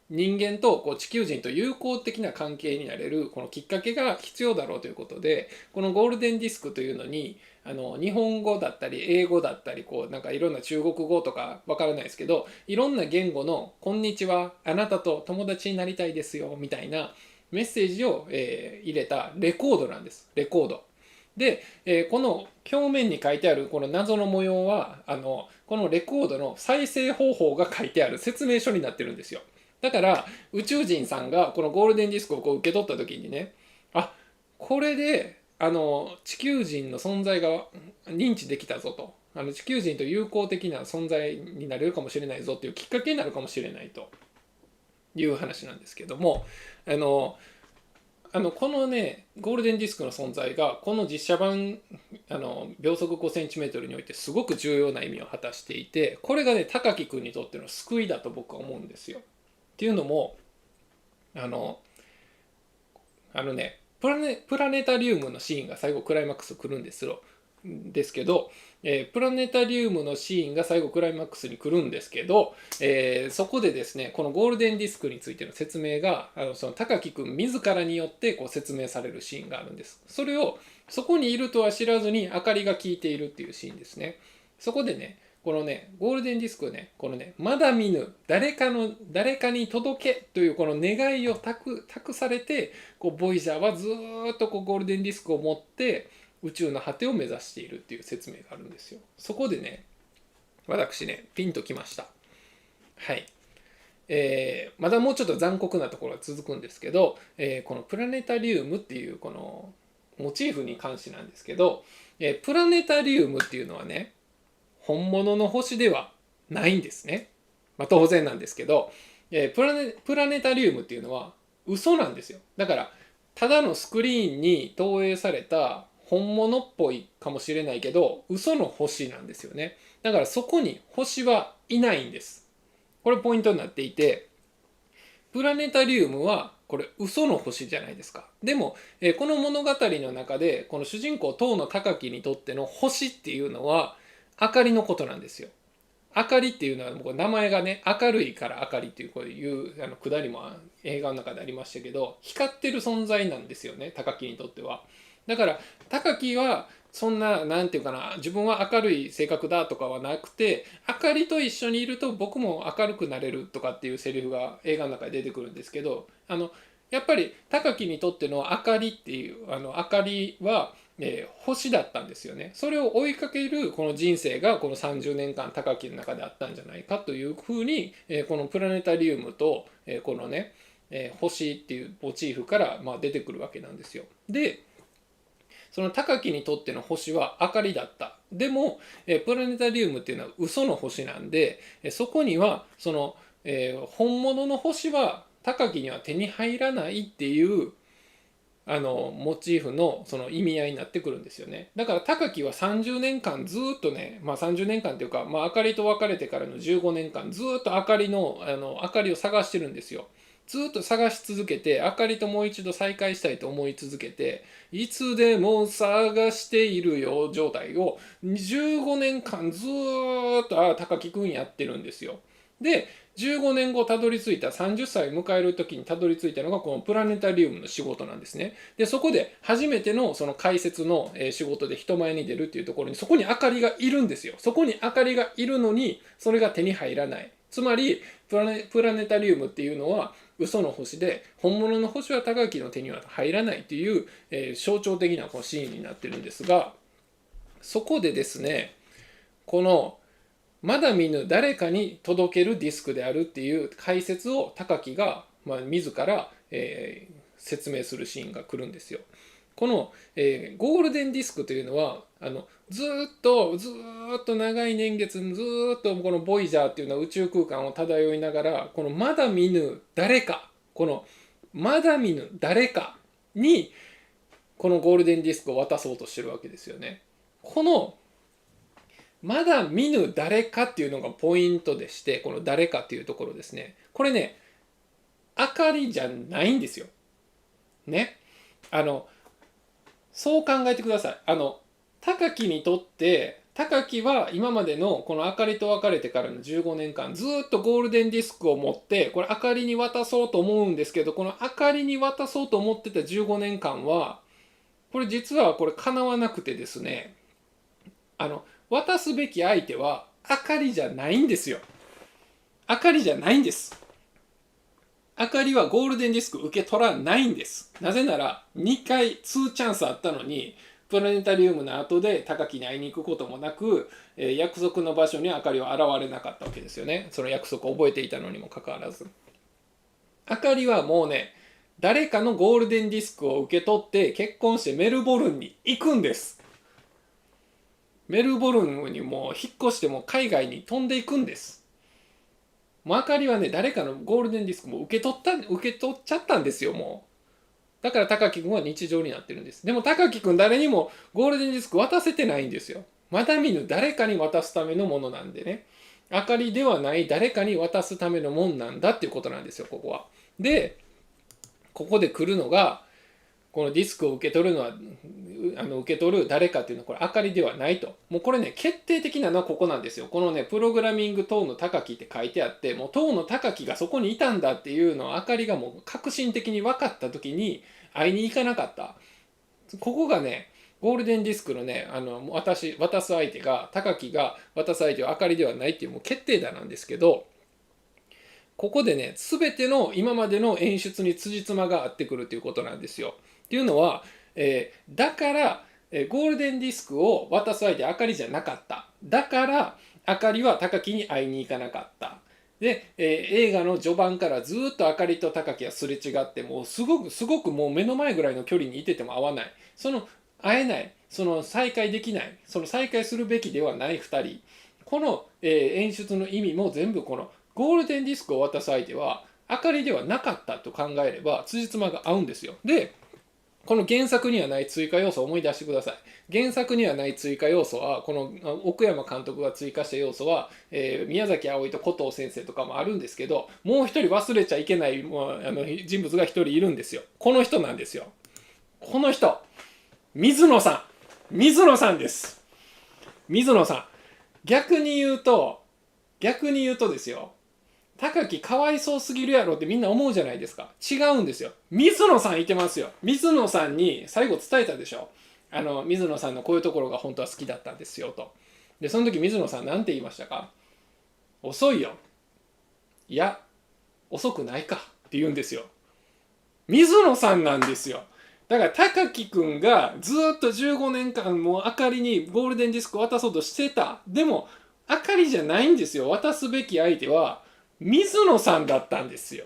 人間と地球人と友好的な関係になれるこのきっかけが必要だろうということで、このゴールデンディスクというのに日本語だったり英語だったりなんかいろんな中国語とかわからないですけど、いろんな言語の「こんにちは、あなたと友達になりたいですよ」みたいなメッセージを、入れたレコードなんです。レコードで、この表面に書いてあるこの謎の模様はこのレコードの再生方法が書いてある説明書になってるんですよ。だから宇宙人さんがこのゴールデンディスクを受け取った時にね、あ、これで地球人の存在が認知できたぞと、地球人と友好的な存在になれるかもしれないぞっていうきっかけになるかもしれないという話なんですけども、このねゴールデンディスクの存在がこの実写版秒速 5cm においてすごく重要な意味を果たしていて、これがね高木君にとっての救いだと僕は思うんですよ。っていうのもプラネタリウムのシーンが最後クライマックス来るんですけど、プラネタリウムのシーンが最後クライマックスに来るんですけど、そこでですねこのゴールデンディスクについての説明がその高木君自らによって説明されるシーンがあるんです。それをそこにいるとは知らずに明かりが消えているっていうシーンですね。そこでねこのねゴールデンディスクね、このねまだ見ぬ誰かに届けというこの願いを託されてボイジャーはずっとゴールデンディスクを持って宇宙の果てを目指しているっていう説明があるんですよ。そこでね私ねピンときました。はい。まだもうちょっと残酷なところが続くんですけど、このプラネタリウムっていうこのモチーフに関してなんですけど、プラネタリウムっていうのはね本物の星ではないんですね。まあ、当然なんですけど、プラネタリウムっていうのは嘘なんですよ。だからただのスクリーンに投影された本物っぽいかもしれないけど嘘の星なんですよね。だからそこに星はいないんです。これポイントになっていて、プラネタリウムはこれ嘘の星じゃないですか。でも、この物語の中でこの主人公東野高樹にとっての星っていうのは明かりのことなんですよ。明かりっていうのは名前がね明るいから明かりっていうこういうくだりも映画の中でありましたけど、光ってる存在なんですよね高木にとっては。だから高木はそんななんていうかな、自分は明るい性格だとかはなくて、明かりと一緒にいると僕も明るくなれるとかっていうセリフが映画の中で出てくるんですけど、やっぱり高木にとっての明かりっていう明かりは星だったんですよね。それを追いかけるこの人生がこの30年間高木の中であったんじゃないかというふうに、このプラネタリウムと、このね、星っていうモチーフから出てくるわけなんですよ。でその高木にとっての星は明かりだった。でもプラネタリウムっていうのは嘘の星なんで、そこにはその、本物の星は高木には手に入らないっていうモチーフのその意味合いになってくるんですよね。だから高木は30年間ずっとね、30年間というか、あかりと別れてからの15年間ずっとあかりを探してるんですよ。ずっと探し続けて、あかりともう一度再会したいと思い続けて、いつでも探しているよ状態を15年間ずっと高木くんやってるんですよ。で、15年後たどり着いた30歳を迎える時にたどり着いたのがこのプラネタリウムの仕事なんですね。で、そこで初めてのその解説の仕事で人前に出るっていうところにそこに明かりがいるんですよ。そこに明かりがいるのにそれが手に入らない。つまりプラネタリウムっていうのは嘘の星で本物の星は高木の手には入らないという、象徴的なこのシーンになってるんですが、そこでですね、このまだ見ぬ誰かに届けるディスクであるっていう解説を高木が、自ら、説明するシーンが来るんですよ。この、ゴールデンディスクというのはずっと長い年月ずっとこのボイジャーっていうのは宇宙空間を漂いながらこのまだ見ぬ誰かにこのゴールデンディスクを渡そうとしてるわけですよね。このまだ見ぬ誰かっていうのがポイントでして、この誰かっていうところですね。これね、明かりじゃないんですよ。ね。そう考えてください。高木にとって、高木は今までのこの明かりと別れてからの15年間、ずっとゴールデンディスクを持って、これ明かりに渡そうと思うんですけど、この明かりに渡そうと思ってた15年間は、これ実はこれ叶わなくてですね、渡すべき相手は明かりじゃないんですよ。明かりじゃないんです。明かりはゴールデンディスク受け取らないんです。なぜなら2回2チャンスあったのに、プラネタリウムの後で高木に会いに行くこともなく、約束の場所に明かりは現れなかったわけですよね。その約束を覚えていたのにもかかわらず。明かりはもうね、誰かのゴールデンディスクを受け取って結婚してメルボルンに行くんです。メルボルンにもう引っ越しても海外に飛んでいくんです。もう明かりはね、誰かのゴールデンディスクも受け取っちゃったんですよ、もう。だから高木君は日常になってるんです。でも高木君誰にもゴールデンディスク渡せてないんですよ。まだ見ぬ誰かに渡すためのものなんでね。明かりではない誰かに渡すためのもんなんだっていうことなんですよ、ここは。で、ここで来るのが、このディスクを受け取るのは受け取る誰かっていうのはこれ明かりではないと。もうこれね、決定的なのはここなんですよ。このね、プログラミング等の高木って書いてあって、もう等の高木がそこにいたんだっていうのを明かりがもう革新的に分かった時に会いに行かなかった。ここがね、ゴールデンディスクのね、渡す相手が、高木が渡す相手は明かりではないっていうもう決定打なんですけど、ここでね、全ての今までの演出に辻褄が合ってくるということなんですよ。っていうのは、だから、ゴールデンディスクを渡す相手あかりじゃなかった。だからあかりは高木に会いに行かなかった。で、映画の序盤からずっとあかりと高木はすれ違ってもうすごくもう目の前ぐらいの距離にいてても会わない。その会えない、その再会できない、その再会するべきではない2人。この、演出の意味も全部このゴールデンディスクを渡す相手はあかりではなかったと考えれば辻褄が合うんですよ。で、この原作にはない追加要素を思い出してください。原作にはない追加要素は、この奥山監督が追加した要素は、宮崎あおいと古藤先生とかもあるんですけど、もう一人忘れちゃいけない人物が一人いるんですよ。この人なんですよ。この人、水野さん。水野さんです。水野さん。逆に言うとですよ。高木かわいそうすぎるやろってみんな思うじゃないですか。違うんですよ。水野さんいてますよ。水野さんに最後伝えたでしょ。水野さんのこういうところが本当は好きだったんですよと。で、その時水野さんなんて言いましたか？遅いよ。いや、遅くないかって言うんですよ。水野さんなんですよ。だから高木くんがずっと15年間もうあかりにゴールデンディスクを渡そうとしてた。でもあかりじゃないんですよ。渡すべき相手は水野さんだったんですよ。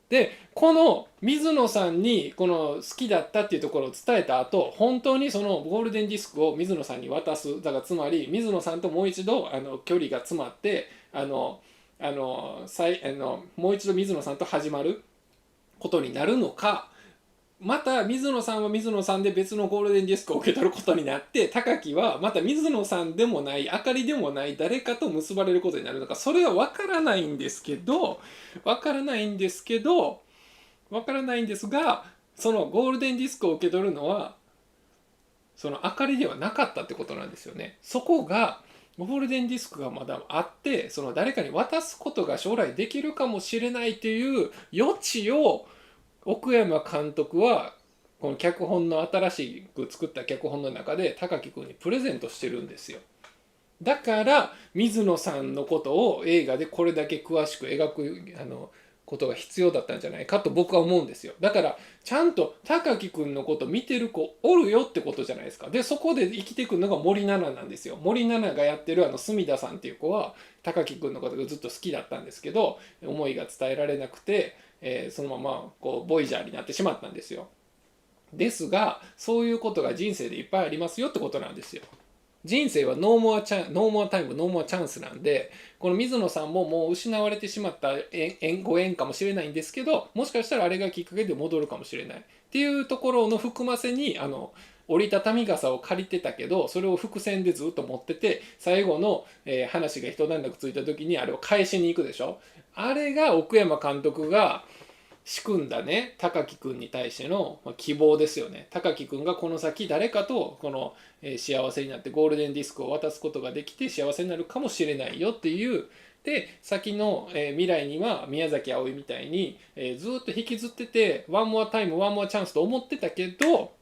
で、この水野さんにこの好きだったっていうところを伝えた後、本当にそのゴールデンディスクを水野さんに渡す。だからつまり水野さんともう一度距離が詰まってもう一度水野さんと始まることになるのか、また水野さんは水野さんで別のゴールデンディスクを受け取ることになって、高木はまた水野さんでもないあかりでもない誰かと結ばれることになるのか、それは分からないんですけど分からないんですけど分からないんですが、そのゴールデンディスクを受け取るのはそのあかりではなかったってことなんですよね。そこがゴールデンディスクがまだあって、その誰かに渡すことが将来できるかもしれないという余地を奥山監督はこの脚本の新しく作った脚本の中で高木君にプレゼントしてるんですよ。だから水野さんのことを映画でこれだけ詳しく描くことが必要だったんじゃないかと僕は思うんですよ。だからちゃんと高木君のこと見てる子おるよってことじゃないですか。でそこで生きてくるのが森七菜なんですよ。森七菜がやってる隅田さんっていう子は高木君のことがずっと好きだったんですけど、思いが伝えられなくて、そのままこうボイジャーになってしまったんですよ。ですがそういうことが人生でいっぱいありますよってことなんですよ。人生はノーモアタイムノーモアチャンスなんで、この水野さんももう失われてしまったご縁かもしれないんですけど、もしかしたらあれがきっかけで戻るかもしれないっていうところの含ませに、折りたたみ傘を借りてたけどそれを伏線でずっと持ってて、最後の、話が一段落ついた時にあれを返しに行くでしょ。あれが奥山監督が仕組んだね、高木君に対しての希望ですよね。高木君がこの先誰かとこの幸せになってゴールデンディスクを渡すことができて幸せになるかもしれないよっていう。で先の未来には宮崎あおいみたいにずっと引きずっててワンモアタイムワンモアチャンスと思ってたけど、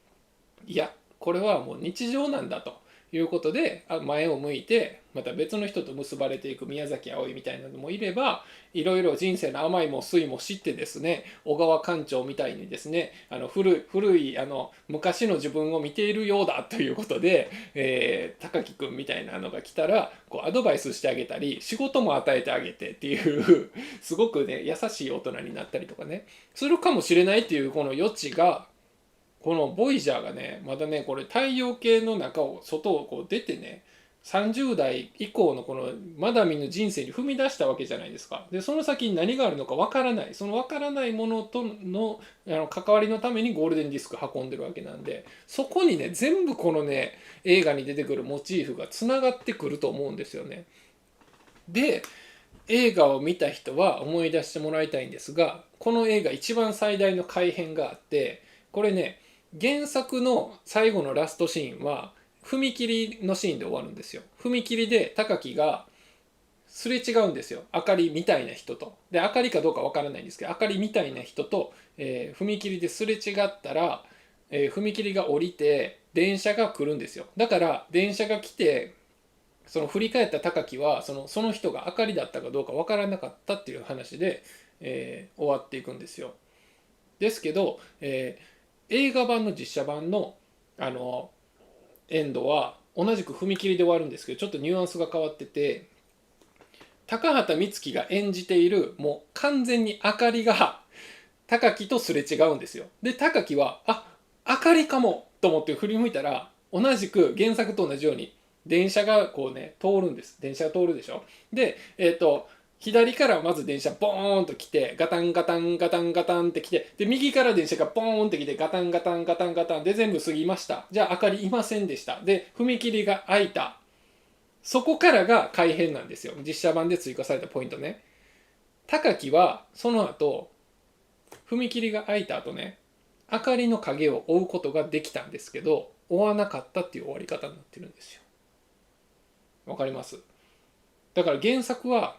いやこれはもう日常なんだということで前を向いてまた別の人と結ばれていく宮崎あおいみたいなのもいれば、いろいろ人生の甘いも酸いも知ってですね、小川館長みたいにですね古い昔の自分を見ているようだということで、高木君みたいなのが来たらこうアドバイスしてあげたり仕事も与えてあげてっていうすごくね優しい大人になったりとかねするかもしれないっていうこの余地が、このボイジャーがねまだねこれ太陽系の中を外をこう出てね30代以降のこのまだ見ぬ人生に踏み出したわけじゃないですか。でその先に何があるのかわからない、そのわからないものとの関わりのためにゴールデンディスク運んでるわけなんで、そこにね全部このね映画に出てくるモチーフがつながってくると思うんですよね。で映画を見た人は思い出してもらいたいんですが、この映画一番最大の改変があって、これね原作の最後のラストシーンは踏切のシーンで終わるんですよ。踏切で高木がすれ違うんですよ、あかりみたいな人と。であかりかどうかわからないんですけど、あかりみたいな人と、踏切ですれ違ったら、踏切が降りて電車が来るんですよ。だから電車が来てその振り返った高木はその人があかりだったかどうかわからなかったっていう話で、終わっていくんですよ。ですけど、映画版の実写版のエンドは同じく踏切で終わるんですけど、ちょっとニュアンスが変わってて、高畑充希が演じているもう完全にあかりが高木とすれ違うんですよ。で高木はあかりかもと思って振り向いたら、同じく原作と同じように電車がこうね通るんです。電車が通るでしょ。で左からまず電車ボーンと来てガタンガタンガタンガタンって来て、で右から電車がボーンって来てガタンガタンガタンガタンで全部過ぎました。じゃあ明かりいませんでした。で踏切が開いた。そこからが改変なんですよ、実写版で追加されたポイントね。高木はその後踏切が開いた後ね明かりの影を追うことができたんですけど追わなかったっていう終わり方になってるんですよ。わかります？だから原作は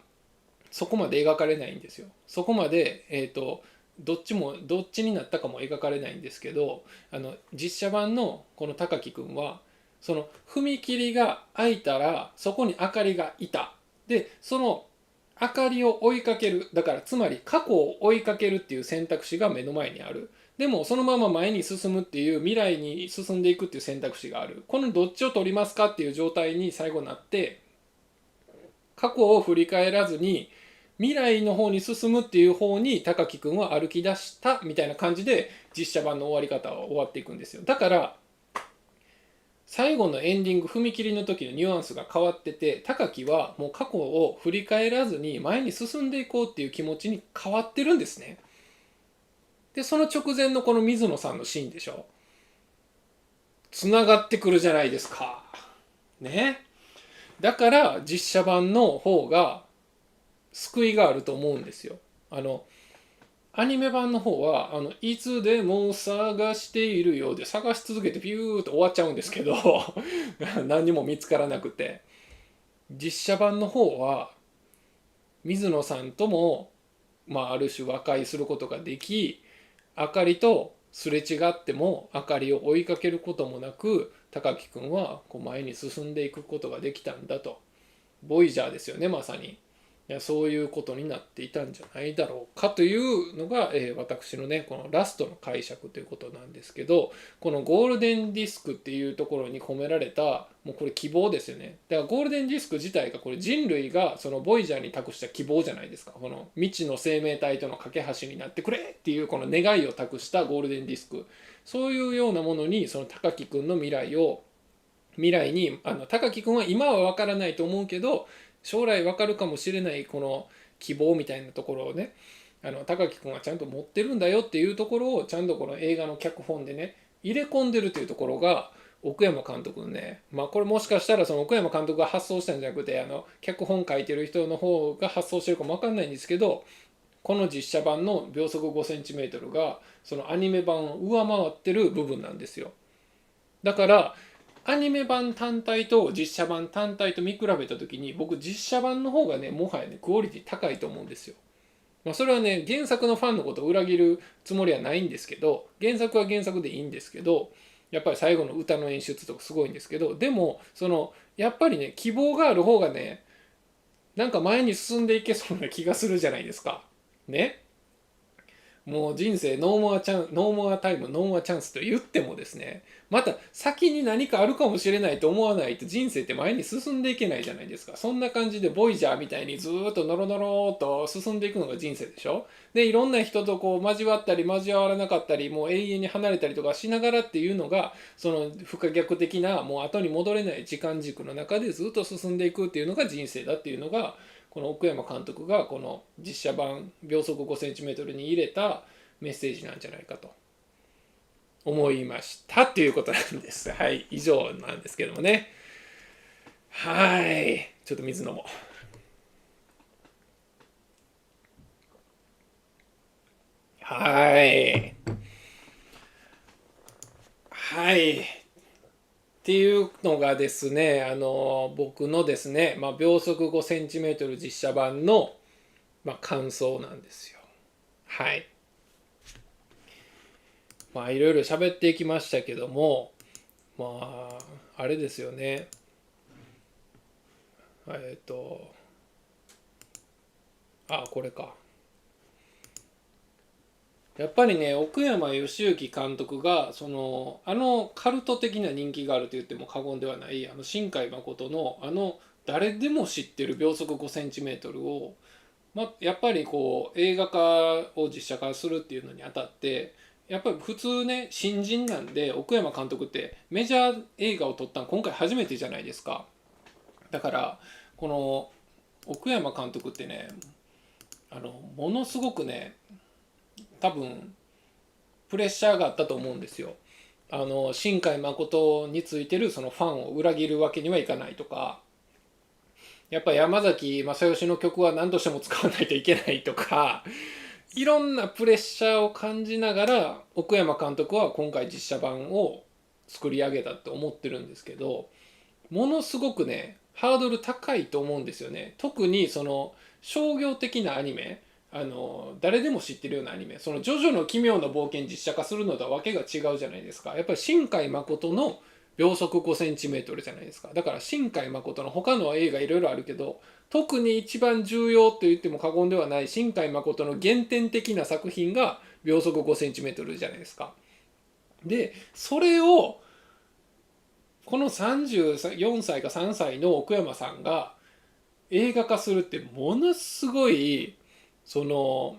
そこまで描かれないんですよ。そこまで、どっちになったかも描かれないんですけど、実写版のこの高木くんはその踏切が開いたらそこに明かりがいた。でその明かりを追いかける、だからつまり過去を追いかけるっていう選択肢が目の前にある。でもそのまま前に進むっていう未来に進んでいくっていう選択肢がある。このどっちを取りますかっていう状態に最後になって、過去を振り返らずに未来の方に進むっていう方に高木くんは歩き出したみたいな感じで実写版の終わり方は終わっていくんですよ。だから最後のエンディング踏切の時のニュアンスが変わってて、高木はもう過去を振り返らずに前に進んでいこうっていう気持ちに変わってるんですね。でその直前のこの水野さんのシーンでしょ、つながってくるじゃないですかね。だから実写版の方が救いがあると思うんですよ。アニメ版の方は、いつでも探しているようで、探し続けてピューと終わっちゃうんですけど、何にも見つからなくて。実写版の方は、水野さんとも、ある種和解することができ、あかりとすれ違っても、あかりを追いかけることもなく、高木くんはこう前に進んでいくことができたんだと。ボイジャーですよね、まさに。そういうことになっていたんじゃないだろうかというのが、私のねこのラストの解釈ということなんですけど、このゴールデンディスクっていうところに込められたもうこれ希望ですよね。だからゴールデンディスク自体がこれ人類がそのボイジャーに託した希望じゃないですか。この未知の生命体との架け橋になってくれっていうこの願いを託したゴールデンディスク、そういうようなものにその高木くんの未来に高木くんは今は分からないと思うけど将来分かるかもしれないこの希望みたいなところをね、高木君はちゃんと持ってるんだよっていうところをちゃんとこの映画の脚本でね入れ込んでるというところが奥山監督のね、これもしかしたらその奥山監督が発想したんじゃなくて脚本書いてる人の方が発想してるかも分かんないんですけど、この実写版の秒速 5cm がそのアニメ版を上回ってる部分なんですよ。だからアニメ版単体と実写版単体と見比べた時に僕実写版の方がねもはやねクオリティ高いと思うんですよ。それはね原作のファンのことを裏切るつもりはないんですけど、原作は原作でいいんですけど、やっぱり最後の歌の演出とかすごいんですけど、でもやっぱりね希望がある方がねなんか前に進んでいけそうな気がするじゃないですかね。もう人生ノーモアチャンノーモアタイムノーモアチャンスと言ってもですね、また先に何かあるかもしれないと思わないと人生って前に進んでいけないじゃないですか。そんな感じでボイジャーみたいにずっとノロノロと進んでいくのが人生でしょ。でいろんな人とこう交わったり交わらなかったりもう永遠に離れたりとかしながらっていうのがその不可逆的なもう後に戻れない時間軸の中でずっと進んでいくっていうのが人生だっていうのがこの奥山監督がこの実写版秒速 5cm に入れたメッセージなんじゃないかと思いましたっていうことなんです。はい、以上なんですけどもね。はい、ちょっと水飲もう。はい。はい。っていうのがですね、僕のですね、秒速 5cm 実写版の、感想なんですよ。はい。いろいろ喋っていきましたけども、あれですよね。これか。やっぱりね奥山義行監督がカルト的な人気があると言っても過言ではない新海誠の誰でも知ってる秒速 5cm を、やっぱりこう映画化を実写化するっていうのにあたってやっぱり普通ね新人なんで奥山監督ってメジャー映画を撮ったの今回初めてじゃないですか。だからこの奥山監督ってねものすごくね多分プレッシャーがあったと思うんですよ。新海誠についてるそのファンを裏切るわけにはいかないとか、やっぱ山崎正義の曲は何としても使わないといけないとか、いろんなプレッシャーを感じながら奥山監督は今回実写版を作り上げたって思ってるんですけど、ものすごくねハードル高いと思うんですよね。特にその商業的なアニメ、誰でも知ってるようなアニメ、そのジョジョの奇妙な冒険実写化するのとはわけが違うじゃないですか。やっぱり新海誠の秒速 5cm じゃないですか。だから新海誠の他の映画いろいろあるけど特に一番重要と言っても過言ではない新海誠の原点的な作品が秒速 5cm じゃないですか。でそれをこの34歳か3歳の奥山さんが映画化するってものすごいその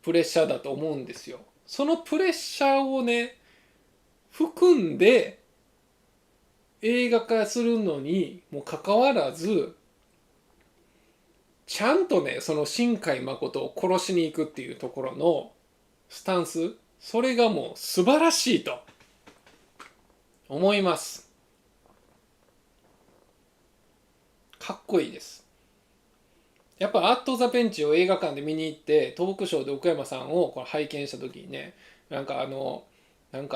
プレッシャーだと思うんですよ。そのプレッシャーをね含んで映画化するのにもかかわらずちゃんとねその新海誠を殺しに行くっていうところのスタンス、それがもう素晴らしいと思います。かっこいいです。やっぱアット・ザ・ベンチを映画館で見に行ってトークショーで奥山さんをこれ拝見した時にね、なんか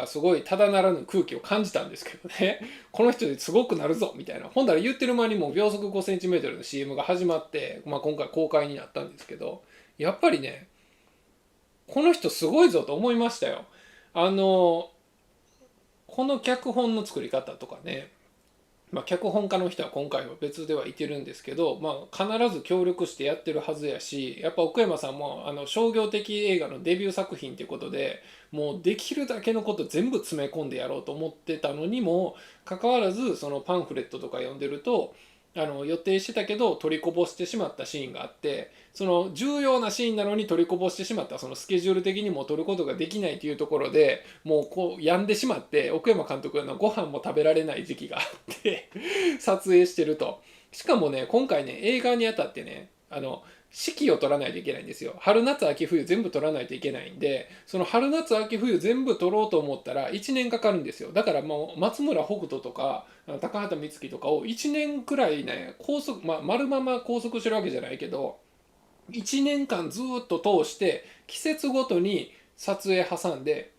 すごいただならぬ空気を感じたんですけどね、この人ですごくなるぞみたいな、ほんだら言ってる間にもう秒速5センチメートルの CM が始まって、まあ、今回公開になったんですけど、やっぱりね、この人すごいぞと思いましたよ。あのこの脚本の作り方とかね、まあ、脚本家の人は今回は別ではいてるんですけど、まあ、必ず協力してやってるはずやし、やっぱ奥山さんも商業的映画のデビュー作品ということでもうできるだけのこと全部詰め込んでやろうと思ってたのにもかかわらず、そのパンフレットとか読んでると予定してたけど取りこぼしてしまったシーンがあって、その重要なシーンなのに取りこぼしてしまった、そのスケジュール的にも取ることができないというところでもうこう病んでしまって、奥山監督のご飯も食べられない時期があって撮影してると。しかもね、今回ね、映画にあたってね、四季を取らないといけないんですよ。春夏秋冬全部取らないといけないんで、その春夏秋冬全部取ろうと思ったら1年かかるんですよ。だからもう松村北斗とか高畑充希とかを1年くらいね、拘束、まあ、丸まま拘束してるわけじゃないけど、1年間ずっと通して季節ごとに撮影挟んで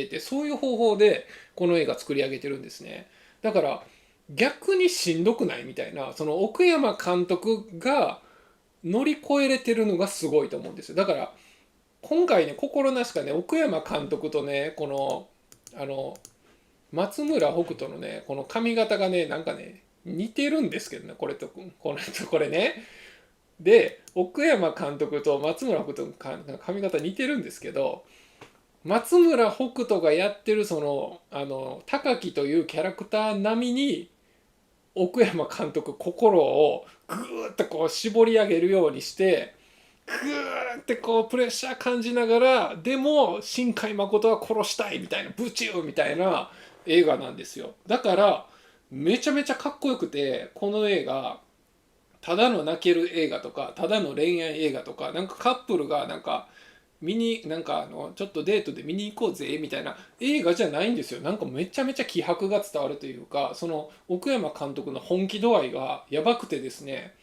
いて、そういう方法でこの映画作り上げてるんですね。だから逆にしんどくないみたいな、その奥山監督が乗り越えれてるのがすごいと思うんですよ。だから今回ね、心なしかね、奥山監督とね、この松村北斗のね、この髪型がね、なんかね似てるんですけどね、これね。で奥山監督と松村北斗の髪型似てるんですけど、松村北斗がやってるその高木というキャラクター並みに奥山監督心をグーッとこう絞り上げるようにして、グーってこうプレッシャー感じながら、でも新海誠は殺したいみたいな、ブチューみたいな映画なんですよ。だからめちゃめちゃかっこよくて、この映画ただの泣ける映画とかただの恋愛映画とか、なんかカップルがなんかちょっとデートで見に行こうぜみたいな映画じゃないんですよ。なんかめちゃめちゃ気迫が伝わるというか、その奥山監督の本気度合いがやばくてですね、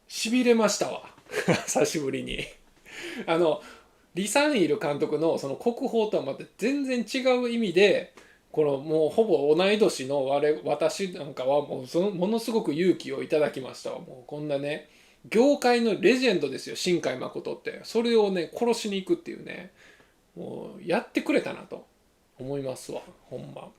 しびれましたわ久しぶりにあのリサンイル監督のその国宝とはまた全然違う意味で、このもうほぼ同い年の私なんかはもうものすごく勇気をいただきましたわ。もうこんなね、業界のレジェンドですよ、新海誠って。それをね殺しに行くっていうね、もうやってくれたなと思いますわ。ほんま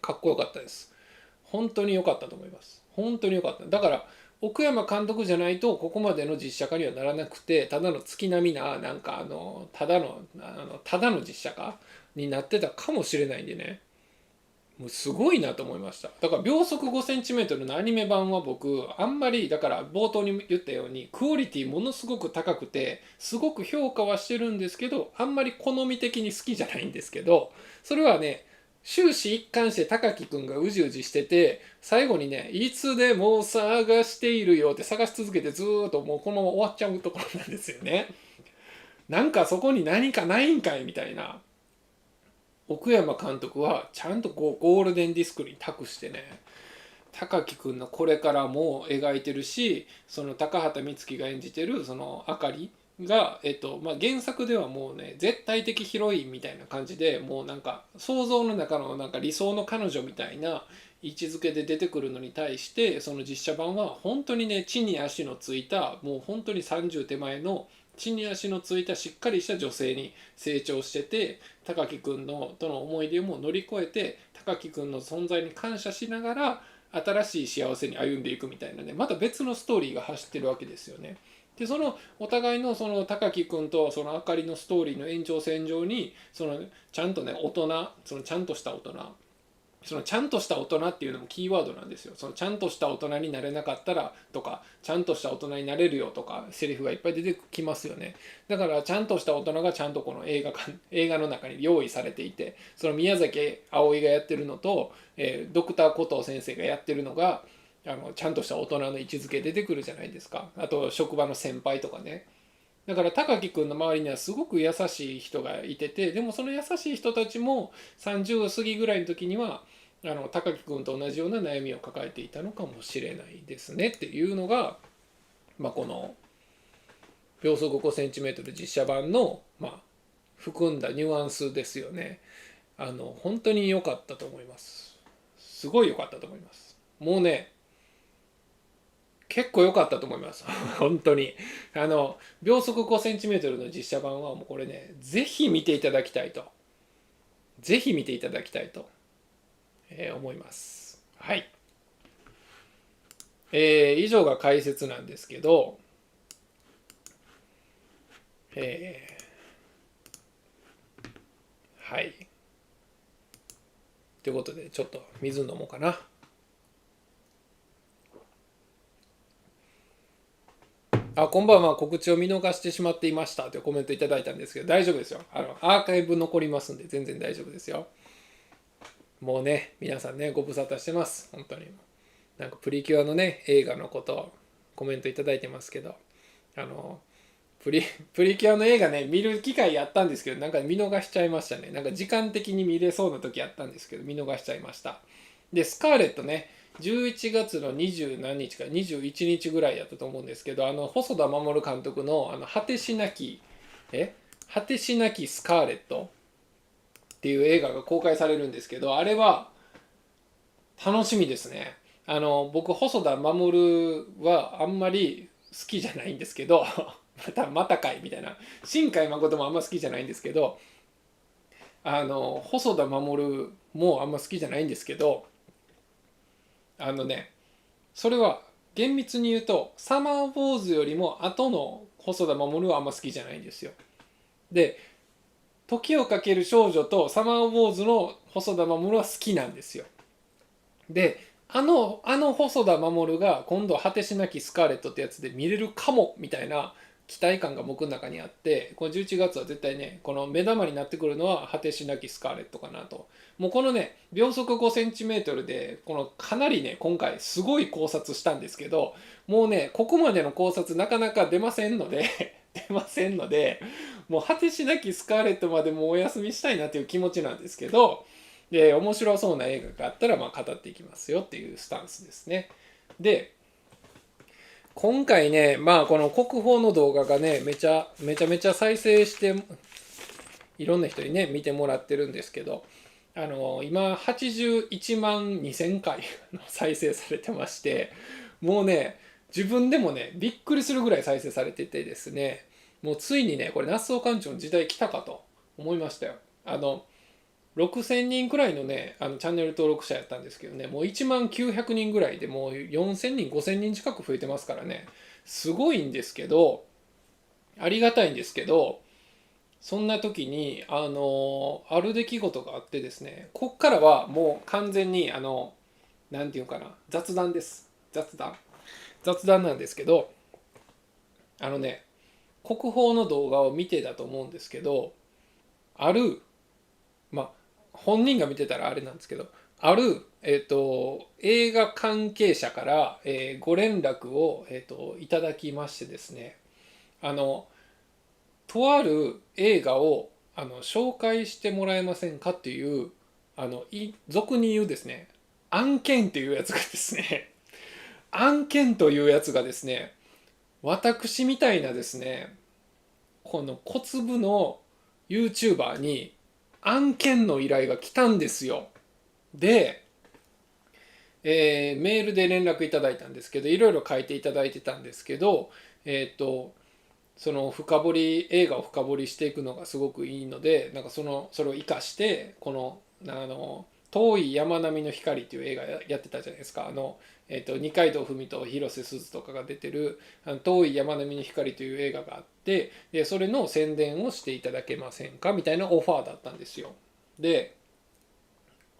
かっこよかったです。本当に良かったと思います。本当に良かった。だから奥山監督じゃないとここまでの実写化にはならなくて、ただの月並みななんかただの実写化になってたかもしれないんでね、もうすごいなと思いました。だから秒速5センチメートルのアニメ版は僕あんまり、だから冒頭に言ったようにクオリティものすごく高くてすごく評価はしてるんですけど、あんまり好み的に好きじゃないんですけど、それはね、終始一貫して高木くんがうじうじしてて、最後にね、いつでも探しているよって探し続けてずーっともうこのまま終わっちゃうところなんですよね。なんかそこに何かないんかいみたいな。奥山監督はちゃんとこうゴールデンディスクに託してね、高木くんのこれからも描いてるし、その高畑充希が演じてるそのあかりが、まあ、原作ではもうね絶対的ヒロインみたいな感じで、もうなんか想像の中のなんか理想の彼女みたいな位置づけで出てくるのに対して、その実写版は本当にね地に足のついた、もう本当に30手前の地に足のついたしっかりした女性に成長してて、高木くんのとの思い出も乗り越えて高木くんの存在に感謝しながら新しい幸せに歩んでいくみたいなね、また別のストーリーが走ってるわけですよね。でそのお互いのその高木君とそのあかりのストーリーの延長線上に、そのちゃんとね大人、そのちゃんとした大人、そのちゃんとした大人っていうのもキーワードなんですよ。そのちゃんとした大人になれなかったらとか、ちゃんとした大人になれるよとかセリフがいっぱい出てきますよね。だからちゃんとした大人がちゃんとこの映画の中に用意されていて、その宮崎あおいがやってるのと、ドクターコトー先生がやってるのがちゃんとした大人の位置づけ出てくるじゃないですか。あと職場の先輩とかね、だから高木くんの周りにはすごく優しい人がいてて、でもその優しい人たちも30過ぎぐらいの時には高木くんと同じような悩みを抱えていたのかもしれないですねっていうのが、この秒速 5cm 実写版の、含んだニュアンスですよね。本当に良かったと思います。すごい良かったと思います。もうね、結構良かったと思います。本当に。秒速 5cm の実写版はもうこれね、ぜひ見ていただきたいと。ぜひ見ていただきたいと、思います。はい。以上が解説なんですけど、はい。ということで、ちょっと水飲もうかな。こんばんは。告知を見逃してしまっていましたというコメントいただいたんですけど、大丈夫ですよ。アーカイブ残りますんで、全然大丈夫ですよ。もうね、皆さんね、ご無沙汰してます。本当に。なんかプリキュアのね、映画のことをコメントいただいてますけど、あの、プリキュアの映画ね、見る機会あったんですけど、なんか見逃しちゃいましたね。なんか時間的に見れそうな時あったんですけど、見逃しちゃいました。で、スカーレットね、11月の20何日か、21日ぐらいやったと思うんですけど、細田守監督の、果てしなき、果てしなきスカーレットっていう映画が公開されるんですけど、あれは楽しみですね。僕、細田守はあんまり好きじゃないんですけど、またかいみたいな、新海誠もあんま好きじゃないんですけど、細田守もあんま好きじゃないんですけど、それは厳密に言うと、サマーウォーズよりも後の細田守はあんま好きじゃないんですよ。で、時をかける少女とサマーウォーズの細田守は好きなんですよ。で、細田守が今度果てしなきスカーレットってやつで見れるかもみたいな期待感が僕の中にあって、この11月は絶対ね、この目玉になってくるのは果てしなきスカーレットかなと。もうこのね、秒速 5cm で、このかなりね、今回すごい考察したんですけど、もうね、ここまでの考察なかなか出ませんので出ませんので、もう果てしなきスカーレットまでもうお休みしたいなという気持ちなんですけど、で、面白そうな映画があったら、語っていきますよっていうスタンスですね。で、今回ね、この国宝の動画がね、めちゃめちゃ再生して、いろんな人にね、見てもらってるんですけど、今、81万2000回再生されてまして、もうね、自分でもね、びっくりするぐらい再生されててですね、もうついにね、これ、那須尾館長の時代来たかと思いましたよ。6000人くらいのね、チャンネル登録者やったんですけどね、もう1万900人ぐらいでもう4000人、5000人近く増えてますからね、すごいんですけど、ありがたいんですけど、そんな時に、ある出来事があってですね、こっからはもう完全に、なんていうかな、雑談です。雑談なんですけど、あのね、国宝の動画を見てだと思うんですけど、ある、まあ、本人が見てたらあれなんですけど、ある、映画関係者から、ご連絡を、いただきましてですね、あの、とある映画を紹介してもらえませんかっていう、俗に言うですね、案件っていうやつがですね、案件というやつがですね、私みたいなですね、この小粒の YouTuber に案件の依頼が来たんですよ。で、メールで連絡いただいたんですけど、いろいろ書いていただいてたんですけど、その映画を深掘りしていくのがすごくいいので、なんかそれを生かして、この、遠い山並みの光っていう映画やってたじゃないですか。二階堂ふみと広瀬すずとかが出てる、遠い山並みの光という映画があって、で、それの宣伝をしていただけませんかみたいなオファーだったんですよ。で、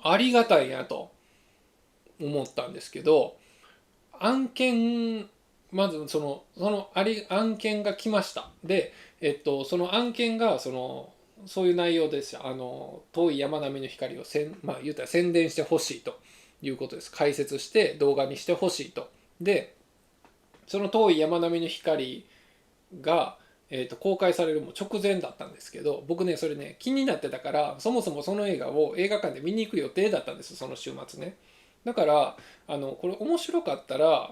ありがたいなと思ったんですけど、案件、まず案件が来ました。で、その案件がそういう内容です。遠い山並みの光を言うたら宣伝してほしいということです。解説して動画にしてほしいと。で、その遠い山並みの光が、公開されるも直前だったんですけど、僕ねそれね気になってたから、そもそもその映画を映画館で見に行く予定だったんです、その週末ね。だからこれ面白かったら、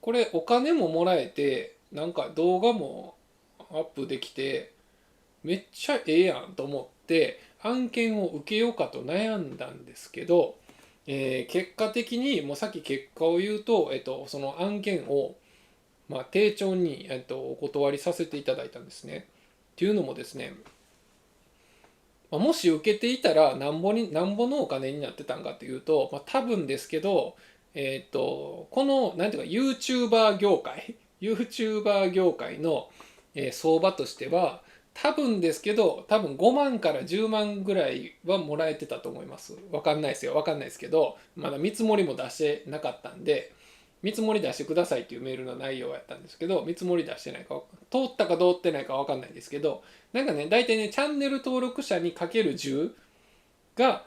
これお金ももらえて、なんか動画もアップできてめっちゃええやんと思って案件を受けようかと悩んだんですけど、結果的にもうさっき結果を言うと、その案件を丁重に、お断りさせていただいたんですね。っていうのもですね、もし受けていたらなんぼのお金になってたんかというと、多分ですけど、このなんていうか YouTuber 業界の、相場としては、多分ですけど多分5万から10万ぐらいはもらえてたと思います。わかんないですよ、わかんないですけど、まだ見積もりも出してなかったんで、見積もり出してくださいっていうメールの内容やったんですけど、見積もり出してないか通ったか通ってないか分かんないですけど、なんかね大体ねチャンネル登録者にかける10が、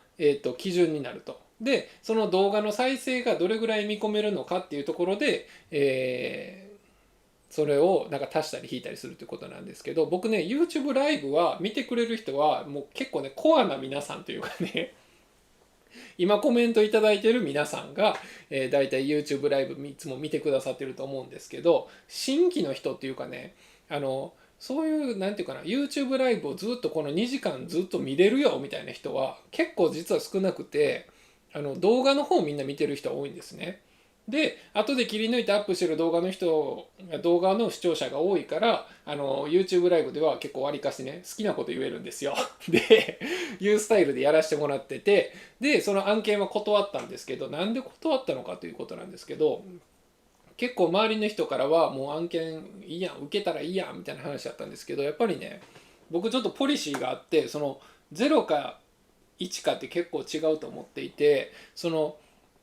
基準になると。でその動画の再生がどれぐらい見込めるのかっていうところで、それをなんか足したり引いたりするということなんですけど、僕ね YouTube ライブは見てくれる人はもう結構ねコアな皆さんというかね、今コメントいただいてる皆さんが、だいたい YouTube ライブいつも見てくださってると思うんですけど、新規の人っていうかね、そういうなんていうかな、 YouTube ライブをずっとこの2時間ずっと見れるよみたいな人は結構実は少なくて、動画の方をみんな見てる人は多いんですね。で後で切り抜いてアップしてる動画の視聴者が多いから、YouTube ライブでは結構わりかしね好きなこと言えるんですよ。でいうスタイルでやらせてもらってて、でその案件は断ったんですけど、なんで断ったのかということなんですけど、結構周りの人からはもう案件いいやん、受けたらいいやんみたいな話だったんですけど、やっぱりね僕ちょっとポリシーがあって、その0か1かって結構違うと思っていて、その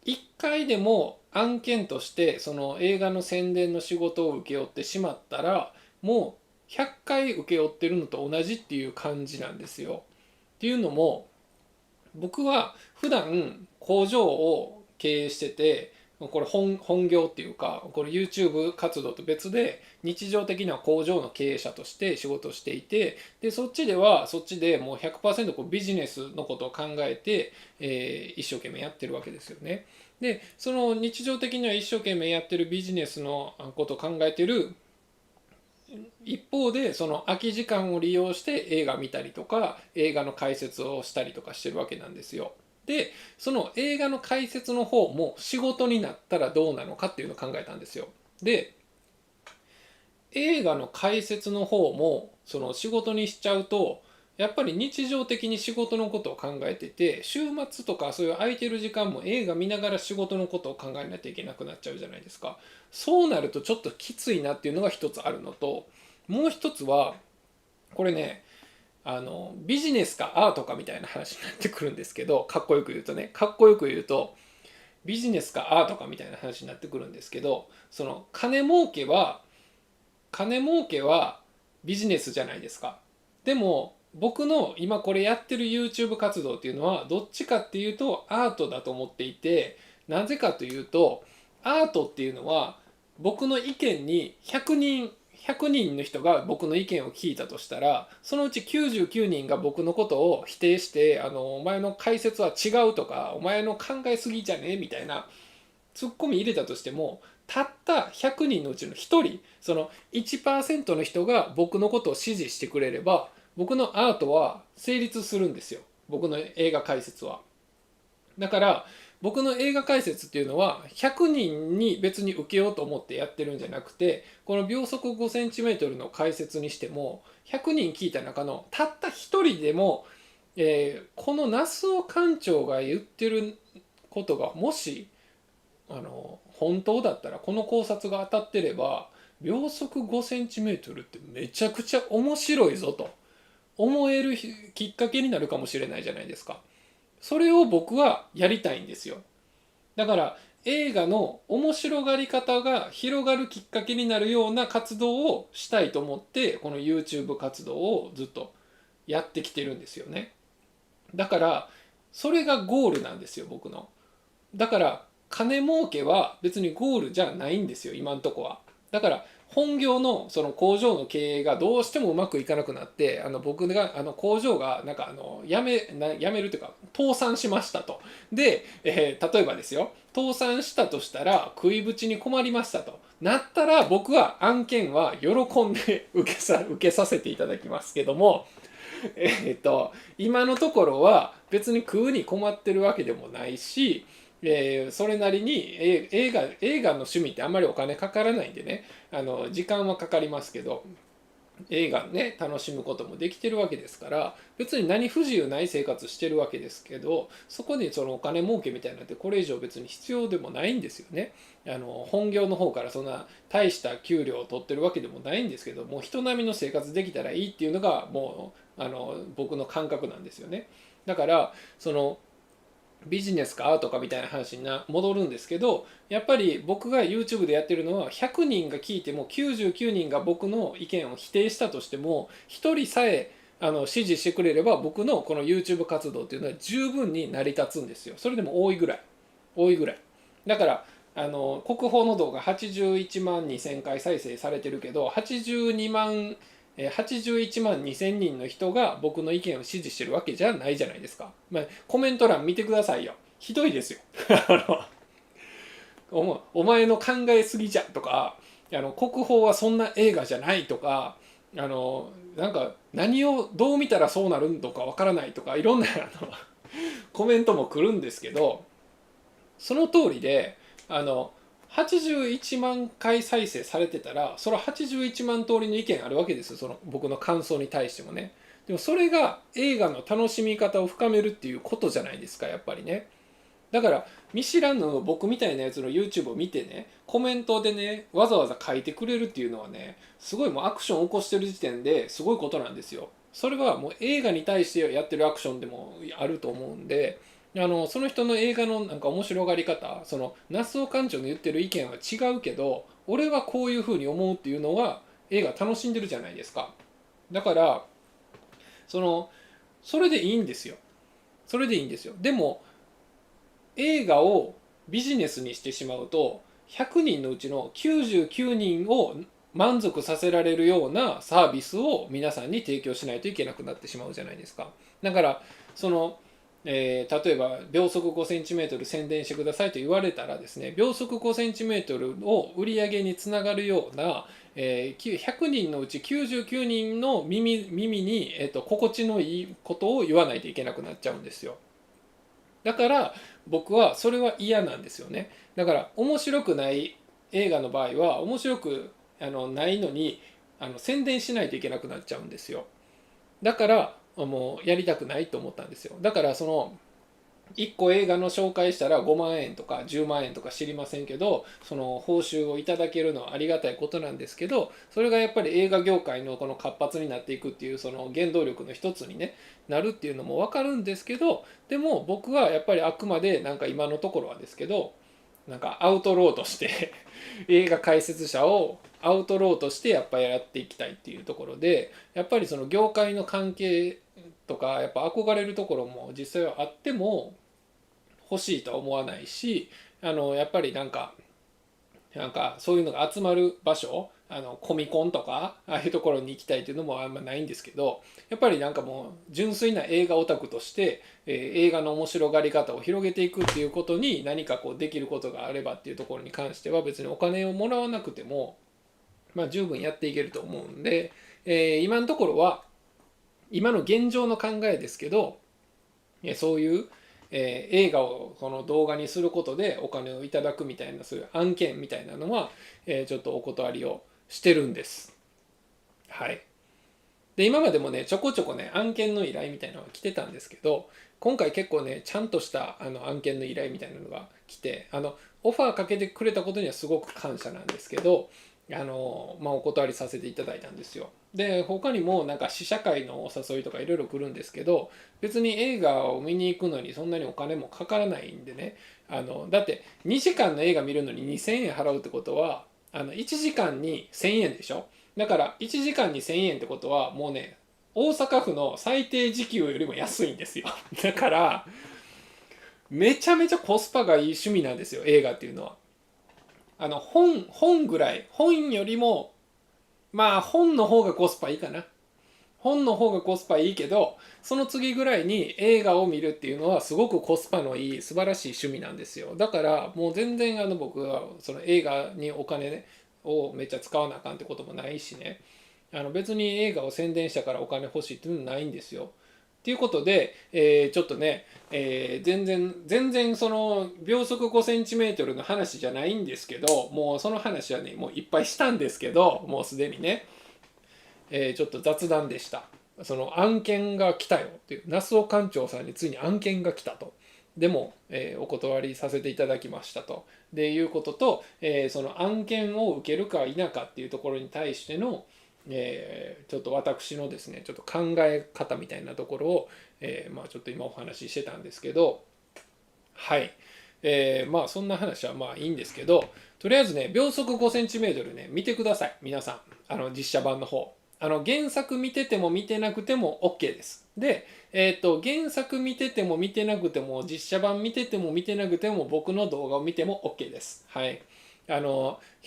1回でも案件としてその映画の宣伝の仕事を請け負ってしまったら、もう100回請け負ってるのと同じっていう感じなんですよ。っていうのも、僕は普段工場を経営してて、これ本業っていうか、これ YouTube 活動と別で日常的な工場の経営者として仕事をしていて、でそっちではそっちでもう 100% こうビジネスのことを考えて、一生懸命やってるわけですよね。でその日常的には一生懸命やってるビジネスのことを考えてる一方で、その空き時間を利用して映画見たりとか映画の解説をしたりとかしてるわけなんですよ。でその映画の解説の方も仕事になったらどうなのかっていうのを考えたんですよ。で映画の解説の方もその仕事にしちゃうと、やっぱり日常的に仕事のことを考えてて、週末とかそういう空いてる時間も映画見ながら仕事のことを考えないといけなくなっちゃうじゃないですか。そうなるとちょっときついなっていうのが一つあるのと、もう一つはこれね、ビジネスかアートかみたいな話になってくるんですけど、かっこよく言うとね、かっこよく言うとビジネスかアートかみたいな話になってくるんですけど、その金儲けはビジネスじゃないですか。でも僕の今これやってる YouTube 活動っていうのはどっちかっていうとアートだと思っていて、なぜかというとアートっていうのは、僕の意見に100人の人が僕の意見を聞いたとしたら、そのうち99人が僕のことを否定して、お前の解説は違うとか、お前の考えすぎじゃねえみたいなツッコミ入れたとしても、たった100人のうちの1人、その1%の人が僕のことを支持してくれれば、僕のアートは成立するんですよ。僕の映画解説は。だから僕の映画解説っていうのは100人に別に受けようと思ってやってるんじゃなくて、この秒速 5cm の解説にしても100人聞いた中のたった1人でも、この那須尾館長が言ってることがもし本当だったら、この考察が当たってれば秒速 5cm ってめちゃくちゃ面白いぞと思えるきっかけになるかもしれないじゃないですか。それを僕はやりたいんですよ。だから映画の面白がり方が広がるきっかけになるような活動をしたいと思って、この YouTube 活動をずっとやってきてるんですよね。だからそれがゴールなんですよ、僕の。だから金儲けは別にゴールじゃないんですよ、今んとこは。だから本業のその工場の経営がどうしてもうまくいかなくなって、僕が工場がなんか辞めるというか倒産しましたと。で、例えばですよ、倒産したとしたら食いぶちに困りましたとなったら、僕は案件は喜んで受けさせていただきますけども、今のところは別に食うに困ってるわけでもないし、それなりに映画の趣味ってあんまりお金かからないんでね、時間はかかりますけど、映画ね楽しむこともできてるわけですから、別に何不自由ない生活してるわけですけど、そこにそのお金儲けみたいなのってこれ以上別に必要でもないんですよね。本業の方からそんな大した給料を取ってるわけでもないんですけど、もう人並みの生活できたらいいっていうのがもう僕の感覚なんですよね。だからそのビジネスかアートかみたいな話に戻るんですけど、やっぱり僕が YouTube でやってるのは、100人が聞いても99人が僕の意見を否定したとしても、1人さえ支持してくれれば、僕のこの YouTube 活動っていうのは十分に成り立つんですよ。それでも多いぐらいだから、国宝の動画81万2000回再生されてるけど、81万2000人の人が僕の意見を支持してるわけじゃないじゃないですか。まあ、コメント欄見てくださいよ。ひどいですよ。お前の考えすぎじゃとか、国宝はそんな映画じゃないとか、なんか何をどう見たらそうなるんとかわからないとか、いろんなコメントも来るんですけど、その通りで、81万回再生されてたら、それは81万通りの意見あるわけですよ、その僕の感想に対してもね。でもそれが映画の楽しみ方を深めるっていうことじゃないですか、やっぱりね。だから見知らぬ僕みたいなやつの YouTube を見てね、コメントでねわざわざ書いてくれるっていうのはね、すごいもうアクションを起こしてる時点ですごいことなんですよ。それはもう映画に対してやってるアクションでもあると思うんで、その人の映画のなんか面白がり方、その那須尾館長の言ってる意見は違うけど、俺はこういうふうに思うっていうのは映画楽しんでるじゃないですか。だからそれでいいんですよ。それでいいんですよ。でも映画をビジネスにしてしまうと、100人のうちの99人を満足させられるようなサービスを皆さんに提供しないといけなくなってしまうじゃないですか。だから例えば秒速 5cm 宣伝してくださいと言われたらですね、秒速 5cm を売り上げにつながるような、100人のうち99人の耳に、心地のいいことを言わないといけなくなっちゃうんですよ。だから僕はそれは嫌なんですよね。だから面白くない映画の場合は面白くないのに宣伝しないといけなくなっちゃうんですよ。だからもうやりたくないと思ったんですよ。だから1個映画の紹介したら5万円とか10万円とか知りませんけど、その報酬をいただけるのはありがたいことなんですけど、それがやっぱり映画業界のこの活発になっていくっていうその原動力の一つに、ね、なるっていうのも分かるんですけど、でも僕はやっぱりあくまでなんか今のところはですけど、なんかアウトローとして映画解説者をアウトローとしてやっぱりやっていきたいっていうところで、やっぱりその業界の関係とかやっぱ憧れるところも実際はあっても欲しいとは思わないし、やっぱりなんかそういうのが集まる場所、コミコンとかああいうところに行きたいっていうのもあんまないんですけど、やっぱりなんかもう純粋な映画オタクとして、映画の面白がり方を広げていくっていうことに何かこうできることがあればっていうところに関しては、別にお金をもらわなくても、まあ、十分やっていけると思うんで、今のところは今の現状の考えですけど、そういう、映画をこの動画にすることでお金をいただくみたいな、そういう案件みたいなのは、ちょっとお断りをしてるんです。はい。で、今までもね、ちょこちょこね、案件の依頼みたいなのが来てたんですけど、今回結構ね、ちゃんとした案件の依頼みたいなのが来て、オファーかけてくれたことにはすごく感謝なんですけど、まあ、お断りさせていただいたんですよ。で、他にもなんか試写会のお誘いとかいろいろ来るんですけど、別に映画を見に行くのにそんなにお金もかからないんでね、だって2時間の映画見るのに2000円払うってことは、1時間に1000円でしょ。だから1時間に1000円ってことはもうね、大阪府の最低時給よりも安いんですよ。だからめちゃめちゃコスパがいい趣味なんですよ、映画っていうのは。本ぐらい、本よりもまあ本の方がコスパいいかな。本の方がコスパいいけど、その次ぐらいに映画を見るっていうのはすごくコスパのいい素晴らしい趣味なんですよ。だからもう全然僕はその映画にお金、ね、をめっちゃ使わなあかんってこともないしね、別に映画を宣伝したからお金欲しいっていうのはないんですよ。っていうことで、ちょっとね、全然その秒速5センチメートルの話じゃないんですけど、もうその話はねもういっぱいしたんですけど、もうすでにね、ちょっと雑談でした。その案件が来たよっていう、那須尾館長さんについに案件が来たと。でも、お断りさせていただきましたと。でいうことと、その案件を受けるか否かっていうところに対しての、ちょっと私のですねちょっと考え方みたいなところを、まあ、ちょっと今お話ししてたんですけど、はい、まあそんな話はまあいいんですけど、とりあえずね秒速5センチメートルね見てください皆さん、実写版の方、原作見てても見てなくても OK です。で、原作見てても見てなくても実写版見てても見てなくても僕の動画を見ても OK です。はい。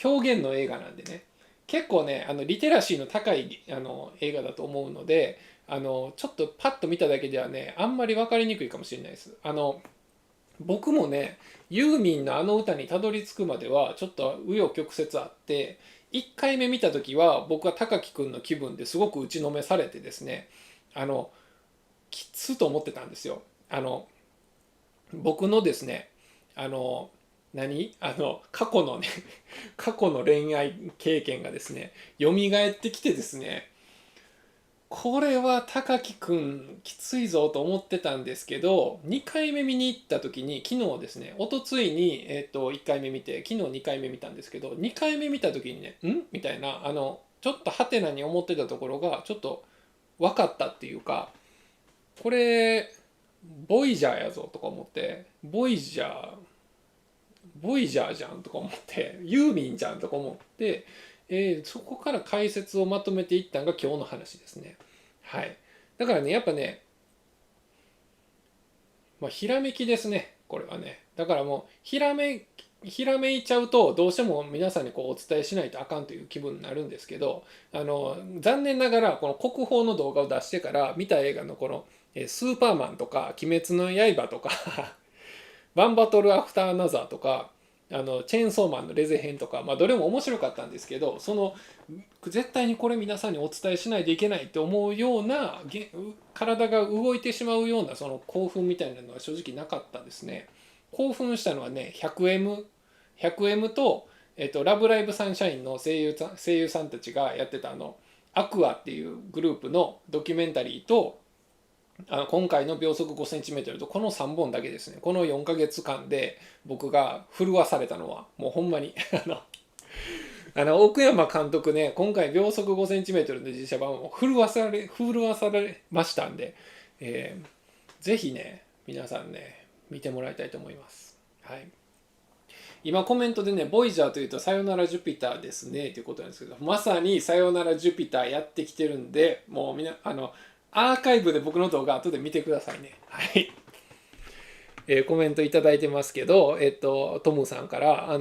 表現の映画なんでね、結構ねリテラシーの高い映画だと思うので、ちょっとパッと見ただけではねあんまり分かりにくいかもしれないです。僕もねユーミンのあの歌にたどり着くまではちょっと紆余曲折あって、1回目見た時は僕は高木くんの気分ですごく打ちのめされてですね、あのきつと思ってたんですよ。僕のですね、あの過去のね過去の恋愛経験がですね蘇ってきてですね、これは高木くんきついぞと思ってたんですけど、2回目見に行った時に、昨日ですね、おとついに、1回目見て昨日2回目見たんですけど、2回目見た時にねみたいな、ちょっとハテナに思ってたところがちょっと分かったっていうか、これボイジャーやぞとか思って、ボイジャーじゃんとか思って、ユーミンじゃんとか思って、そこから解説をまとめていったのが今日の話ですね。はい。だからね、やっぱね、まあ、ひらめきですね、これはね。だからもう、ひらめいちゃうと、どうしても皆さんにこうお伝えしないとあかんという気分になるんですけど、残念ながら、この国宝の動画を出してから、見た映画のこの、スーパーマンとか、鬼滅の刃とかバンバトルアフターアナザーとか、チェーンソーマンのレゼ編とか、まあ、どれも面白かったんですけど、その絶対にこれ皆さんにお伝えしないといけないと思うような体が動いてしまうようなその興奮みたいなのは正直なかったですね。興奮したのはね 100M と、ラブライブサンシャインの声優さんたちがやってたアクアっていうグループのドキュメンタリーと、今回の秒速5センチメートルと、この3本だけですね。この4ヶ月間で僕が震わされたのはもうほんまに奥山監督ね、今回秒速5センチメートルの実写版を震わされましたんで、ぜひね皆さんね見てもらいたいと思います。はい。今コメントでね、ボイジャーというとさよならジュピターですねということなんですけど、まさにさよならジュピターやってきてるんで、もうアーカイブで僕の動画後で見てくださいね。はい。コメントいただいてますけど、トムさんから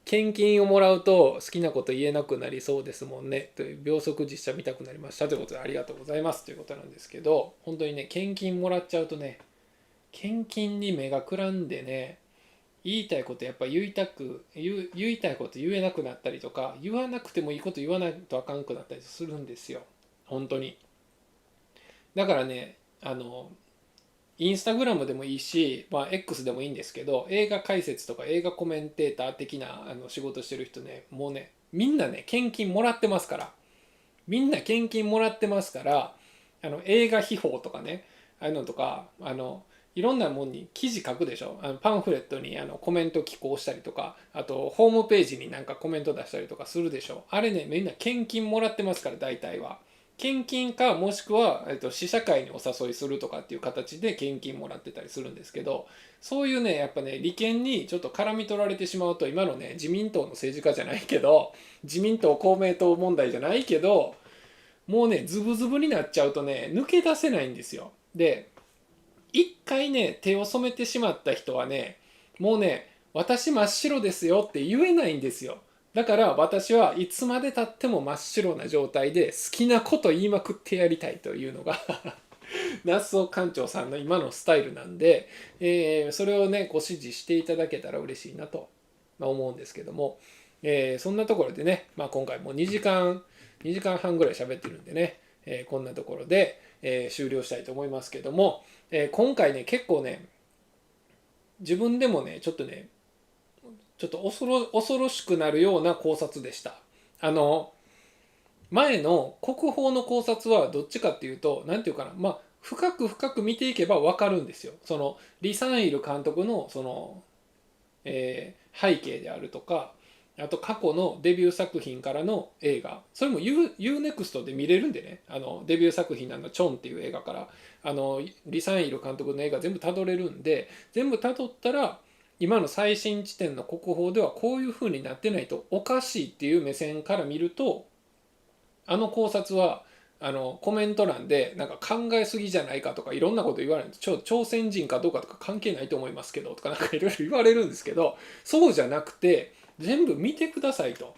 献金をもらうと好きなこと言えなくなりそうですもんねという、秒速実写見たくなりましたということでありがとうございますということなんですけど、本当にね献金もらっちゃうとね、献金に目がくらんでね、言いたいことやっぱ言いたいこと言えなくなったりとか、言わなくてもいいこと言わないとあかんくなったりするんですよ、本当に。だからねインスタグラムでもいいし、まあ、X でもいいんですけど、映画解説とか映画コメンテーター的な仕事してる人ね、もうねみんなね献金もらってますから、みんな献金もらってますから、映画秘宝とかね、ああいうのとかいろんなもんに記事書くでしょ、パンフレットにコメント寄稿したりとか、あとホームページになんかコメント出したりとかするでしょ、あれねみんな献金もらってますから、大体は献金か、もしくは、試写会にお誘いするとかっていう形で献金もらってたりするんですけど、そういうねやっぱね利権にちょっと絡み取られてしまうと、今のね自民党の政治家じゃないけど、自民党公明党問題じゃないけど、もうねズブズブになっちゃうとね抜け出せないんですよ。で一回ね手を染めてしまった人はね、もうね私真っ白ですよって言えないんですよ。だから私はいつまでたっても真っ白な状態で好きなこと言いまくってやりたいというのが那須尾館長さんの今のスタイルなんで、それをねご指示していただけたら嬉しいなと思うんですけども、そんなところでね、今回もう2時間半ぐらい喋ってるんでね、こんなところで、終了したいと思いますけども、今回ね結構ね自分でもねちょっと恐ろしくなるような考察でした。前の国宝の考察はどっちかっていうと何て言うかな、深く見ていけば分かるんですよ。そのリサンイル監督のその、背景であるとか、あと過去のデビュー作品からの映画、それも UNEXT で見れるんでね、デビュー作品チョンっていう映画からリサンイル監督の映画全部たどれるんで、全部たどったら今の最新地点の国宝ではこういう風になってないとおかしいっていう目線から見ると、考察はコメント欄でなんか考えすぎじゃないかとかいろんなこと言われるんです。朝鮮人かどうかとか関係ないと思いますけどとかなんかいろいろ言われるんですけど、そうじゃなくて全部見てくださいと、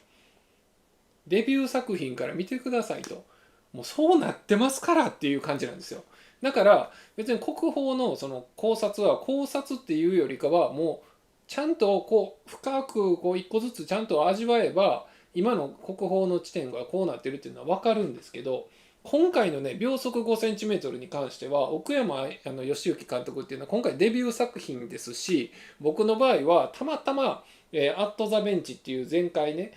デビュー作品から見てくださいと、もうそうなってますからっていう感じなんですよ。だから別に国宝のその考察は考察っていうよりかはもうちゃんとこう深くこう一個ずつちゃんと味わえば今の国宝の地点がこうなってるっていうのは分かるんですけど、今回のね秒速 5cm に関しては奥山義行監督っていうのは今回デビュー作品ですし、僕の場合はたまたまアット・ザ・ベンチっていう前回ね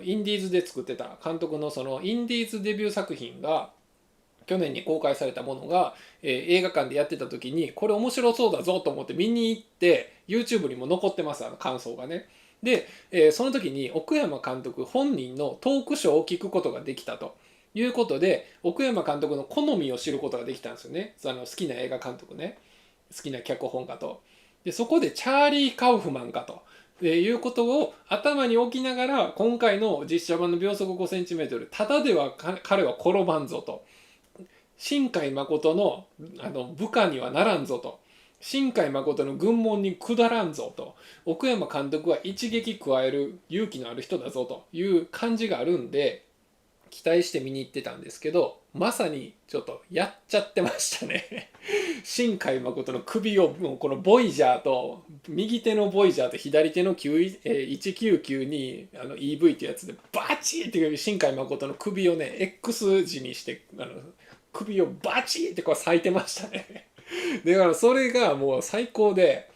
インディーズで作ってた監督のそのインディーズデビュー作品が去年に公開されたものが、映画館でやってた時にこれ面白そうだぞと思って見に行って YouTube にも残ってます、感想がね。で、その時に奥山監督本人のトークショーを聞くことができたということで、奥山監督の好みを知ることができたんですよね。好きな映画監督ね、好きな脚本家と。でそこでチャーリー・カウフマンかということを頭に置きながら、今回の実写版の秒速 5cm ただでは彼は転ばんぞと、新海誠の部下にはならんぞと、新海誠の軍門に下らんぞと、奥山監督は一撃加える勇気のある人だぞという感じがあるんで期待して見に行ってたんですけど、まさにちょっとやっちゃってましたね新海誠の首をもうこのボイジャーと右手のボイジャーと左手の1992にEV っていうやつでバチーっていう新海誠の首をね X 字にして首をバチーってこう裂いてましたねだからそれがもう最高で、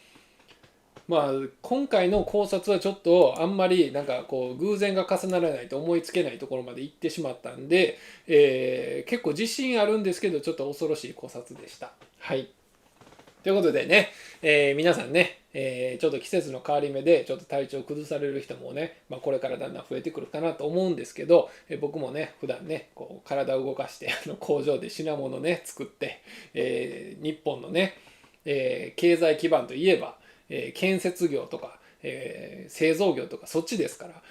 今回の考察はちょっとあんまりなんかこう偶然が重ならないと思いつけないところまで行ってしまったんで、結構自信あるんですけどちょっと恐ろしい考察でした。はい。ということでね、皆さんね、ちょっと季節の変わり目でちょっと体調崩される人もね、これからだんだん増えてくるかなと思うんですけど、僕もね普段ねこう体を動かして工場で品物ね作って、日本のね、経済基盤といえば、建設業とか、製造業とかそっちですから、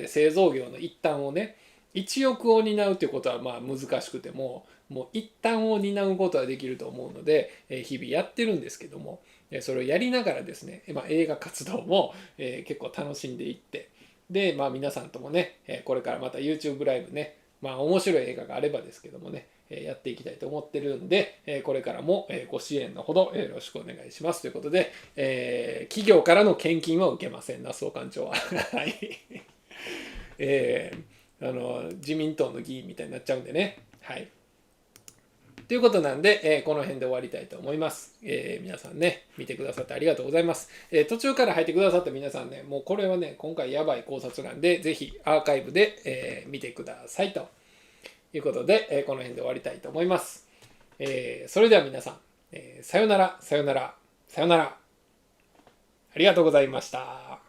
製造業の一端をね一翼を担うということは難しくてもう一端を担うことはできると思うので、日々やってるんですけども、それをやりながらですね、映画活動も、結構楽しんでいって、で、皆さんともねこれからまた YouTube ライブね、面白い映画があればですけどもねやっていきたいと思ってるんで、これからもご支援のほどよろしくお願いしますということで、企業からの献金は受けません、那須尾館長ははい、自民党の議員みたいになっちゃうんでね。はい。ということなんで、この辺で終わりたいと思います。皆さんね、見てくださってありがとうございます。途中から入ってくださった皆さんね、もうこれはね、今回やばい考察なんで、ぜひアーカイブで、見てくださいということで、この辺で終わりたいと思います。それでは皆さん、さよなら、さよなら、さよなら。ありがとうございました。